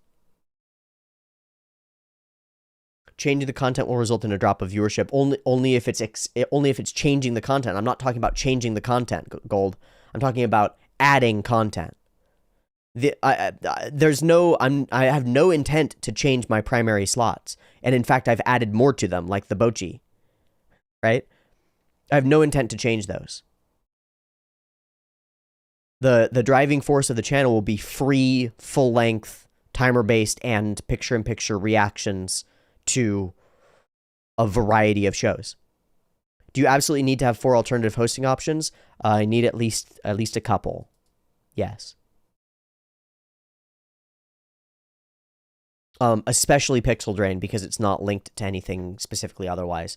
Changing the content will result in a drop of viewership only if it's changing the content. I'm not talking about changing the content, Gold. I'm talking about adding content. I have no intent to change my primary slots. And in fact, I've added more to them, like the Bochi. Right? I have no intent to change those. The driving force of the channel will be free, full-length, timer-based, and picture-in-picture reactions to a variety of shows. Do you absolutely need to have 4 alternative hosting options? I need at least a couple. Yes. Especially Pixel Drain, because it's not linked to anything specifically otherwise.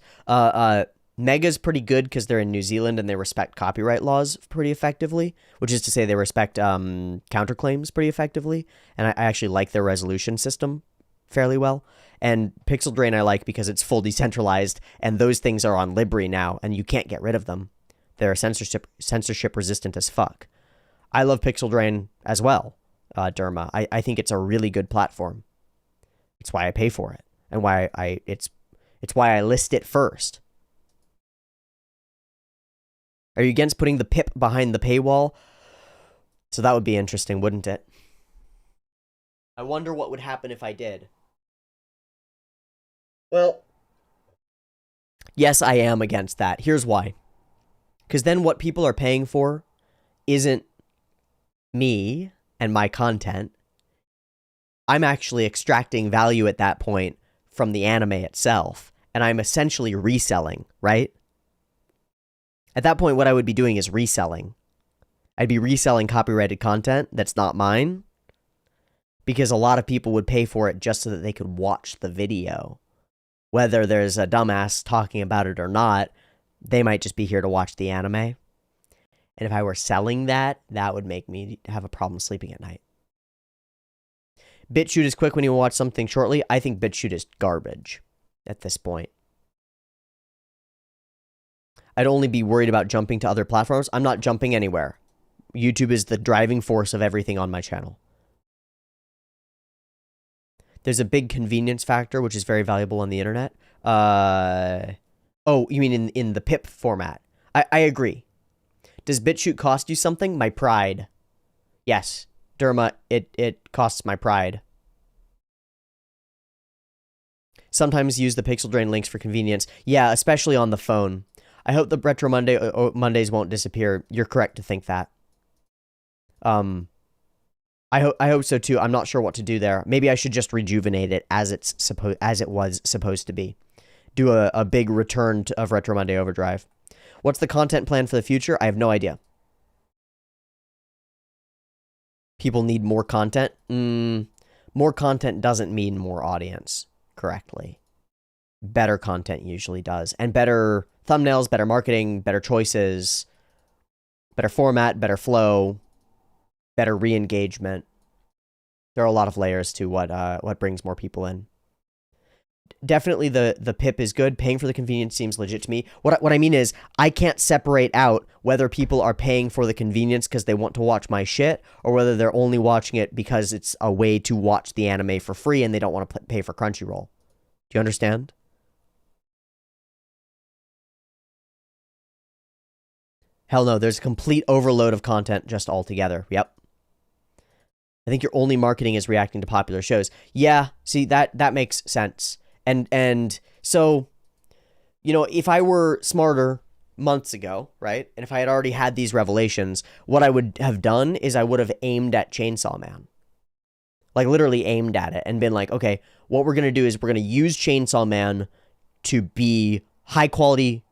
Mega's pretty good because they're in New Zealand and they respect copyright laws pretty effectively, which is to say they respect counterclaims pretty effectively, and I actually like their resolution system fairly well. And Pixel Drain I like because it's full decentralized, and those things are on Libri now, and you can't get rid of them. They're censorship resistant as fuck. I love Pixel Drain as well, Derma. I think it's a really good platform. It's why I pay for it, and why it's why I list it first. Are you against putting the pip behind the paywall? So that would be interesting, wouldn't it? I wonder what would happen if I did. Well, yes, I am against that. Here's why. Because then what people are paying for isn't me and my content. I'm actually extracting value at that point from the anime itself, and I'm essentially reselling, right? At that point, what I would be doing is reselling. I'd be reselling copyrighted content that's not mine, because a lot of people would pay for it just so that they could watch the video. Whether there's a dumbass talking about it or not, they might just be here to watch the anime. And if I were selling that, that would make me have a problem sleeping at night. BitChute is quick when you watch something shortly. I think BitChute is garbage at this point. I'd only be worried about jumping to other platforms. I'm not jumping anywhere. YouTube is the driving force of everything on my channel. There's a big convenience factor, which is very valuable on the internet. Oh, you mean in the pip format? I agree. Does BitChute cost you something? My pride. Yes. Derma, it costs my pride. Sometimes use the Pixel Drain links for convenience. Yeah, especially on the phone. I hope the Retro Mondays won't disappear. You're correct to think that. I hope so too. I'm not sure what to do there. Maybe I should just rejuvenate it as it was supposed to be. Do a big return of Retro Monday Overdrive. What's the content plan for the future? I have no idea. People need more content. More content doesn't mean more audience correctly. Better content usually does. And better thumbnails, better marketing, better choices, better format, better flow, better re-engagement. There are a lot of layers to what brings more people in. Definitely the pip is good. Paying for the convenience seems legit to me. What I mean is, I can't separate out whether people are paying for the convenience because they want to watch my shit, or whether they're only watching it because it's a way to watch the anime for free and they don't want to pay for Crunchyroll. Do you understand? Hell no, there's a complete overload of content just altogether. Yep. I think your only marketing is reacting to popular shows. Yeah, see, that makes sense. And so, you know, if I were smarter months ago, right, and if I had already had these revelations, what I would have done is I would have aimed at Chainsaw Man. Like, literally aimed at it and been like, okay, what we're going to do is we're going to use Chainsaw Man to be high-quality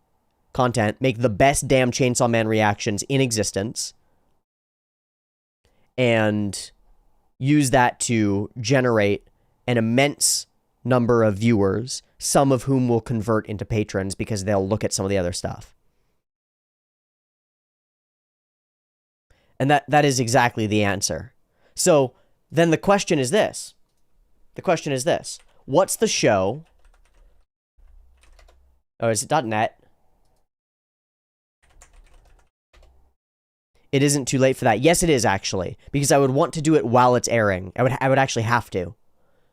content, make the best damn Chainsaw Man reactions in existence, and use that to generate an immense number of viewers, some of whom will convert into patrons because they'll look at some of the other stuff. And that is exactly the answer. So then the question is this. What's the show? Oh, is it .net? It isn't too late for that. Yes, it is, actually, because I would want to do it while it's airing. I would actually have to.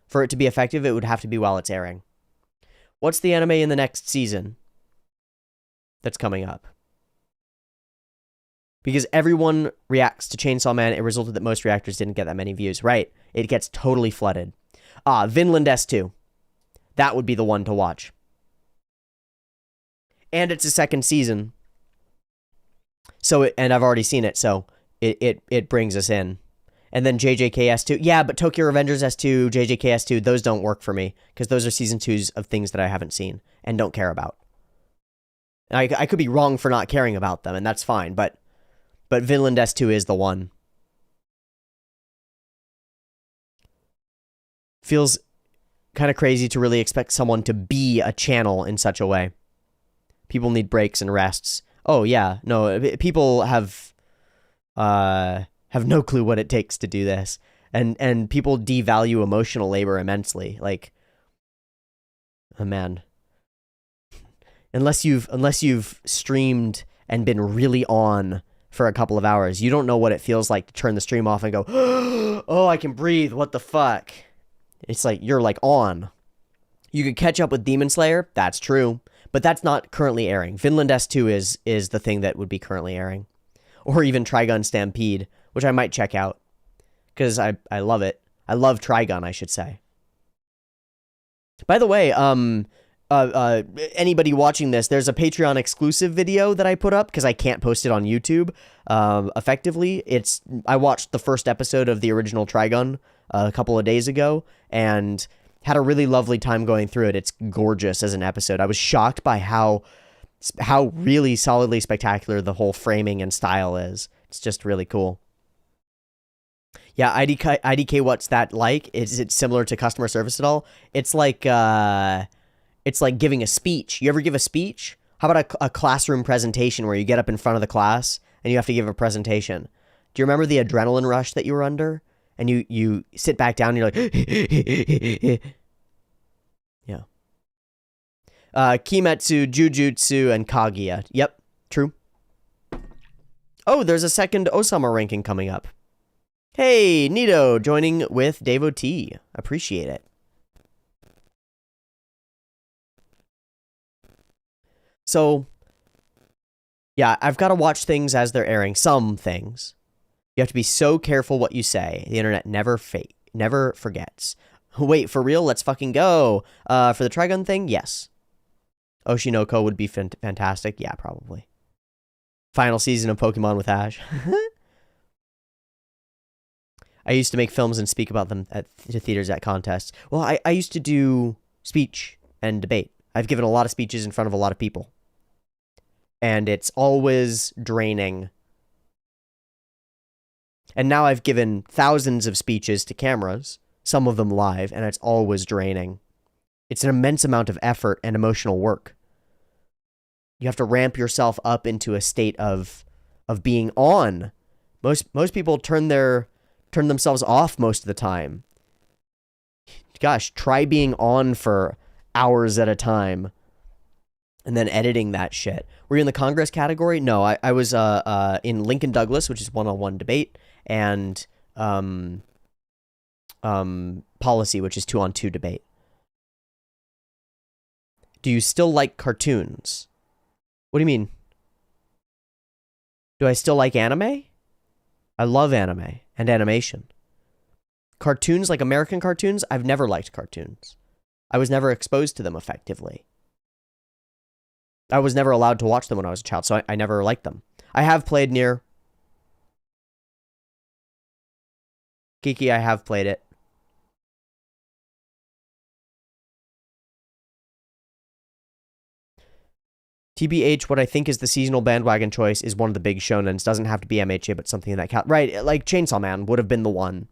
For it to be effective, it would have to be while it's airing. What's the anime in the next season that's coming up? Because everyone reacts to Chainsaw Man, it resulted that most reactors didn't get that many views. Right. It gets totally flooded. Vinland S2. That would be the one to watch. And it's a second season. And I've already seen it, so it brings us in. And then JJKS2. Yeah, but Tokyo Revengers S2, JJKS2, those don't work for me, because those are season 2s of things that I haven't seen and don't care about. I could be wrong for not caring about them, and that's fine, but Vinland S2 is the one. Feels kind of crazy to really expect someone to be a channel in such a way. People need breaks and rests. Oh, yeah. No, people have no clue what it takes to do this. And people devalue emotional labor immensely. Like, oh, man. Unless you've streamed and been really on for a couple of hours, you don't know what it feels like to turn the stream off and go, oh, I can breathe. What the fuck? It's like, you're like on. You could catch up with Demon Slayer. That's true. But that's not currently airing. Vinland S2 is the thing that would be currently airing. Or even Trigun Stampede, which I might check out. Because I love it. I love Trigun, I should say. By the way, anybody watching this, there's a Patreon exclusive video that I put up because I can't post it on YouTube effectively. I watched the first episode of the original Trigun a couple of days ago and had a really lovely time going through it. It's gorgeous as an episode. I was shocked by how really solidly spectacular the whole framing and style is. It's just really cool. Yeah, IDK, what's that like? Is it similar to customer service at all? It's like giving a speech. You ever give a speech? How about a classroom presentation where you get up in front of the class and you have to give a presentation? Do you remember the adrenaline rush that you were under? And you sit back down and you're like, yeah. Kimetsu, Jujutsu, and Kaguya. Yep, true. Oh, there's a second Osama ranking coming up. Hey, Nito, joining with Davo T. Appreciate it. So, yeah, I've got to watch things as they're airing. Some things. You have to be so careful what you say. The internet never forgets. Wait, for real? Let's fucking go. For the Trigun thing? Yes. Oshinoko would be fantastic. Yeah, probably. Final season of Pokemon with Ash. I used to make films and speak about them to theaters at contests. Well, I used to do speech and debate. I've given a lot of speeches in front of a lot of people. And it's always draining. And now I've given thousands of speeches to cameras, some of them live, and it's always draining. It's an immense amount of effort and emotional work. You have to ramp yourself up into a state of being on. Most people turn themselves off most of the time. Gosh, try being on for hours at a time and then editing that shit. Were you in the Congress category? No, I was in Lincoln Douglas, which is one-on-one debate, and policy, which is 2-on-2 debate. Do you still like cartoons? What do you mean? Do I still like anime? I love anime and animation. Cartoons, like American cartoons, I've never liked cartoons. I was never exposed to them effectively. I was never allowed to watch them when I was a child, so I never liked them. I have played Nier. Kiki, I have played it. TBH, what I think is the seasonal bandwagon choice is one of the big shonens. Doesn't have to be MHA, but something in that count. Right, like Chainsaw Man would have been the one.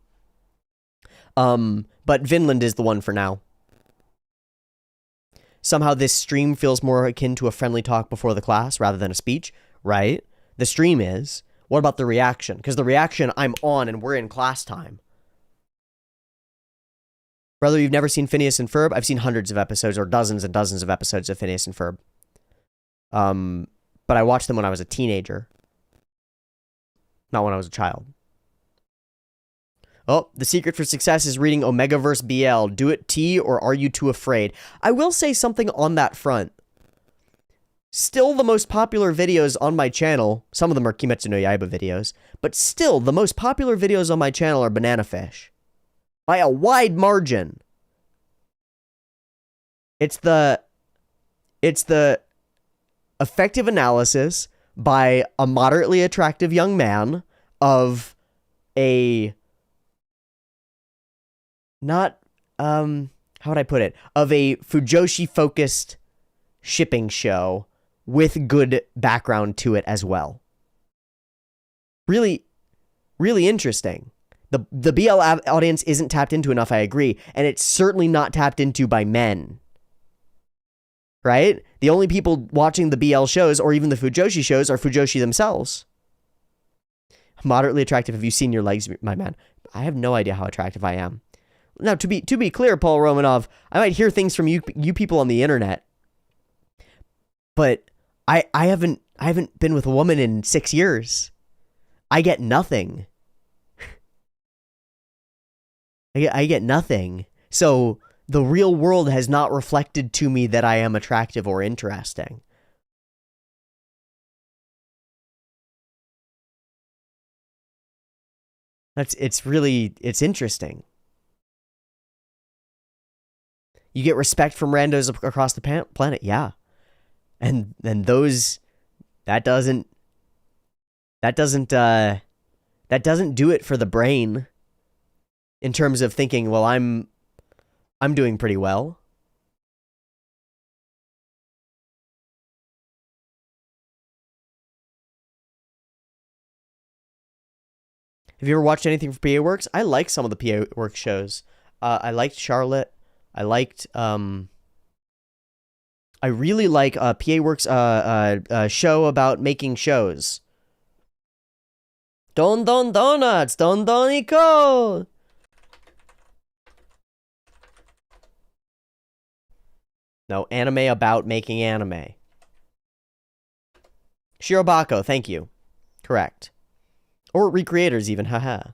But Vinland is the one for now. Somehow this stream feels more akin to a friendly talk before the class rather than a speech, right? The stream is. What about the reaction? Because the reaction, I'm on and we're in class time. Brother, you've never seen Phineas and Ferb? I've seen hundreds of episodes or dozens and dozens of episodes of Phineas and Ferb. But I watched them when I was a teenager. Not when I was a child. Oh, the secret for success is reading Omegaverse BL. Do it T or are you too afraid? I will say something on that front. Still the most popular videos on my channel, some of them are Kimetsu no Yaiba videos, but still the most popular videos on my channel are Banana Fish. By a wide margin. It's the effective analysis by a moderately attractive young man of a not how would I put it? Of a Fujoshi focused shipping show with good background to it as well. Really, really interesting. The BL audience isn't tapped into enough, I agree, and it's certainly not tapped into by men. Right? The only people watching the BL shows or even the Fujoshi shows are Fujoshi themselves. Moderately attractive. Have you seen your legs, my man? I have no idea how attractive I am. Now, to be clear, Paul Romanov, I might hear things from you people on the internet, but I haven't been with a woman in 6 years. I get nothing. I get nothing. So the real world has not reflected to me that I am attractive or interesting. It's interesting. You get respect from randos across the planet, yeah. And those that doesn't do it for the brain in terms of thinking, well, I'm doing pretty well. Have you ever watched anything from PA Works? I like some of the PA Works shows. I liked Charlotte. I liked I really like PA Works show about making shows. Don Donuts, Don Iko. No, anime about making anime. Shirobako, thank you. Correct. Or recreators even, haha.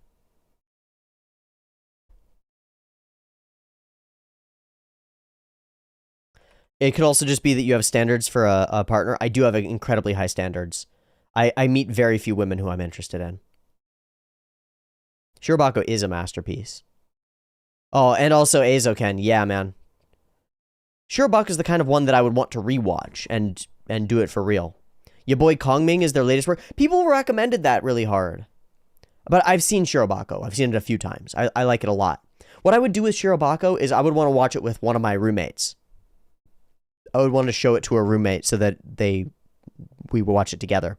It could also just be that you have standards for a partner. I do have incredibly high standards. I meet very few women who I'm interested in. Shirobako is a masterpiece. Oh, and also Eizoken. Yeah, man. Shirobako is the kind of one that I would want to rewatch and do it for real. Your boy Kongming is their latest work. People recommended that really hard. But I've seen Shirobako. I've seen it a few times. I like it a lot. What I would do with Shirobako is I would want to watch it with one of my roommates. I would want to show it to a roommate so that we would watch it together.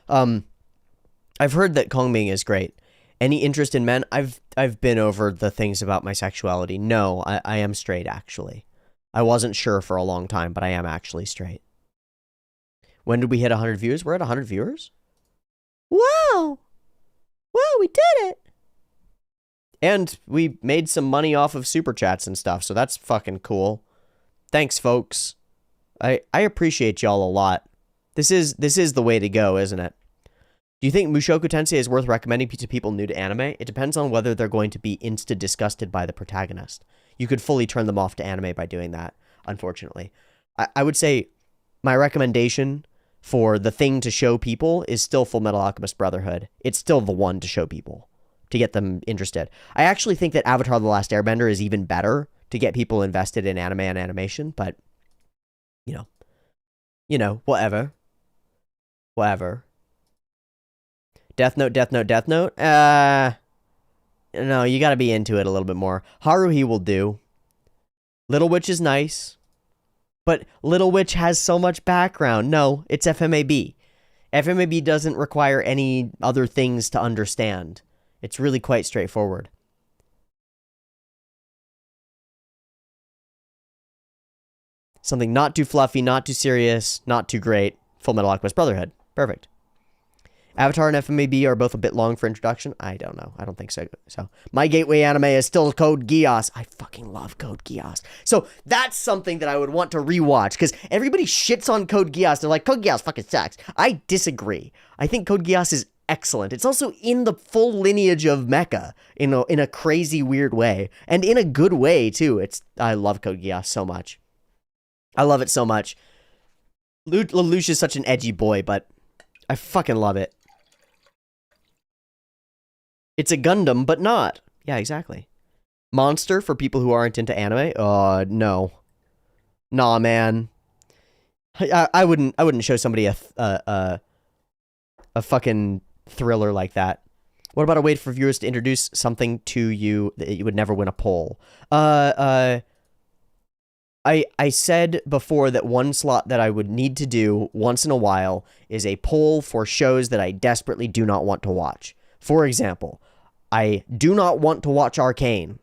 I've heard that Kongming is great. Any interest in men? I've been over the things about my sexuality. No, I am straight, actually. I wasn't sure for a long time, but I am actually straight. When did we hit 100 views? We're at 100 viewers? Wow! Wow, we did it! And we made some money off of super chats and stuff, so that's fucking cool. Thanks, folks. I appreciate y'all a lot. This is the way to go, isn't it? Do you think Mushoku Tensei is worth recommending to people new to anime? It depends on whether they're going to be insta-disgusted by the protagonist. You could fully turn them off to anime by doing that, unfortunately. I would say my recommendation for the thing to show people is still Fullmetal Alchemist Brotherhood. It's still the one to show people, to get them interested. I actually think that Avatar The Last Airbender is even better to get people invested in anime and animation, but, you know, whatever. Whatever. Death Note, Death Note, Death Note? No, you gotta be into it a little bit more. Haruhi will do. Little Witch is nice. But Little Witch has so much background. No, it's FMAB. FMAB doesn't require any other things to understand. It's really quite straightforward. Something not too fluffy, not too serious, not too great. Fullmetal Alchemist Brotherhood. Perfect. Avatar and FMAB are both a bit long for introduction. I don't know. I don't think so. My gateway anime is still Code Geass. I fucking love Code Geass. So that's something that I would want to rewatch, because everybody shits on Code Geass. They're like, Code Geass fucking sucks. I disagree. I think Code Geass is excellent. It's also in the full lineage of mecha in a crazy weird way, and in a good way too. I love Code Geass so much. I love it so much. Lelouch is such an edgy boy, but I fucking love it. It's a Gundam, but not. Yeah, exactly. Monster for people who aren't into anime? No. Nah, man. I wouldn't show somebody a fucking thriller like that. What about a way for viewers to introduce something to you that you would never win a poll? I said before that one slot that I would need to do once in a while is a poll for shows that I desperately do not want to watch. For example, I do not want to watch Arcane.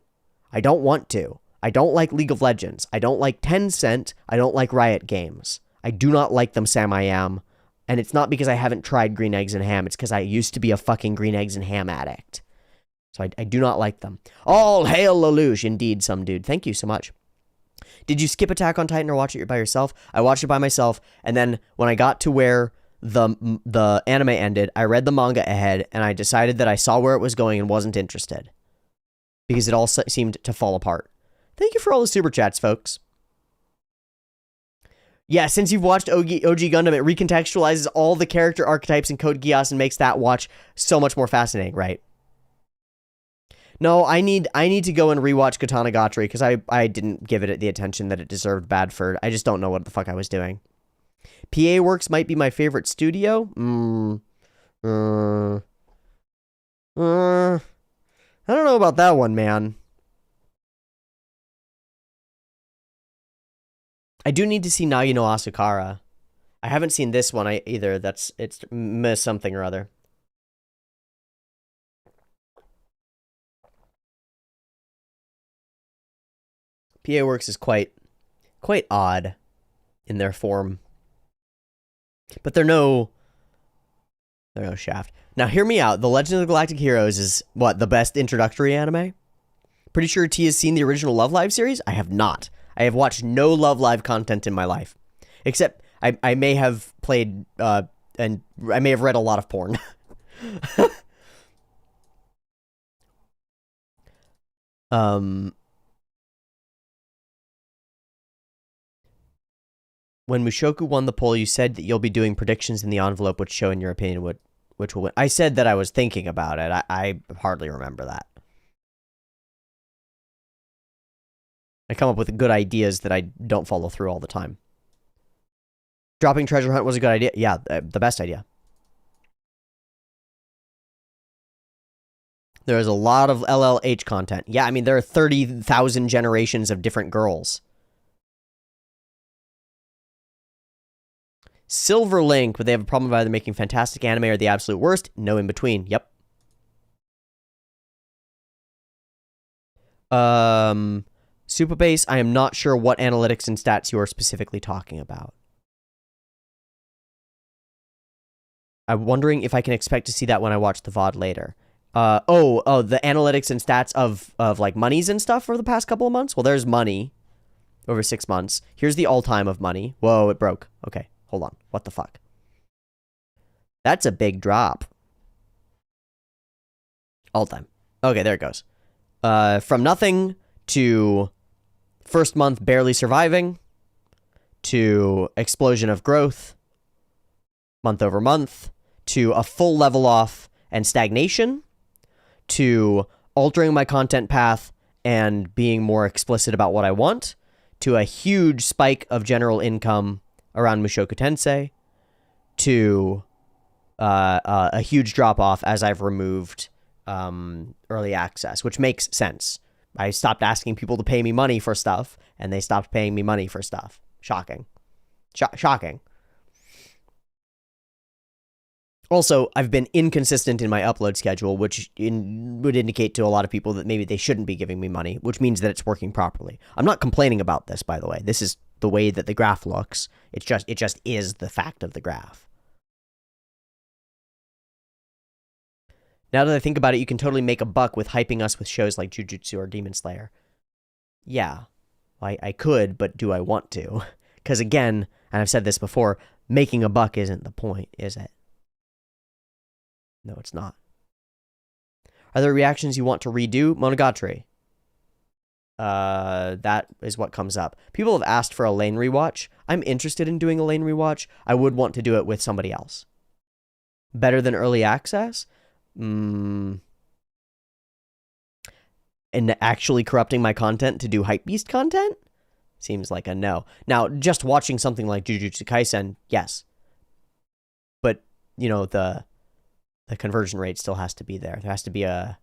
I don't want to. I don't like League of Legends. I don't like Tencent. I don't like Riot Games. I do not like them, Sam I Am. And it's not because I haven't tried Green Eggs and Ham. It's because I used to be a fucking Green Eggs and Ham addict. So I do not like them. All hail Lelouch. Indeed, some dude. Thank you so much. Did you skip Attack on Titan or watch it by yourself? I watched it by myself, and then when I got to where the anime ended, I read the manga ahead, and I decided that I saw where it was going and wasn't interested. Because it all seemed to fall apart. Thank you for all the super chats, folks. Yeah, since you've watched OG Gundam, it recontextualizes all the character archetypes in Code Geass and makes that watch so much more fascinating, right? No, I need to go and rewatch Katana Gatari because I didn't give it the attention that it deserved. Badford. I just don't know what the fuck I was doing. PA Works might be my favorite studio. I don't know about that one, man. I do need to see Nagi no Asukara. I haven't seen this one either. It's miss something or other. PA Works is quite odd in their form. But they're no Shaft. Now hear me out. The Legend of the Galactic Heroes is what, the best introductory anime? Pretty sure T has seen the original Love Live series? I have not. I have watched no Love Live content in my life. Except I may have played and I may have read a lot of porn. When Mushoku won the poll, you said that you'll be doing predictions in the envelope, which show, in your opinion, which will win. I said that I was thinking about it. I hardly remember that. I come up with good ideas that I don't follow through all the time. Dropping treasure hunt was a good idea. Yeah, the best idea. There is a lot of LLH content. Yeah, I mean, there are 30,000 generations of different girls. Silverlink, but they have a problem of either making fantastic anime or the absolute worst. No in between. Yep. Supabase, I am not sure what analytics and stats you are specifically talking about. I'm wondering if I can expect to see that when I watch the VOD later. The analytics and stats of like monies and stuff for the past couple of months? Well, there's money over 6 months. Here's the all-time of money. Whoa, it broke. Okay, hold on. What the fuck? That's a big drop. All-time. Okay, there it goes. From nothing to first month barely surviving to explosion of growth month over month to a full level off and stagnation to altering my content path and being more explicit about what I want to a huge spike of general income around Mushoku Tensei to a huge drop off as I've removed early access, which makes sense. I stopped asking people to pay me money for stuff, and they stopped paying me money for stuff. Shocking. Shocking. Also, I've been inconsistent in my upload schedule, which would indicate to a lot of people that maybe they shouldn't be giving me money, which means that it's working properly. I'm not complaining about this, by the way. This is the way that the graph looks. It just is the fact of the graph. Now that I think about it, you can totally make a buck with hyping us with shows like Jujutsu or Demon Slayer. Yeah, I could, but do I want to? Because again, and I've said this before, making a buck isn't the point, is it? No, it's not. Are there reactions you want to redo? Monogatari. That is what comes up. People have asked for a Lane rewatch. I'm interested in doing a Lane rewatch. I would want to do it with somebody else. Better than early access? And actually corrupting my content to do Hypebeast content? Seems like a no. Now, just watching something like Jujutsu Kaisen, yes. But, you know, the conversion rate still has to be there. There has to be a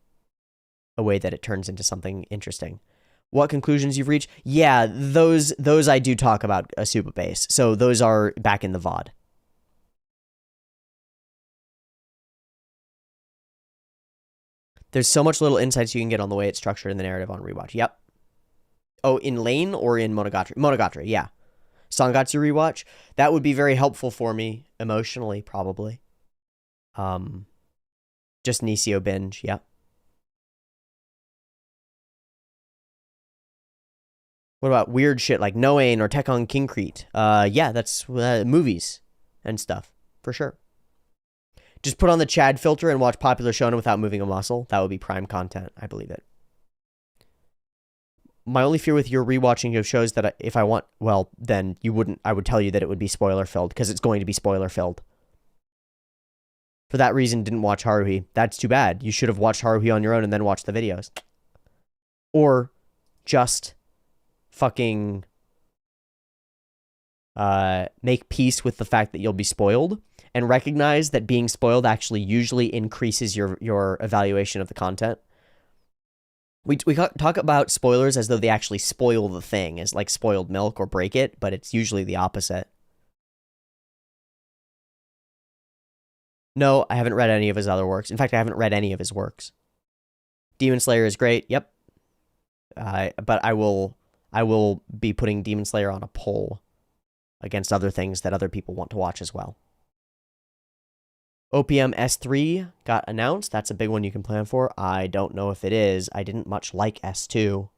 way that it turns into something interesting. What conclusions you've reached? Yeah, those I do talk about a Supabase. So those are back in the VOD. There's so much little insights you can get on the way it's structured in the narrative on rewatch. Yep. Oh, in Lane or in Monogatari? Monogatari, yeah. Sangatsu rewatch? That would be very helpful for me emotionally, probably. Just Nisio binge, yep. What about weird shit like Noain or Tekkon Kincrete? Yeah, that's movies and stuff, for sure. Just put on the Chad filter and watch popular shonen without moving a muscle. That would be prime content. I believe it. My only fear with your rewatching of shows that if I want, well, then you wouldn't. I would tell you that it would be spoiler filled because it's going to be spoiler filled. For that reason, didn't watch Haruhi. That's too bad. You should have watched Haruhi on your own and then watched the videos. Or just fucking make peace with the fact that you'll be spoiled and recognize that being spoiled actually usually increases your evaluation of the content. We talk about spoilers as though they actually spoil the thing, as like spoiled milk or break it, but it's usually the opposite. No, I haven't read any of his other works. In fact, I haven't read any of his works. Demon Slayer is great. Yep. But I will be putting Demon Slayer on a poll against other things that other people want to watch as well. OPM S3 got announced. That's a big one you can plan for. I don't know if it is. I didn't much like S2.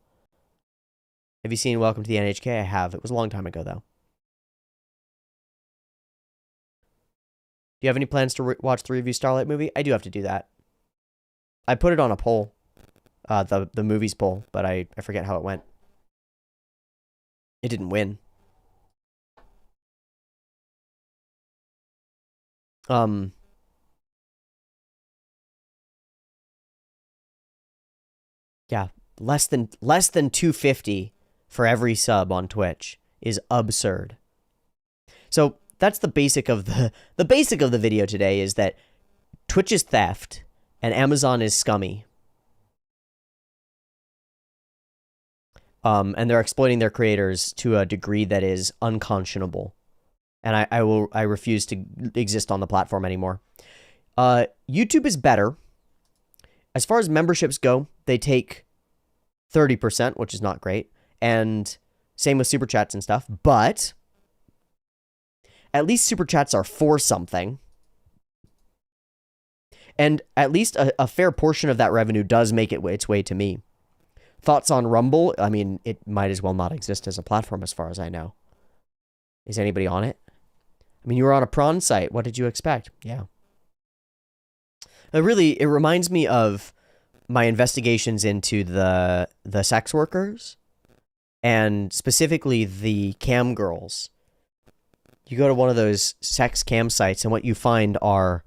Have you seen Welcome to the NHK? I have. It was a long time ago, though. Do you have any plans to watch the review Starlight movie? I do have to do that. I put it on a poll. The movies poll, but I forget how it went. It didn't win. Yeah, less than 250 for every sub on Twitch is absurd. So that's the basic of the video today, is that Twitch is theft and Amazon is scummy. And they're exploiting their creators to a degree that is unconscionable. And I refuse to exist on the platform anymore. YouTube is better. As far as memberships go, they take 30%, which is not great. And same with super chats and stuff. But at least super chats are for something. And at least a fair portion of that revenue does make its way to me. Thoughts on Rumble? I mean, it might as well not exist as a platform as far as I know. Is anybody on it? I mean, you were on a prawn site. What did you expect? Yeah. It reminds me of my investigations into the sex workers, and specifically the cam girls. You go to one of those sex cam sites, and what you find are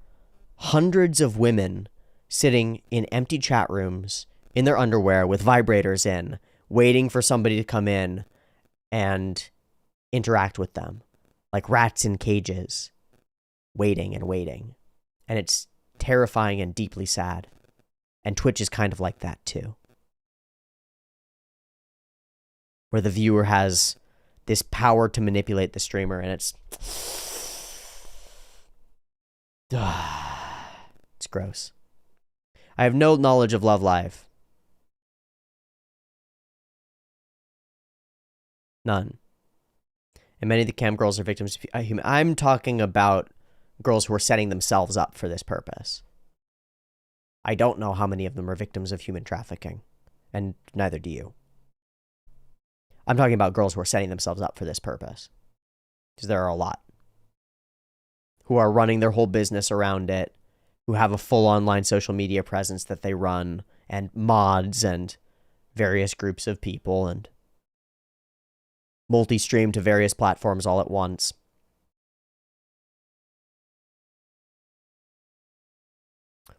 hundreds of women sitting in empty chat rooms in their underwear with vibrators in, waiting for somebody to come in and interact with them, like rats in cages, waiting and waiting. And it's terrifying and deeply sad. And Twitch is kind of like that too, where the viewer has this power to manipulate the streamer, and it's gross. I have no knowledge of Love Live. None. And many of the cam girls are victims of human. I'm talking about girls who are setting themselves up for this purpose. I don't know how many of them are victims of human trafficking, and neither do you. I'm talking about girls who are setting themselves up for this purpose, because there are a lot who are running their whole business around it, who have a full online social media presence that they run, and mods and various groups of people, and multi-stream to various platforms all at once.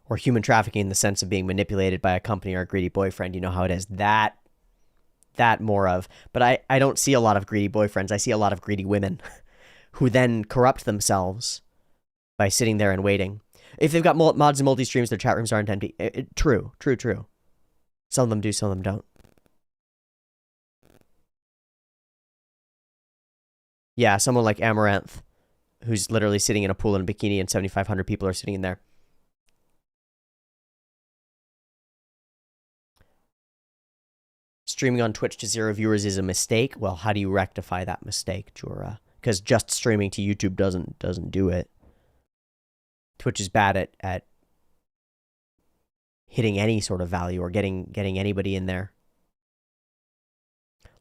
Or human trafficking in the sense of being manipulated by a company or a greedy boyfriend. You know how it is. That more of. But I don't see a lot of greedy boyfriends. I see a lot of greedy women who then corrupt themselves by sitting there and waiting. If they've got mods and multi-streams, their chat rooms aren't empty. True. Some of them do, some of them don't. Yeah, someone like Amaranth, who's literally sitting in a pool in a bikini and 7,500 people are sitting in there. Streaming on Twitch to 0 viewers is a mistake. Well, how do you rectify that mistake, Jura? Because just streaming to YouTube doesn't do it. Twitch is bad at hitting any sort of value or getting anybody in there.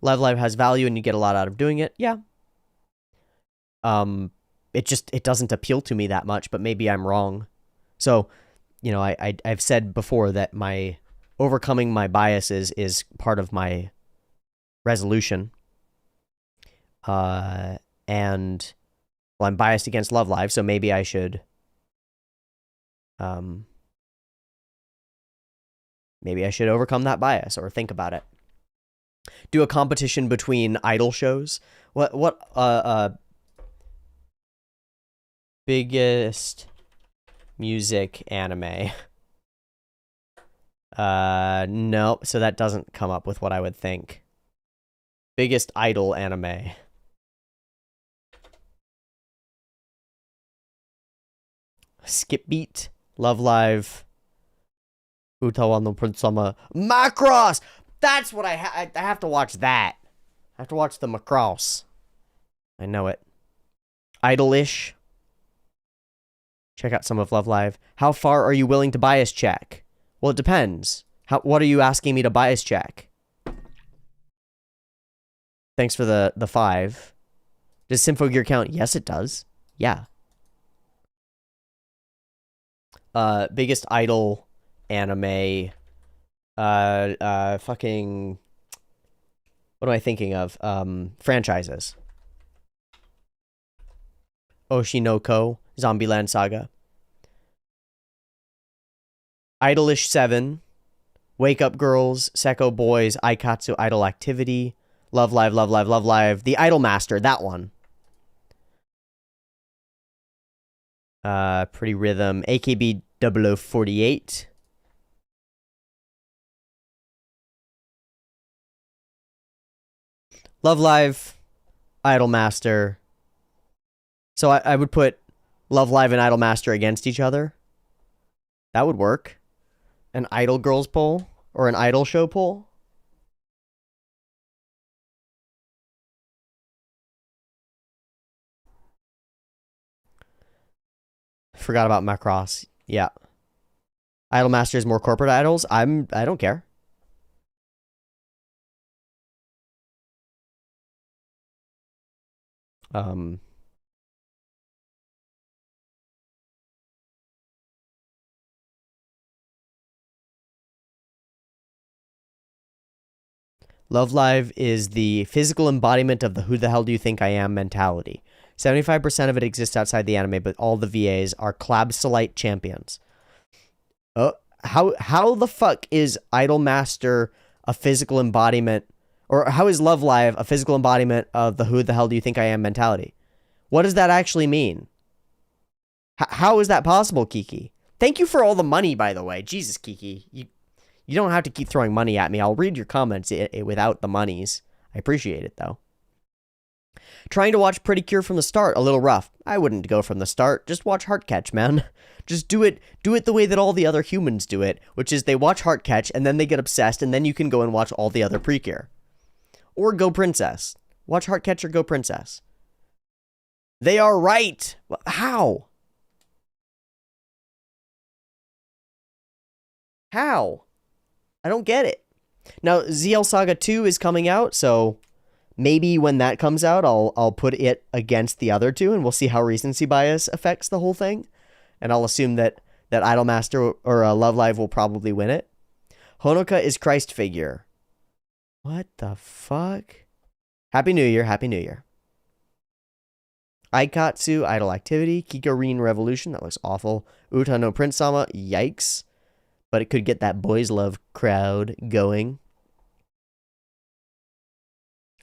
Love Live has value and you get a lot out of doing it. Yeah. It doesn't appeal to me that much, but maybe I'm wrong. So, you know, I've said before that my overcoming my biases is part of my resolution. And well, I'm biased against Love Live, so maybe I should overcome that bias or think about it. Do a competition between idol shows. What biggest music anime? No, so that doesn't come up with what I would think. Biggest idol anime. Skip Beat, Love Live, Utawan no Prinsama, Macross! That's what I have to watch that. I have to watch the Macross. I know it. Idolish. Check out some of Love Live. How far are you willing to bias check? Well, it depends. What are you asking me to bias check? Thanks for the 5. Does Symphogear count? Yes, it does. Yeah. Biggest idol anime. Fucking. What am I thinking of? Franchises. Oshinoko, Zombieland Saga. Idolish 7, Wake Up Girls, Sekko Boys, Aikatsu Idol Activity, Love Live, Love Live, Love Live. The Idol Master, that one. Pretty Rhythm. AKB 0048. Love Live, Idol Master. So I would put Love Live and Idol Master against each other. That would work. An Idol Girls poll or an Idol Show poll. Forgot about Macross. Yeah. Idol Master is more corporate idols. I don't care. Love Live is the physical embodiment of the who the hell do you think I am mentality. 75% of it exists outside the anime, but all the VAs are Clabsolite champions. How the fuck is Idol Master a physical embodiment, or how is Love Live a physical embodiment of the who the hell do you think I am mentality? What does that actually mean? How is that possible, Kiki? Thank you for all the money, by the way. Jesus, Kiki. You don't have to keep throwing money at me. I'll read your comments without the monies. I appreciate it, though. Trying to watch Pretty Cure from the start, a little rough. I wouldn't go from the start. Just watch Heartcatch, man. Just do it the way that all the other humans do it, which is they watch Heartcatch, and then they get obsessed, and then you can go and watch all the other Precure. Or Go Princess. Watch Heartcatch or Go Princess. They are right! How? How? I don't get it. Now, ZL Saga 2 is coming out, so maybe when that comes out, I'll put it against the other two, and we'll see how recency bias affects the whole thing. And I'll assume that Idolmaster or Love Live will probably win it. Honoka is Christ figure. What the fuck? Happy New Year, Happy New Year. Aikatsu, Idol Activity. Kikorin Revolution, that looks awful. Uta no Prince Sama, yikes. But it could get that boys love crowd going.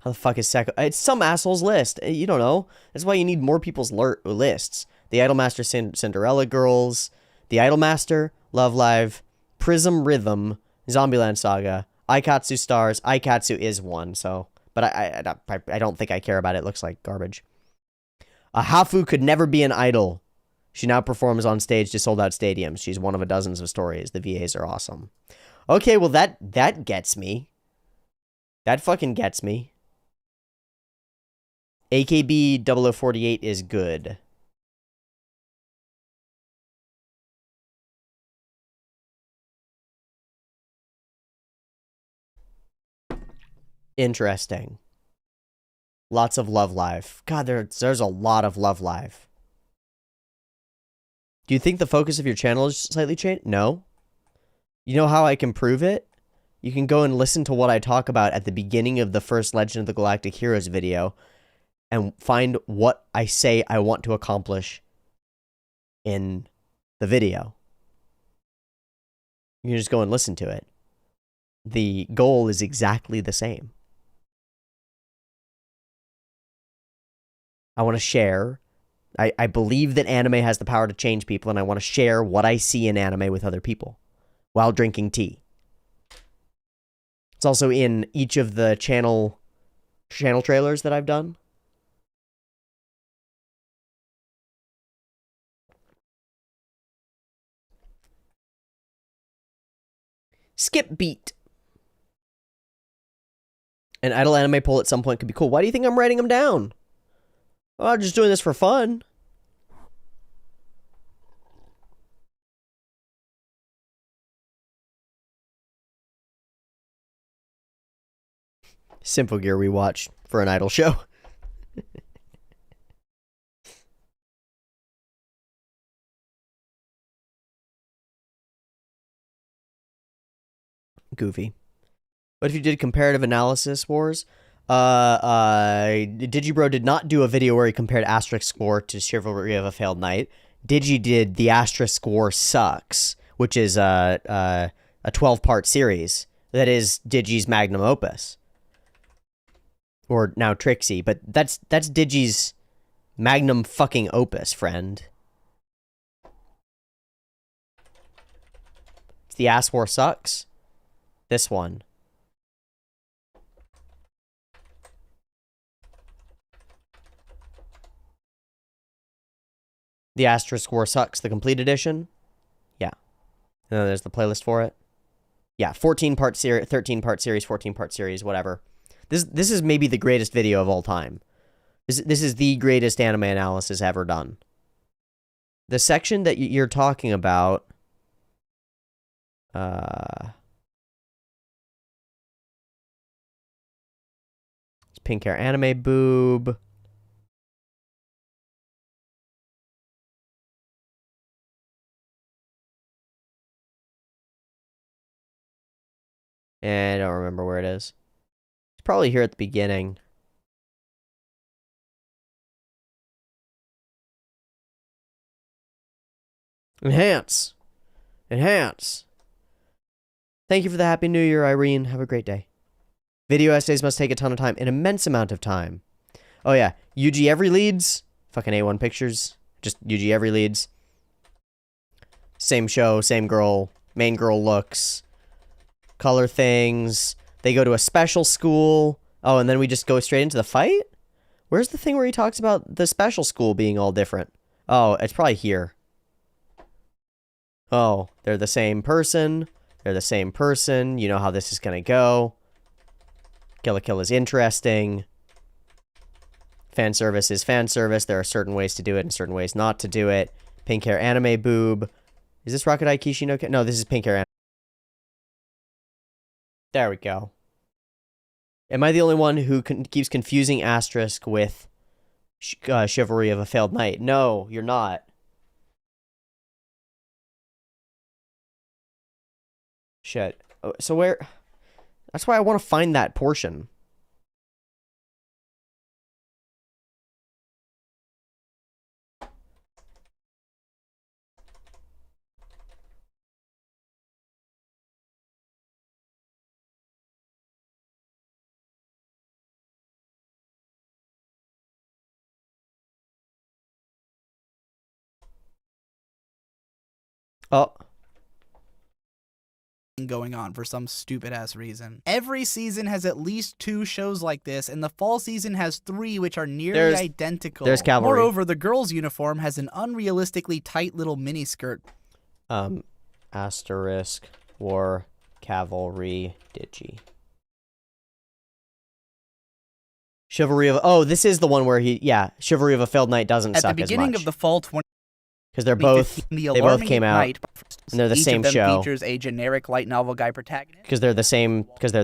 How the fuck is Seko? It's some asshole's list. You don't know. That's why you need more people's lists. The Idolmaster Cinderella Girls, the Idolmaster, Love Live, Prism Rhythm, Zombieland Saga, Aikatsu Stars. Aikatsu is one, so... But I don't think I care about it. It looks like garbage. Hafu could never be an idol. She now performs on stage to sold-out stadiums. She's one of a dozens of stories. The VAs are awesome. Okay, well, that gets me. That fucking gets me. AKB 0048 is good. Interesting. Lots of Love Live. God, there's a lot of Love Live. Do you think the focus of your channel is slightly changed? No. You know how I can prove it? You can go and listen to what I talk about at the beginning of the first Legend of the Galactic Heroes video and find what I say I want to accomplish in the video. You can just go and listen to it. The goal is exactly the same. I want to share. I believe that anime has the power to change people, and I want to share what I see in anime with other people while drinking tea. It's also in each of the channel trailers that I've done. Skip beat. An idol anime poll at some point could be cool. Why do you think I'm writing them down? Oh, I'm just doing this for fun. Simple Gear rewatch for an idol show. Goofy. What if you did comparative analysis wars? Digibro did not do a video where he compared Asterisk War to Chivalry of a Failed Knight. Digi did The Asterisk War Sucks, which is a 12-part series that is Digi's magnum opus. Or now Trixie, but that's Digi's magnum fucking opus, friend. It's the Ass War Sucks. This one. The Asterisk War Sucks, the complete edition. Yeah. And then there's the playlist for it. Yeah, 14-part series, 13-part series, 14-part series, whatever. This is maybe the greatest video of all time. This is the greatest anime analysis ever done. The section that you're talking about... it's pink hair anime boob. And I don't remember where it is. It's probably here at the beginning. Enhance. Enhance. Thank you for the Happy New Year, Irene. Have a great day. Video essays must take a ton of time. An immense amount of time. Oh, yeah. UG Every Leads. Fucking A1 Pictures. Just UG Every Leads. Same show, same girl. Main girl looks. Color things. They go to a special school. Oh, and then we just go straight into the fight? Where's the thing where he talks about the special school being all different? Oh, it's probably here. Oh, they're the same person. They're the same person. You know how this is going to go. Kill la Kill is interesting. Fan service is fan service. There are certain ways to do it and certain ways not to do it. Pink hair anime boob. Is this Rocket Eye Kishi no? No, this is pink hair anime. There we go. Am I the only one who keeps confusing Asterisk with Chivalry of a Failed Knight? No, you're not. Shit. So where... That's why I want to find that portion. Oh. Going on for some stupid ass reason. Every season has at least 2 shows like this, and the fall season has 3 which are nearly identical. There's Cavalry. Moreover, the girl's uniform has an unrealistically tight little miniskirt. Asterisk War Cavalry Digi. Chivalry of... Oh, this is the one where he... Yeah, Chivalry of a Failed Knight doesn't suck as much. At the beginning of the fall 20... Because they both came out, and they're the same show. Each of them features a generic light novel guy protagonist. Because they're the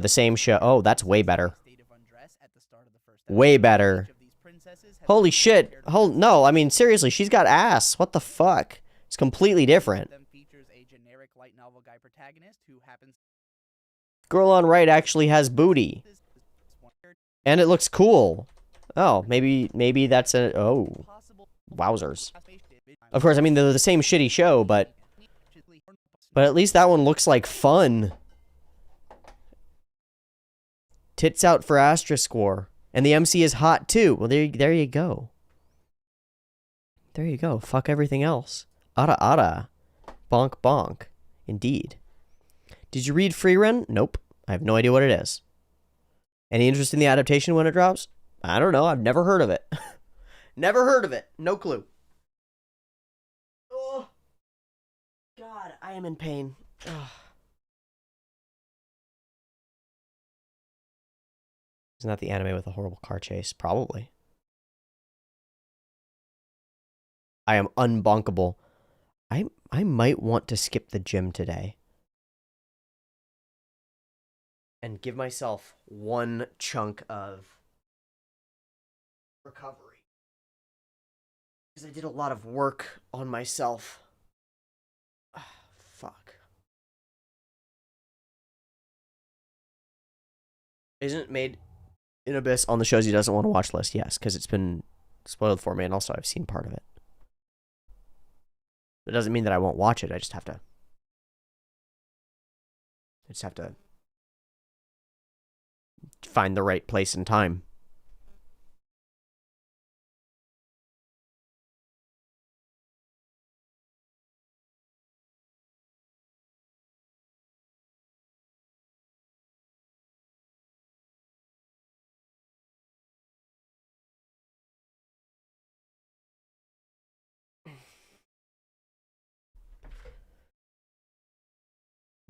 same show. Oh, that's way better. Way better. Holy shit. No, I mean, seriously, she's got ass. What the fuck? It's completely different. Girl on right actually has booty. And it looks cool. Oh, maybe that's a... Oh. Wowzers. Of course, I mean, they're the same shitty show, but at least that one looks like fun. Tits out for Asterisk War. And the MC is hot, too. Well, there you go. There you go. Fuck everything else. Ara ara. Bonk bonk. Indeed. Did you read Free Run? Nope. I have no idea what it is. Any interest in the adaptation when it drops? I don't know. I've never heard of it. Never heard of it. No clue. Oh. God, I am in pain. Ugh. Isn't that the anime with a horrible car chase? Probably. I am unbonkable. I might want to skip the gym today. And give myself one chunk of recovery. Because I did a lot of work on myself. Fuck. Isn't it made in Abyss on the shows he doesn't want to watch list? Yes, because it's been spoiled for me, and also I've seen part of it. It doesn't mean that I won't watch it. I just have to find the right place and time.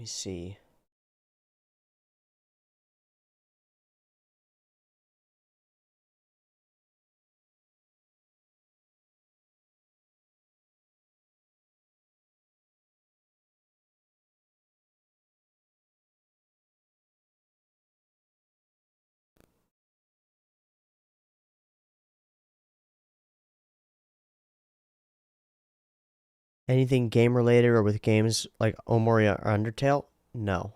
me see. Anything game related or with games like Omori or Undertale? No.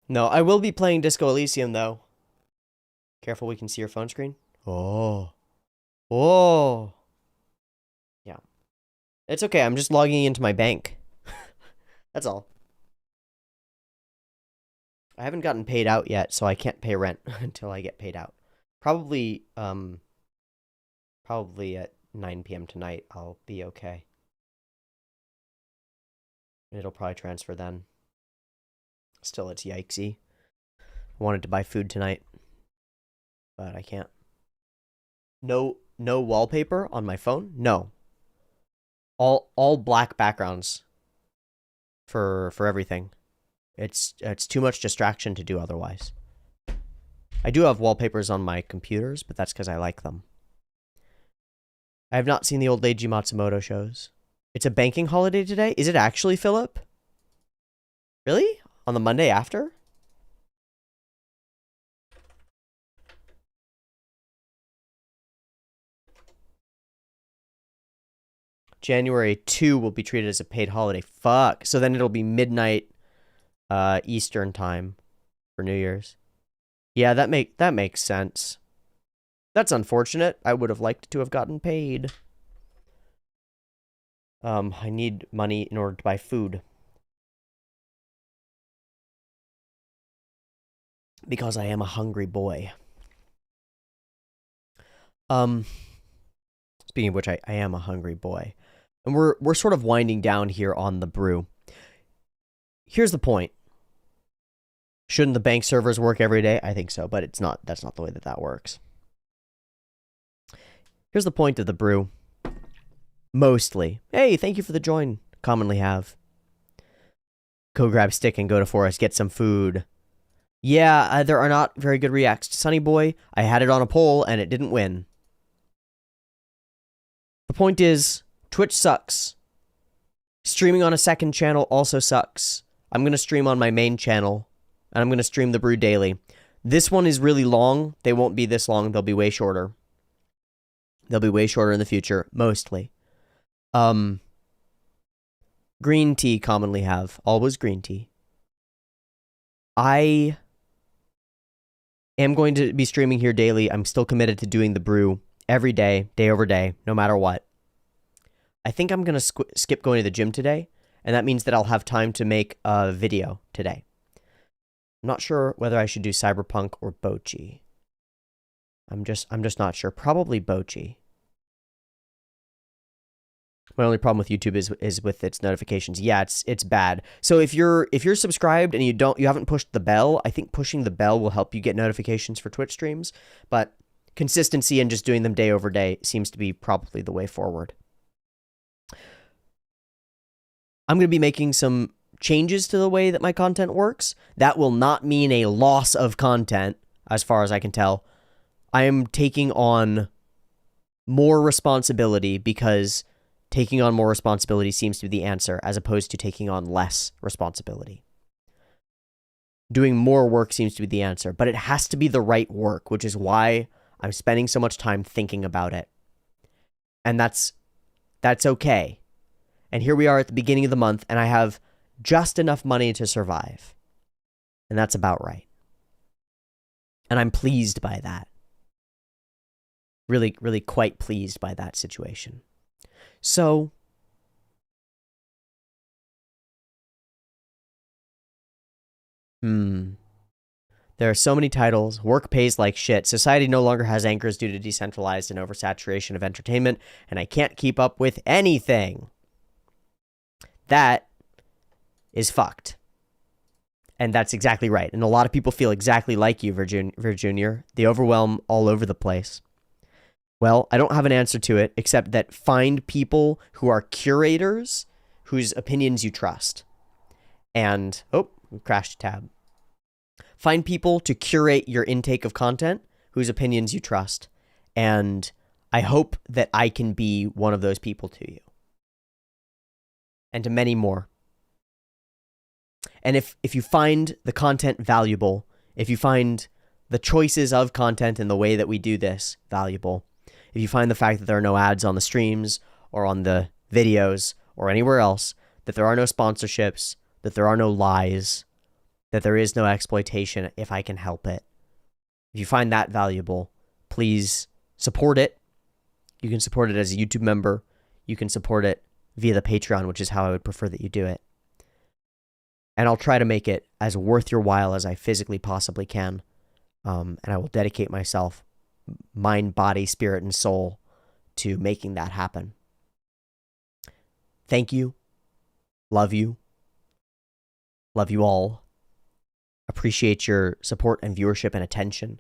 No, I will be playing Disco Elysium though. Careful, we can see your phone screen. Oh. Oh. Yeah. It's okay, I'm just logging into my bank. That's all. I haven't gotten paid out yet, so I can't pay rent until I get paid out. Probably at 9 p.m. tonight, I'll be okay. It'll probably transfer then. Still, it's yikesy. I wanted to buy food tonight, but I can't. No wallpaper on my phone? No. All black backgrounds for everything. It's too much distraction to do otherwise. I do have wallpapers on my computers, but that's because I like them. I have not seen the old Leiji Matsumoto shows. It's a banking holiday today? Is it actually, Philip? Really? On the Monday after? January 2 will be treated as a paid holiday. Fuck. So then it'll be midnight Eastern time for New Year's. Yeah, that makes sense. That's unfortunate. I would have liked to have gotten paid. I need money in order to buy food. Because I am a hungry boy. Speaking of which, I am a hungry boy. And we're sort of winding down here on the brew. Here's the point. Shouldn't the bank servers work every day? I think so, but that's not the way that works. Here's the point of the brew. Mostly. Hey, thank you for the join. Commonly have. Go grab stick and go to forest, get some food. Yeah, there are not very good reacts to Sunny Boy. I had it on a poll and it didn't win. The point is, Twitch sucks. Streaming on a second channel also sucks. I'm going to stream on my main channel, and I'm going to stream the brew daily. This one is really long. They won't be this long. They'll be way shorter. They'll be way shorter in the future, mostly. Green tea commonly have. Always green tea. I am going to be streaming here daily. I'm still committed to doing the brew every day, day over day, no matter what. I think I'm going to skip going to the gym today, and that means that I'll have time to make a video today. I'm not sure whether I should do Cyberpunk or Bochi. I'm just not sure. Probably Bochi. My only problem with YouTube is with its notifications. Yeah, it's bad. So if you're subscribed and you haven't pushed the bell, I think pushing the bell will help you get notifications for Twitch streams, but consistency and just doing them day over day seems to be probably the way forward. I'm going to be making some changes to the way that my content works. That will not mean a loss of content, as far as I can tell. I am taking on more responsibility because taking on more responsibility seems to be the answer, as opposed to taking on less responsibility. Doing more work seems to be the answer, but it has to be the right work, which is why I'm spending so much time thinking about it. And that's okay. And here we are at the beginning of the month, and I have just enough money to survive. And that's about right. And I'm pleased by that. Really, really quite pleased by that situation. So, there are so many titles. Work pays like shit. Society no longer has anchors due to decentralized and oversaturation of entertainment, and I can't keep up with anything. That is fucked. And that's exactly right. And a lot of people feel exactly like you, Virjunior. The overwhelm all over the place. Well, I don't have an answer to it, except that find people who are curators whose opinions you trust. And, oh, we crashed a tab. Find people to curate your intake of content whose opinions you trust. And I hope that I can be one of those people to you. And to many more. And if you find the content valuable, if you find the choices of content and the way that we do this valuable, if you find the fact that there are no ads on the streams or on the videos or anywhere else, that there are no sponsorships, that there are no lies, that there is no exploitation if I can help it, if you find that valuable, please support it. You can support it as a YouTube member. You can support it via the Patreon, which is how I would prefer that you do it. And I'll try to make it as worth your while as I physically possibly can. And I will dedicate myself, mind, body, spirit, and soul to making that happen. Thank you. Love you. Love you all. Appreciate your support and viewership and attention.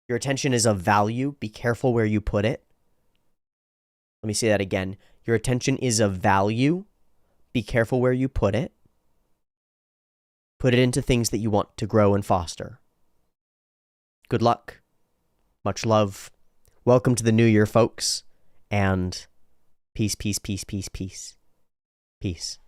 Your attention is of value. Be careful where you put it. Let me say that again. Your attention is of value. Be careful where you put it. Put it into things that you want to grow and foster. Good luck. Much love. Welcome to the new year, folks. And peace, peace, peace, peace, peace. Peace.